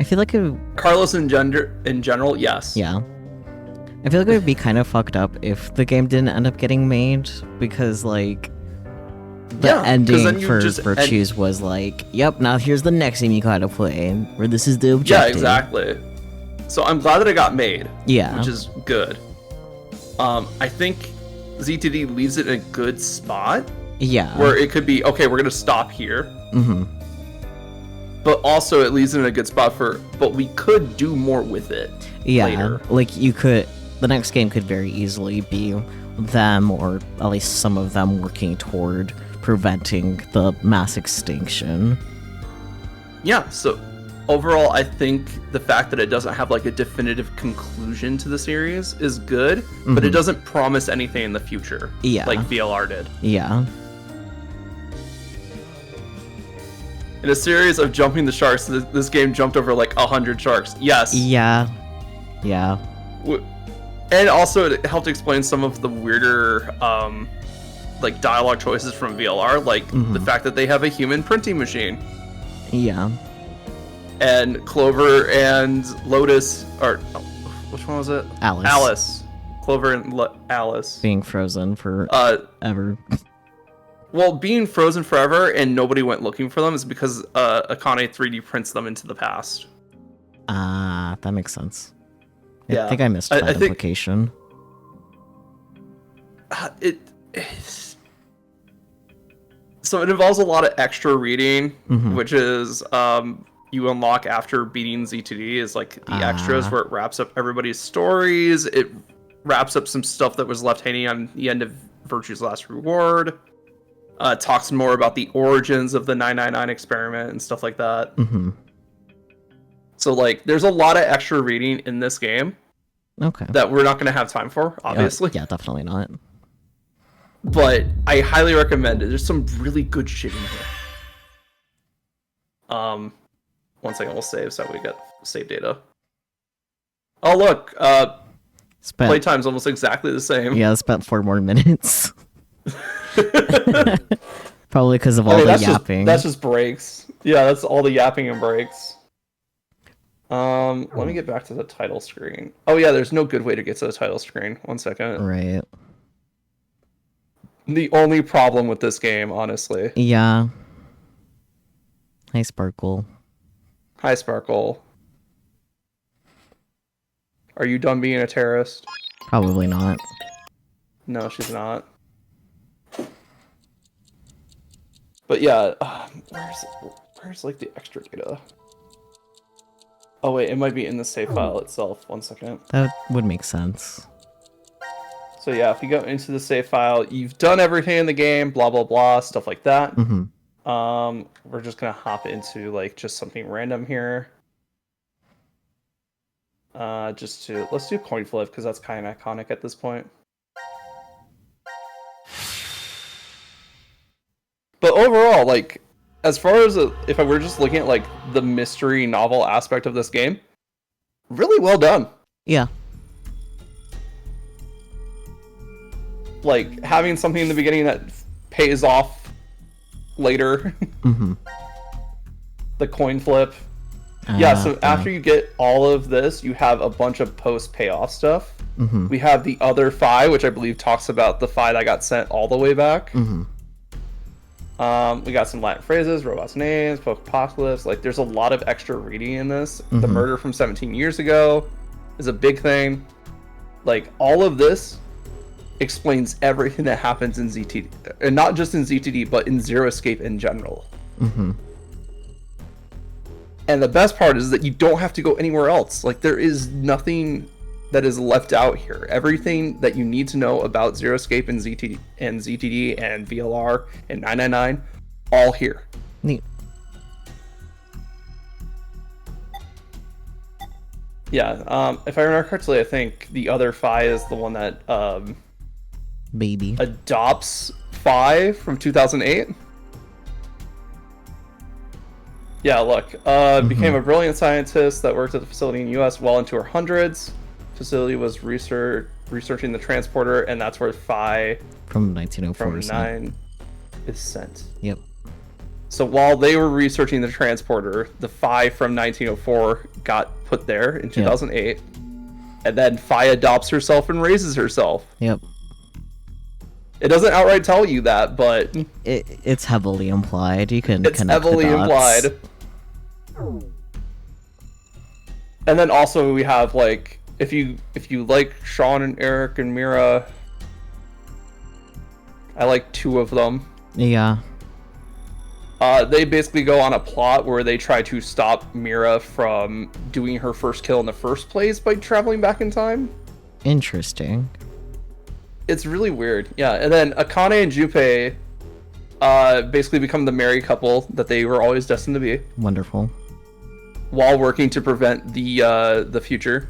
I feel like it... Carlos in general, yes. Yeah. I feel like it would be kind of fucked up if the game didn't end up getting made, because, like, the ending for Virtues was like, yep, now here's the next game you gotta play, where this is the objective. Yeah, exactly. So I'm glad that it got made. Yeah. Which is good. I think ZTD leaves it in a good spot. Yeah. Where it could be, okay, we're gonna stop here. But also it leaves it in a good spot but we could do more with it later. Like you could, the next game could very easily be them, or at least some of them, working toward preventing the mass extinction. Yeah, so overall I think the fact that it doesn't have like a definitive conclusion to the series is good, but it doesn't promise anything in the future. Yeah. Like VLR did. Yeah. In a series of jumping the sharks, this game jumped over like 100 sharks. Yes. Yeah. Yeah. And also it helped explain some of the weirder like dialogue choices from VLR, like the fact that they have a human printing machine. Yeah. And Clover and Lotus, or which one was it? Alice. Clover and Alice. Being frozen for ever. Well, being frozen forever and nobody went looking for them is because Akane 3D prints them into the past. Ah, that makes sense. Yeah. I think I missed that implication. So it involves a lot of extra reading, which is you unlock after beating Z2D is like the extras where it wraps up everybody's stories. It wraps up some stuff that was left hanging on the end of Virtue's Last Reward. Talks more about the origins of the 999 experiment and stuff like that. So like there's a lot of extra reading in this game. Okay. That we're not going to have time for, obviously. Yeah, definitely not. But I highly recommend it. There's some really good shit in here. 1 second, we'll save so we get save data. Oh look, playtime's almost exactly the same. Yeah, I spent 4 more minutes. Probably because of all the yapping. That's just breaks. Yeah, that's all the yapping and breaks. Let me get back to the title screen. Oh yeah, there's no good way to get to the title screen. 1 second. Right. The only problem with this game, honestly. Yeah. Hi, Sparkle. Hi, Sparkle. Are you done being a terrorist? Probably not. No, she's not. But yeah, where's like the extra data? Oh wait, it might be in the save file itself. 1 second. That would make sense. So yeah, if you go into the save file, you've done everything in the game, blah blah blah, stuff like that. We're just gonna hop into like just something random here. Let's do coin flip because that's kind of iconic at this point. But overall, like, as far as if I were just looking at like the mystery novel aspect of this game, really well done. Yeah. Like having something in the beginning that pays off later. The coin flip. Yeah, so after you get all of this, you have a bunch of post payoff stuff. We have the other Phi, which I believe talks about the Phi that got sent all the way back. We got some Latin phrases, robots' names, post-apocalypse. Like, there's a lot of extra reading in this. The murder from 17 years ago is a big thing. Like, all of this explains everything that happens in ZTD, and not just in ZTD, but in Zero Escape in general. Mm-hmm. And the best part is that you don't have to go anywhere else. Like, there is nothing that is left out here. Everything that you need to know about Zero Escape and ZTD and VLR and 999, all here. Neat. Yeah, if I remember correctly, I think the other Phi is the one that Baby adopts Phi from 2008. Yeah, look, became a brilliant scientist that worked at the facility in the U.S. well into her hundreds. Facility was researching the transporter, and that's where Phi from 1904 from 9 is sent. Yep. So while they were researching the transporter, the Phi from 1904 got put there in 2008, and then Phi adopts herself and raises herself. Yep. It doesn't outright tell you that, but it's heavily implied. You can it's connect heavily the dots. implied. And then also we have, like, if you like Sean and Eric and Mira, I like 2 of them. Yeah. They basically go on a plot where they try to stop Mira from doing her first kill in the first place by traveling back in time. Interesting. It's really weird. Yeah, and then Akane and Junpei basically become the married couple that they were always destined to be. Wonderful. While working to prevent the future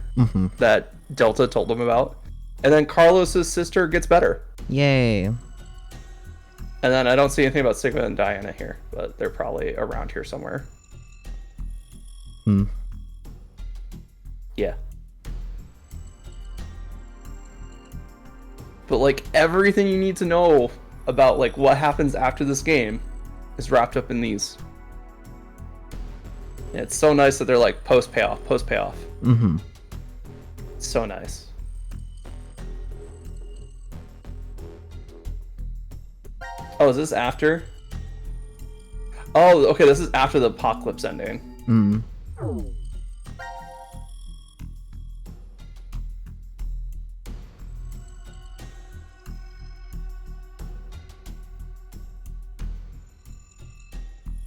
that Delta told them about. And then Carlos's sister gets better. Yay. And then I don't see anything about Sigma and Diana here, but they're probably around here somewhere. Yeah. But, like, everything you need to know about, like, what happens after this game is wrapped up in these. And it's so nice that they're like post payoff. Mm-hmm. It's so nice. Oh, is this after? Oh, okay, this is after the apocalypse ending. Mm.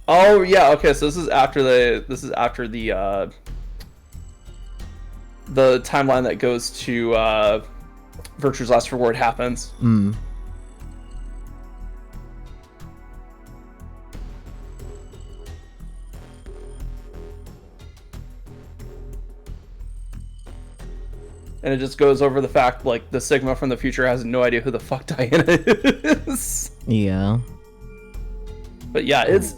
Oh yeah, okay, so this is after the timeline that goes to Virtue's Last Reward happens. Mm. And it just goes over the fact, like, the Sigma from the future has no idea who the fuck Diana is. Yeah. But yeah, it's...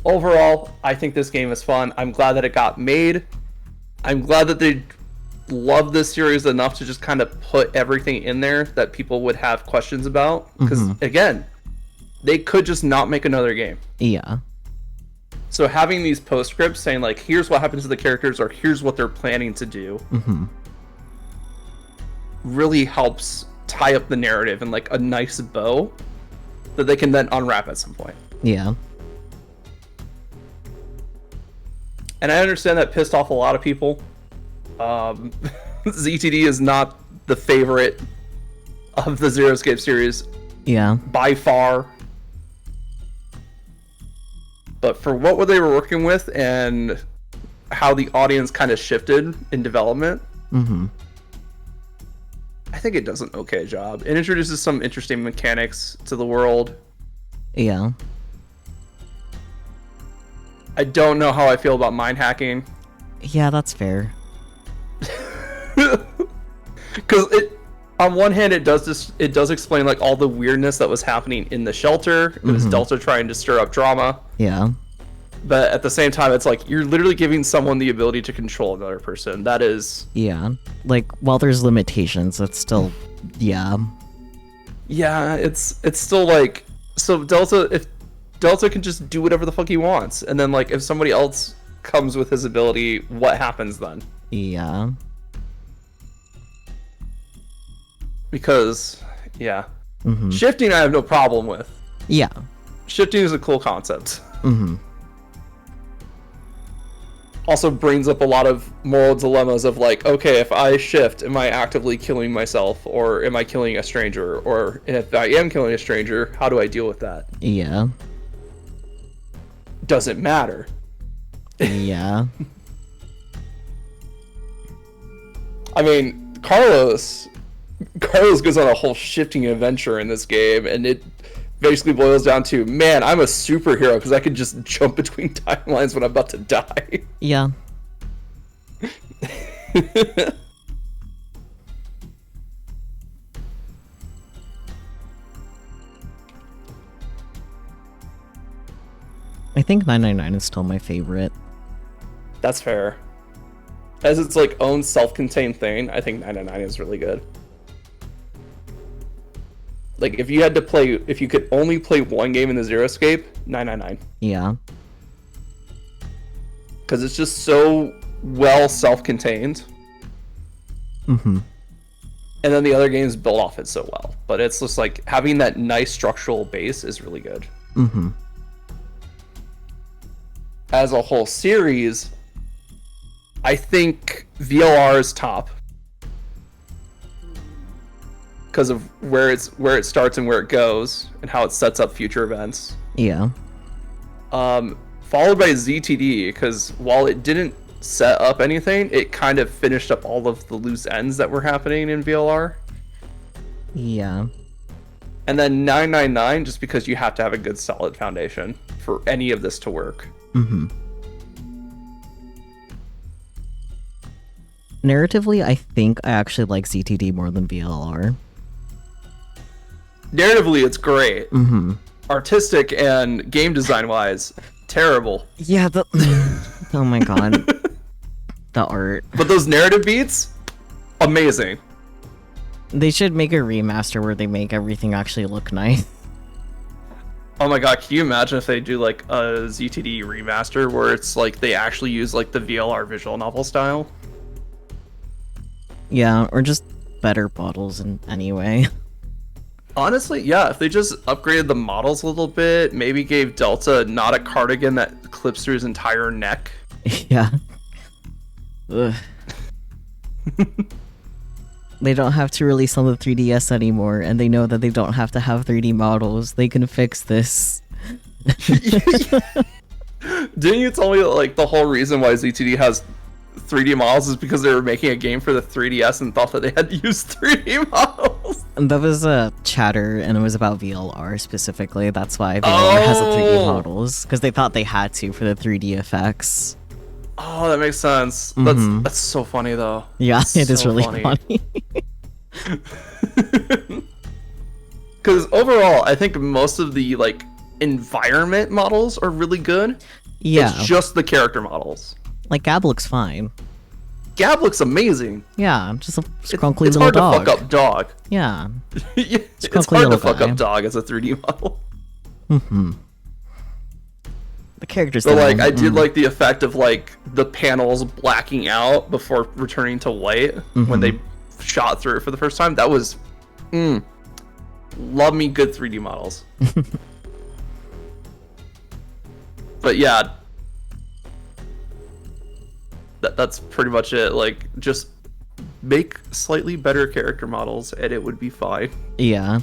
Overall, I think this game is fun. I'm glad that it got made. I'm glad that they love this series enough to just kind of put everything in there that people would have questions about. Because, again, they could just not make another game. Yeah. So having these postscripts saying, like, here's what happens to the characters, or here's what they're planning to do, really helps tie up the narrative in, like, a nice bow that they can then unwrap at some point. Yeah. And I understand that pissed off a lot of people. ZTD is not the favorite of the Zero Escape series. Yeah. By far. But for what they were working with and how the audience kind of shifted in development, I think it does an okay job. It introduces some interesting mechanics to the world. Yeah. I don't know how I feel about mind hacking. Yeah, that's fair. Because it, on one hand, it does explain, like, all the weirdness that was happening in the shelter. It was Delta trying to stir up drama. Yeah. But at the same time, it's like you're literally giving someone the ability to control another person. That is... Yeah. Like, while there's limitations, it's still... Yeah. Yeah, it's still like... So if Delta can just do whatever the fuck he wants, and then, like, if somebody else comes with his ability, what happens then? Yeah. Because, yeah. Shifting I have no problem with. Yeah. Shifting is a cool concept. also brings up a lot of moral dilemmas of like, okay, if I shift, am I actively killing myself, or am I killing a stranger, or if I am killing a stranger, how do I deal with that? Yeah. Doesn't matter. Yeah. I mean, Carlos goes on a whole shifting adventure in this game, and it basically boils down to, man, I'm a superhero because I can just jump between timelines when I'm about to die. Yeah. I think 999 is still my favorite. That's fair. As its like own self-contained thing, I think 999 is really good. Like if you could only play one game in the Zero Escape, 999. Yeah. Because it's just so well self-contained. Mm-hmm. And then the other games build off it so well. But it's just like having that nice structural base is really good. Mm-hmm. As a whole series, I think VLR is top. Because of where it starts and where it goes, and how it sets up future events. Yeah. Followed by ZTD, because while it didn't set up anything, it kind of finished up all of the loose ends that were happening in VLR. Yeah. And then 999, just because you have to have a good solid foundation for any of this to work. Mm-hmm. Narratively, I think I actually like ZTD more than VLR. Narratively, it's great. Mm-hmm. Artistic and game design wise, terrible. Yeah, oh my god. The art. But those narrative beats, amazing. They should make a remaster where they make everything actually look nice. Oh my god, can you imagine if they do like a ZTD remaster where it's like they actually use like the VLR visual novel style? Yeah, or just better bottles in any way. Honestly, yeah, if they just upgraded the models a little bit, maybe gave Delta not a cardigan that clips through his entire neck. Yeah. Ugh. They don't have to release on the 3DS anymore, and they know that they don't have to have 3D models. They can fix this. Didn't you tell me that, like, the whole reason why ZTD has 3D models is because they were making a game for the 3DS and thought that they had to use 3D models? And that was a chatter, and it was about VLR specifically. That's why VLR has the 3D models, because they thought they had to for the 3D effects. Oh, that makes sense. Mm-hmm. That's so funny, though. Yeah, That's it is so really funny. Because overall, I think most of the, like, environment models are really good. Yeah. It's just the character models. Like, Gab looks fine. Gab looks amazing. Yeah, just a scrunkly it's little hard dog. to fuck up dog. Yeah. It's Scrunkly hard to little fuck guy. up dog as a 3D model. Mm-hmm. The characters. But like, I did like the effect of like the panels blacking out before returning to white when they shot through it for the first time. That was, love me good 3D models. But yeah, that's pretty much it. Like, just make slightly better character models and it would be fine. Yeah.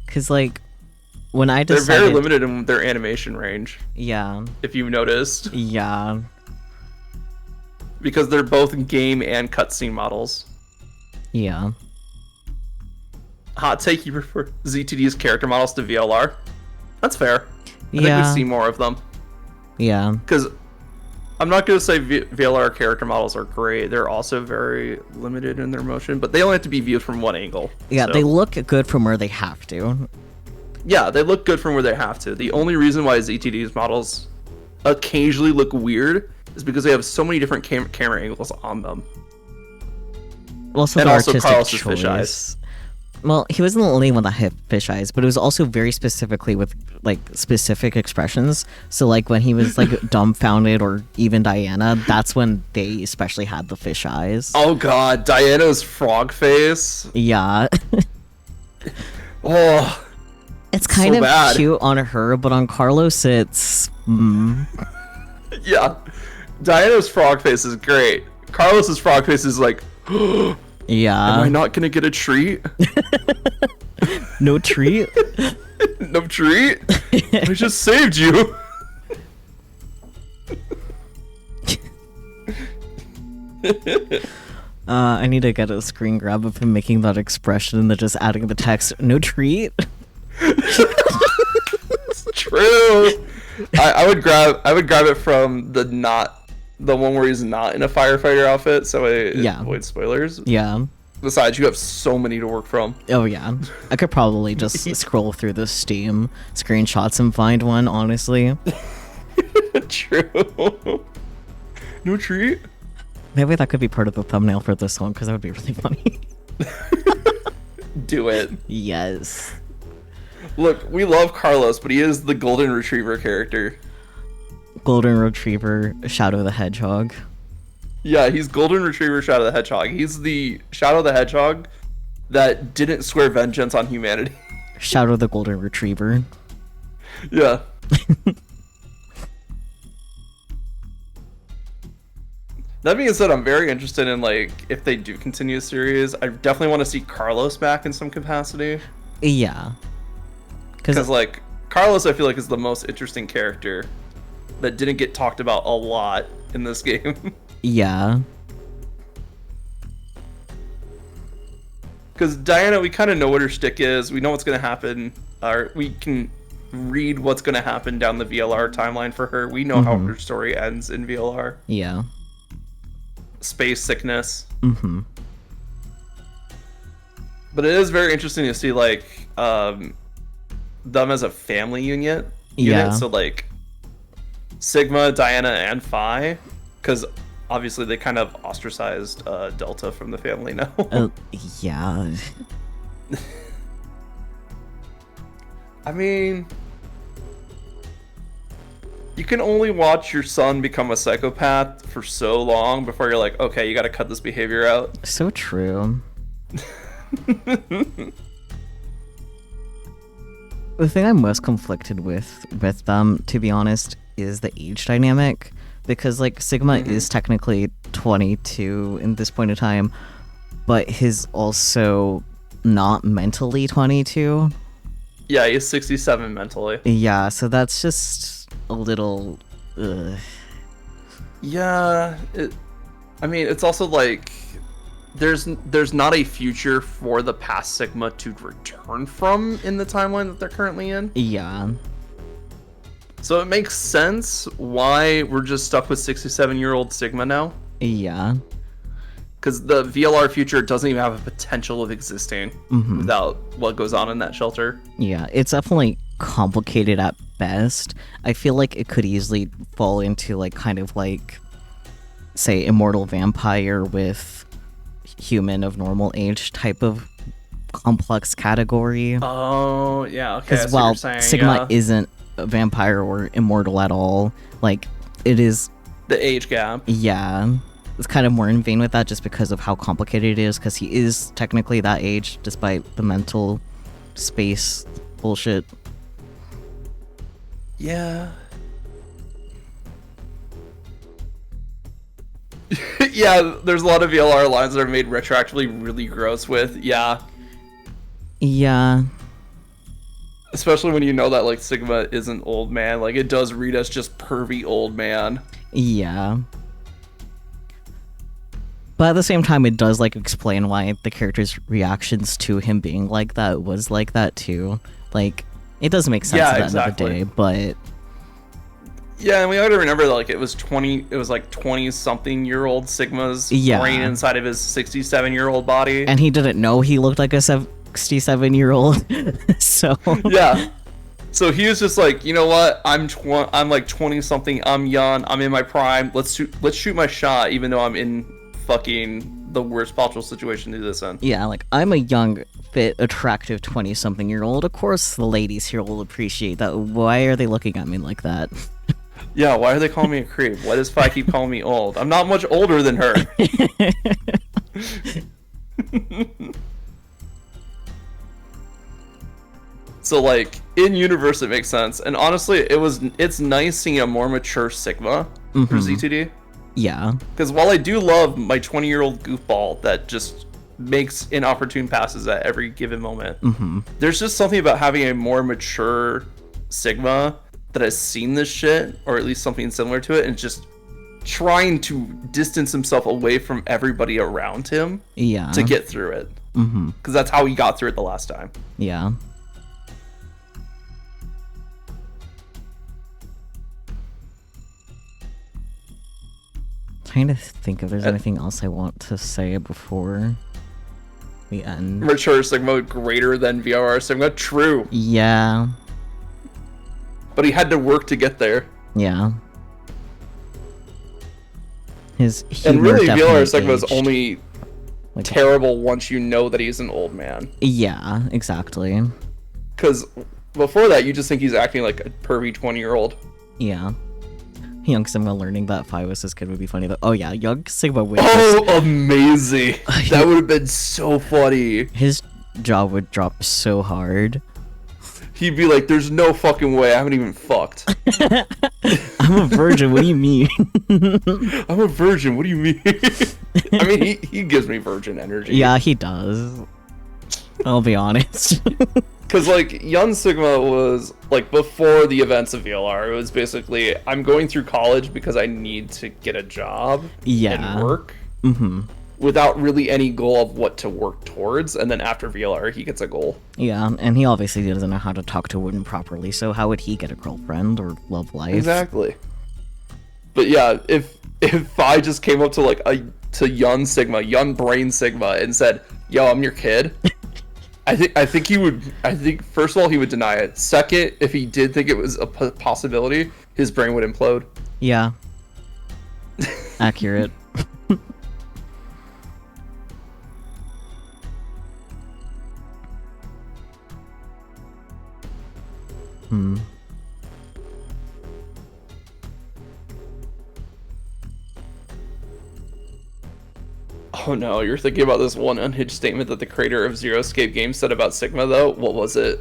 Cause like, when I decided... They're very limited in their animation range. Yeah. If you've noticed. Yeah. Because they're both game and cutscene models. Yeah. Hot take, you prefer ZTD's character models to VLR? That's fair. I think Yeah. we see more of them. Yeah. Because I'm not going to say VLR character models are great. They're also very limited in their motion, but they only have to be viewed from one angle. Yeah, so. they look good from where they have to. Yeah, they look good from where they have to. The only reason why ZTD's models occasionally look weird is because they have so many different camera angles on them. Also, and the also artistic Carlos's choice. fish eyes. Well, he wasn't the only one that had fish eyes, but it was also very specifically with like specific expressions. So like when he was like dumbfounded, or even Diana, that's when they especially had the fish eyes. Oh god, Diana's frog face. Yeah. Oh. It's kind so of bad. cute on her, but on Carlos, it's. Yeah. Diana's frog face is great. Carlos's frog face is like, yeah. Am I not gonna get a treat? No treat? No treat? I just saved you. I need to get a screen grab of him making that expression and then just adding the text, no treat? It's true. I would grab it from the one where he's not in a firefighter outfit, so it avoids spoilers. Yeah. Besides, you have so many to work from. Oh yeah. I could probably just scroll through the Steam screenshots and find one, honestly. True. No treat? Maybe that could be part of the thumbnail for this one, because that would be really funny. Do it. Yes. Look, we love Carlos, but he is the golden retriever character. Golden Retriever, Shadow the Hedgehog. Yeah, he's golden retriever Shadow the Hedgehog. He's the Shadow the Hedgehog that didn't swear vengeance on humanity. Shadow the Golden Retriever. Yeah. That being said, I'm very interested in, like, if they do continue the series, I definitely want to see Carlos back in some capacity. Yeah. Because, like, Carlos, I feel like, is the most interesting character that didn't get talked about a lot in this game. Yeah. Because Diana, we kind of know what her shtick is. We know what's going to happen. Or we can read what's going to happen down the VLR timeline for her. We know how her story ends in VLR. Yeah. Space sickness. Mm-hmm. But it is very interesting to see, like, them as a family unit. Yeah. So, like, Sigma, Diana, and Phi. Because obviously they kind of ostracized Delta from the family now. Yeah. I mean, you can only watch your son become a psychopath for so long before you're like, okay, you gotta cut this behavior out. So true. The thing I'm most conflicted with them, to be honest, is the age dynamic. Because, like, Sigma is technically 22 in this point in time, but he's also not mentally 22. Yeah, he's 67 mentally. Yeah, so that's just a little... Ugh. Yeah, I mean, it's also like there's not a future for the past Sigma to return from in the timeline that they're currently in. Yeah. So it makes sense why we're just stuck with 67-year-old Sigma now. Yeah. Because the VLR future doesn't even have a potential of existing without what goes on in that shelter. Yeah, it's definitely complicated at best. I feel like it could easily fall into, like, kind of like, say, immortal vampire with human of normal age type of complex category. Oh, yeah, okay. Because while Sigma isn't a vampire or immortal at all, like, it is... The age gap. Yeah. It's kind of more in vain with that just because of how complicated it is, because he is technically that age despite the mental space bullshit. Yeah. Yeah, there's a lot of VLR lines that are made retroactively really gross with. Yeah. Yeah. Especially when you know that, like, Sigma isn't old man. Like, it does read as just pervy old man. Yeah. But at the same time, it does, like, explain why the character's reactions to him being like that was like that, too. Like, it does make sense at the end of the day, but... Yeah, and we gotta remember that, like, it was like 20-something-year-old Sigma's brain inside of his 67-year-old body. And he didn't know he looked like a 67-year-old, so... Yeah. So he was just like, you know what? I'm like 20-something, I'm young, I'm in my prime, let's shoot my shot, even though I'm in fucking the worst possible situation to do this in. Yeah, like, I'm a young, fit, attractive 20-something-year-old. Of course the ladies here will appreciate that. Why are they looking at me like that? Yeah, why are they calling me a creep? Why does Fi keep calling me old? I'm not much older than her. So, like, in universe it makes sense. And honestly, it's nice seeing a more mature Sigma for ZTD. Yeah. Because while I do love my 20-year-old goofball that just makes inopportune passes at every given moment, there's just something about having a more mature Sigma that has seen this shit, or at least something similar to it, and just trying to distance himself away from everybody around him to get through it. Because that's how he got through it the last time. Yeah. Trying to think if there's anything else I want to say before we end. Mature Sigma greater than VRR Sigma, true. Yeah. But he had to work to get there. Yeah. His and really, humor VRR Sigma is aged. only terrible once you know that he's an old man. Yeah, exactly. Because before that, you just think he's acting like a pervy 20-year-old. Yeah. Young Sigma learning that Phi was his kid would be funny though. Oh yeah, Young Sigma would amazing. That would have been so funny. His jaw would drop so hard. He'd be like, there's no fucking way, I haven't even fucked. I'm a virgin, what do you mean? I'm a virgin, what do you mean? I mean, he gives me virgin energy. Yeah, he does. I'll be honest. Because, like, Young Sigma was, like, before the events of VLR, it was basically, I'm going through college because I need to get a job and work. Without really any goal of what to work towards, and then after VLR, he gets a goal. Yeah, and he obviously doesn't know how to talk to women properly, so how would he get a girlfriend or love life? Exactly. But yeah, if I just came up to young Sigma, young brain Sigma, and said, "Yo, I'm your kid," I think he would. I think first of all he would deny it. Second, if he did think it was a possibility, his brain would implode. Yeah. Accurate. Oh no, you're thinking about this one unhinged statement that the creator of Zero Escape Games said about Sigma, though? What was it?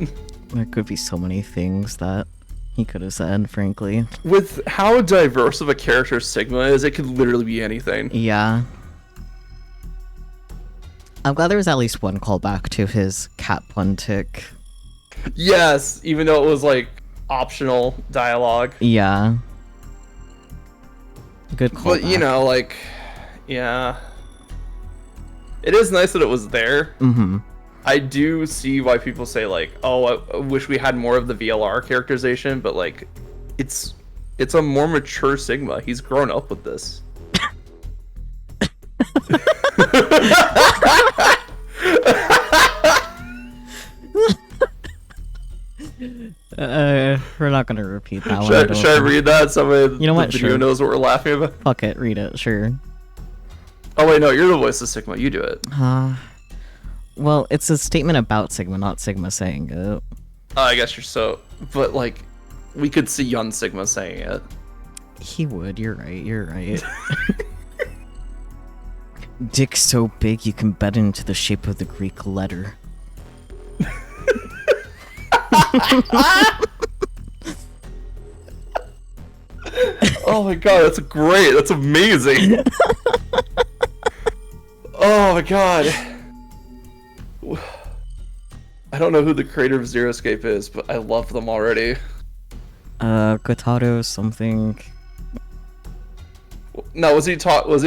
There could be so many things that he could have said, frankly. With how diverse of a character Sigma is, it could literally be anything. Yeah. I'm glad there was at least one callback to his cat pun tick. Yes, even though it was, like, optional dialogue. Yeah. Good callback. But, you know, like, yeah. It is nice that it was there. I do see why people say, like, oh, I wish we had more of the VLR characterization, but, like, it's a more mature Sigma. He's grown up with this. We're not gonna repeat that one. Should I read that? Somebody you know what? The video knows what we're laughing about. Fuck it, read it. Sure. Oh wait, no, you're the voice of Sigma. You do it. Well, it's a statement about Sigma, not Sigma saying it. I guess you're so, but like, we could see young Sigma saying it. He would. You're right. You're right. Dick so big you can bend into the shape of the Greek letter. Oh my god, that's great. That's amazing. Oh my god. I don't know who the creator of Zero Escape is, but I love them already. Kotato something. No, was he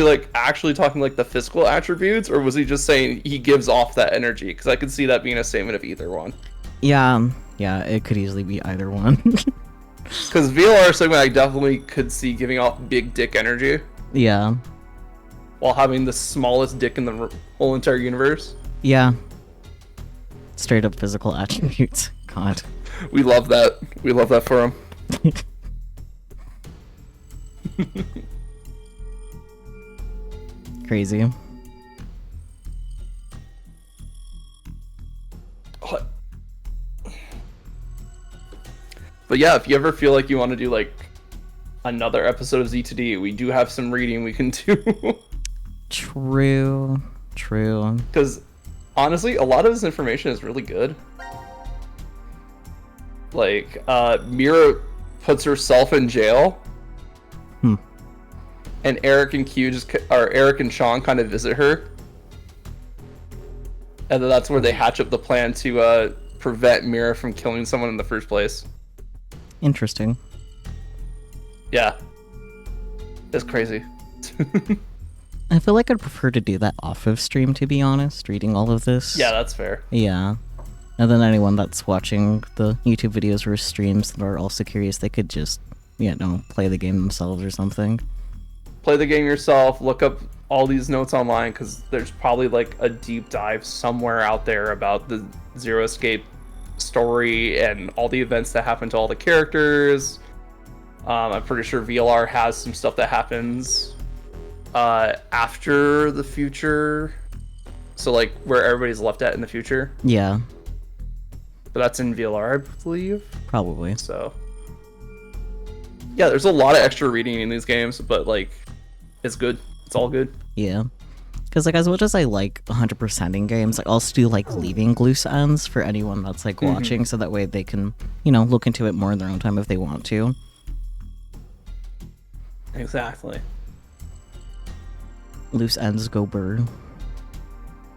like actually talking like the physical attributes, or was he just saying he gives off that energy? Because I could see that being a statement of either one. Yeah, it could easily be either one. Because VLR Sigma, I definitely could see giving off big dick energy. Yeah. While having the smallest dick in the whole entire universe. Yeah. Straight up physical attributes. God. We love that. We love that for him. Crazy. But yeah, if you ever feel like you want to do like another episode of Z2D, we do have some reading we can do. True. Because honestly, a lot of this information is really good. Like, Mira puts herself in jail. and Eric and Eric and Sean kind of visit her, and then that's where they hatch up the plan to prevent Mira from killing someone in the first place. Interesting. Yeah, it's crazy. I feel like I'd prefer to do that off of stream, to be honest, reading all of this. Yeah, that's fair. Yeah. And then anyone that's watching the YouTube videos or streams that are also curious, they could just, play the game themselves or something. Play the game yourself, look up all these notes online, because there's probably like a deep dive somewhere out there about the Zero Escape story and all the events that happen to all the characters. I'm pretty sure VLR has some stuff that happens after the future, so like where everybody's left at in the future. Yeah. But that's in VLR, I believe. Probably. So yeah, there's a lot of extra reading in these games, but like it's good. It's all good. Yeah. Because like as much as I like 100%ing games, I also do like leaving loose ends for anyone that's like watching, so that way they can, look into it more in their own time if they want to. Exactly. Loose ends go burr.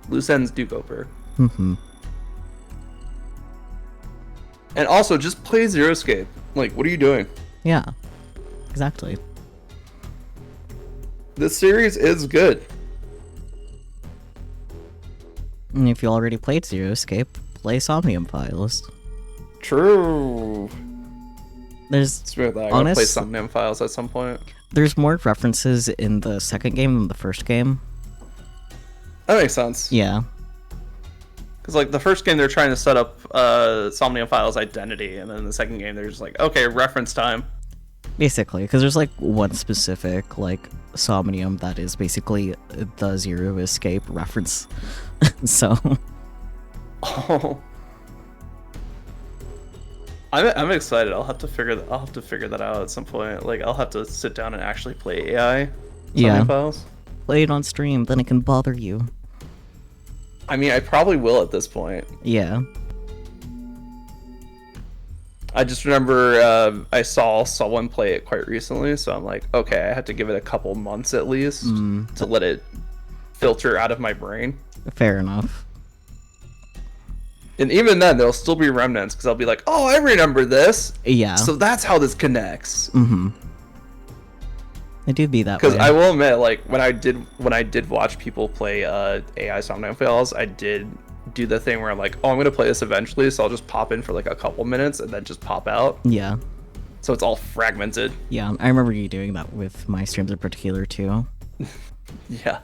Loose ends do go burr. Mm-hmm. And also, just play Zero Escape. Like, what are you doing? Yeah. Exactly. This series is good. And if you already played Zero Escape, play Somnium Files. True. There's I'm gonna play Somnium Files at some point. There's more references in the second game than the first game. That makes sense. Yeah. Because like the first game, they're trying to set up Somnium Files' identity, and then in the second game, they're just like, okay, reference time. Basically, because there's like one specific like Somnium that is basically the Zero Escape reference. So. Oh. I'm excited. I'll have to figure that out at some point. Like I'll have to sit down and actually play AI Somnium Files. Play it on stream, then it can bother you. I mean, I probably will at this point. Yeah. I just remember I saw someone play it quite recently, so I'm like, okay, I had to give it a couple months at least to let it filter out of my brain. Fair enough. And even then, there'll still be remnants, because I'll be like, oh, I remember this. Yeah. So that's how this connects. Mm-hmm. It do be that way. Because I will admit, like, when I did watch people play AI Somnium Files, I did do the thing where I'm like, oh, I'm going to play this eventually, so I'll just pop in for like a couple minutes and then just pop out. Yeah. So it's all fragmented. Yeah, I remember you doing that with my streams in particular, too. Yeah.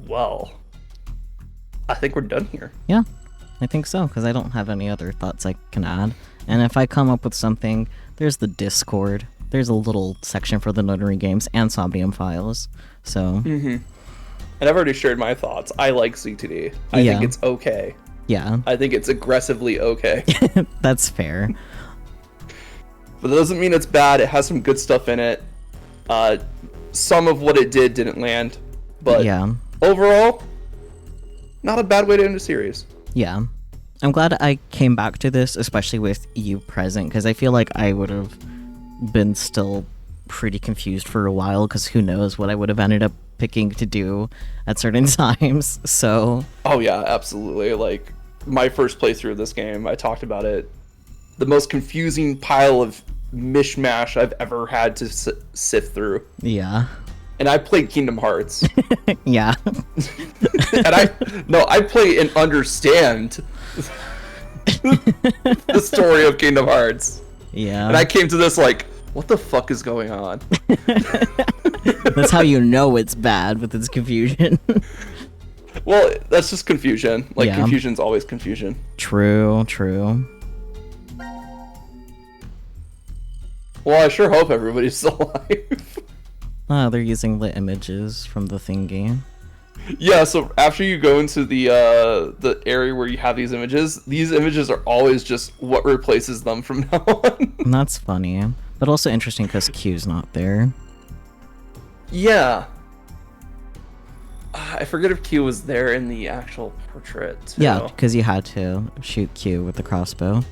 Well, I think we're done here. Yeah, I think so, because I don't have any other thoughts I can add. And if I come up with something, there's the Discord. There's a little section for the Notary Games and Somnium Files. So. Mm-hmm. And I've already shared my thoughts. I like CTD. I think it's okay. Yeah. I think it's aggressively okay. That's fair. But that doesn't mean it's bad. It has some good stuff in it. Some of what it didn't land. But yeah. Overall, not a bad way to end a series. Yeah. I'm glad I came back to this, especially with you present, because I feel like I would have been still pretty confused for a while, because who knows what I would have ended up picking to do at certain times, so... Oh yeah, absolutely. Like, my first playthrough of this game, I talked about it. The most confusing pile of mishmash I've ever had to sift through. Yeah. And I played Kingdom Hearts. Yeah. And I play and understand the story of Kingdom Hearts. Yeah. And I came to this like, what the fuck is going on? That's how you know it's bad, with its confusion. Well, that's just confusion. Like, yeah. Confusion's always confusion. True. Well, I sure hope everybody's still alive. Oh, they're using the images from the thingy. Yeah, so after you go into the area where you have these images are always just what replaces them from now on. And that's funny, but also interesting because Q's not there. Yeah. I forget if Q was there in the actual portrait. Too. Yeah, because you had to shoot Q with the crossbow.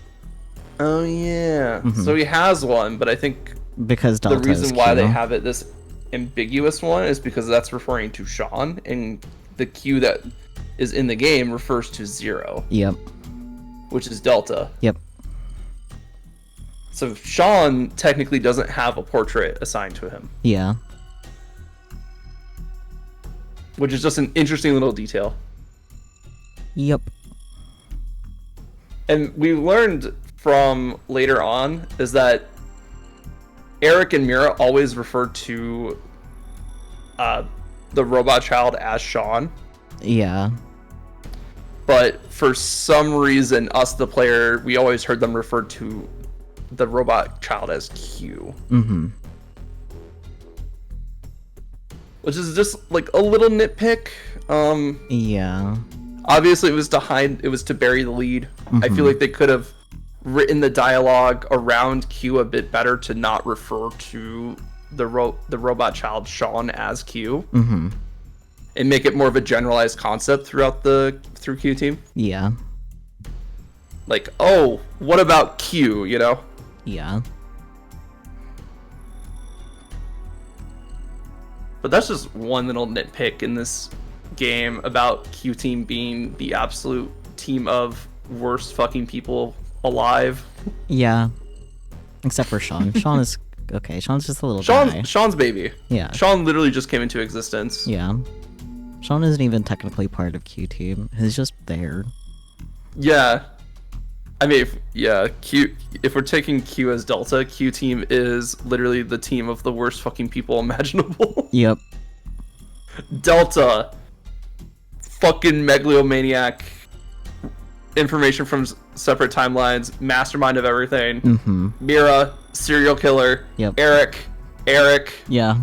Oh yeah. Mhm. So he has one, but I think Because the Delta reason is why they Q. have it this ambiguous one is because that's referring to Sean, and the Q that is in the game refers to Zero. Yep. Which is Delta. Yep. So Sean technically doesn't have a portrait assigned to him. Yeah. Which is just an interesting little detail. Yep. And we learned from later on is that Eric and Mira always refer to the robot child as Sean. Yeah. But for some reason, us, the player, we always heard them refer to the robot child as Q. Mm-hmm. Which is just like a little nitpick. Yeah. Obviously, it was to bury the lead. I feel like they could have written the dialogue around Q a bit better to not refer to the robot child Sean as Q. Mm-hmm. And make it more of a generalized concept through Q team. Yeah. Like, oh, what about Q, you know? Yeah. But that's just one little nitpick in this game about Q team being the absolute team of worst fucking people alive. Yeah. Except for Sean. Sean is okay. Sean's just a little guy. Sean's baby. Yeah. Sean literally just came into existence. Yeah. Sean isn't even technically part of Q team. He's just there. Yeah. I mean, if we're taking Q as Delta, Q team is literally the team of the worst fucking people imaginable. Yep. Delta, fucking megalomaniac, information from separate timelines, mastermind of everything. Mm-hmm. Mira, serial killer. Yep. Eric. Yeah.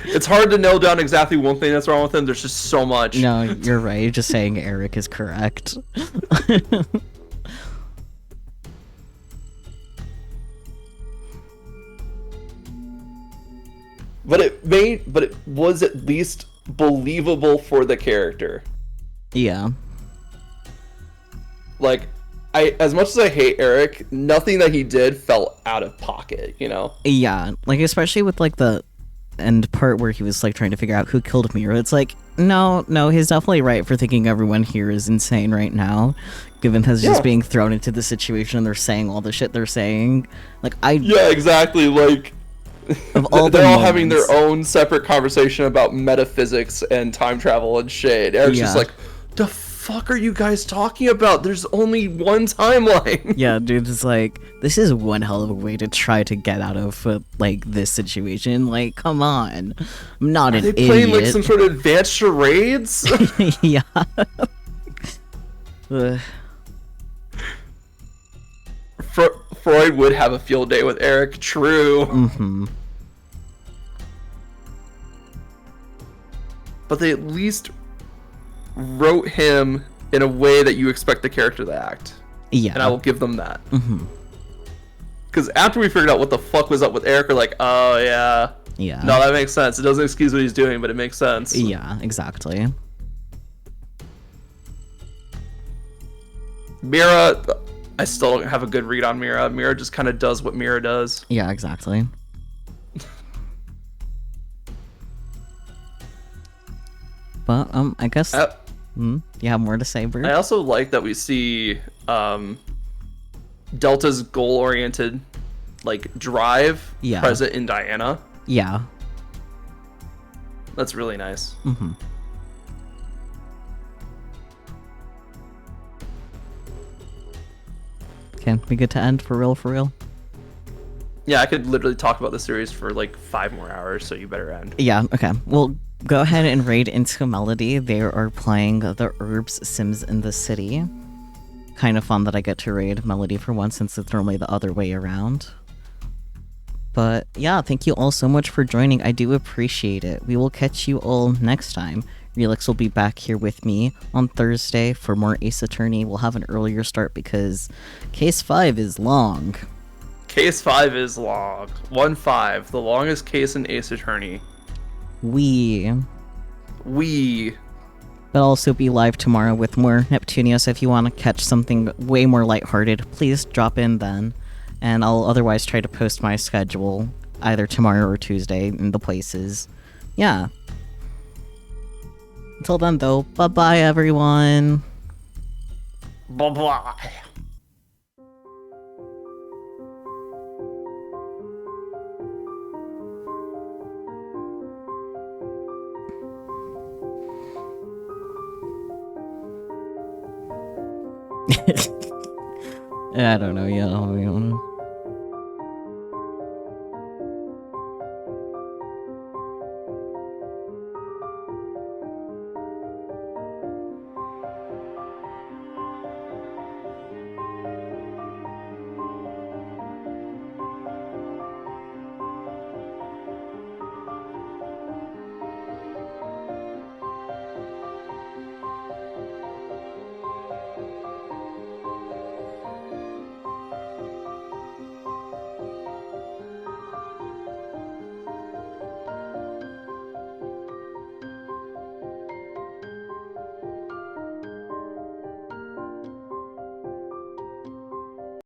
It's hard to nail down exactly one thing that's wrong with him. There's just so much. No, you're right. Just saying Eric is correct. But it was at least believable for the character. Yeah. Like, as much as I hate Eric, nothing that he did felt out of pocket, you know? Yeah, like especially with like the end part where he was like trying to figure out who killed Mira. It's like, no, he's definitely right for thinking everyone here is insane right now, given he's just being thrown into the situation and they're saying all the shit they're saying. Like Yeah, exactly. Like of all they're all having their own separate conversation about metaphysics and time travel and shit. Eric's just like, the fuck are you guys talking about? There's only one timeline. Yeah, dude, it's like, this is one hell of a way to try to get out of like this situation. Like, come on, I'm not an idiot. Are they playing like some sort of advanced charades? Yeah. Freud would have a field day with Eric. True. Mm-hmm. But they at least wrote him in a way that you expect the character to act. Yeah. And I will give them that. Mm-hmm. Because after we figured out what the fuck was up with Eric, we're like, oh yeah. Yeah. No, that makes sense. It doesn't excuse what he's doing, but it makes sense. Yeah, exactly. Mira, I still don't have a good read on Mira. Mira just kind of does what Mira does. Yeah, exactly. But I guess you have more to say, Bert? I also like that we see Delta's goal-oriented like drive present in Diana. Yeah. That's really nice. Mm-hmm. Okay, we good to end for real? Yeah, I could literally talk about the series for like 5 more hours, so you better end. Yeah, okay. Well, go ahead and raid into Melody. They are playing the Herbs Sims in the City. Kind of fun that I get to raid Melody for once, since it's normally the other way around. But yeah, thank you all so much for joining. I do appreciate it. We will catch you all next time. Relix will be back here with me on Thursday for more Ace Attorney. We'll have an earlier start because Case 5 is long. Case 5 is long. 1-5, the longest case in Ace Attorney. We. But also be live tomorrow with more Neptunia, so if you want to catch something way more lighthearted, please drop in then. And I'll otherwise try to post my schedule either tomorrow or Tuesday in the places. Yeah. Until then, though, bye-bye, everyone. Bye-bye. I don't know, yeah,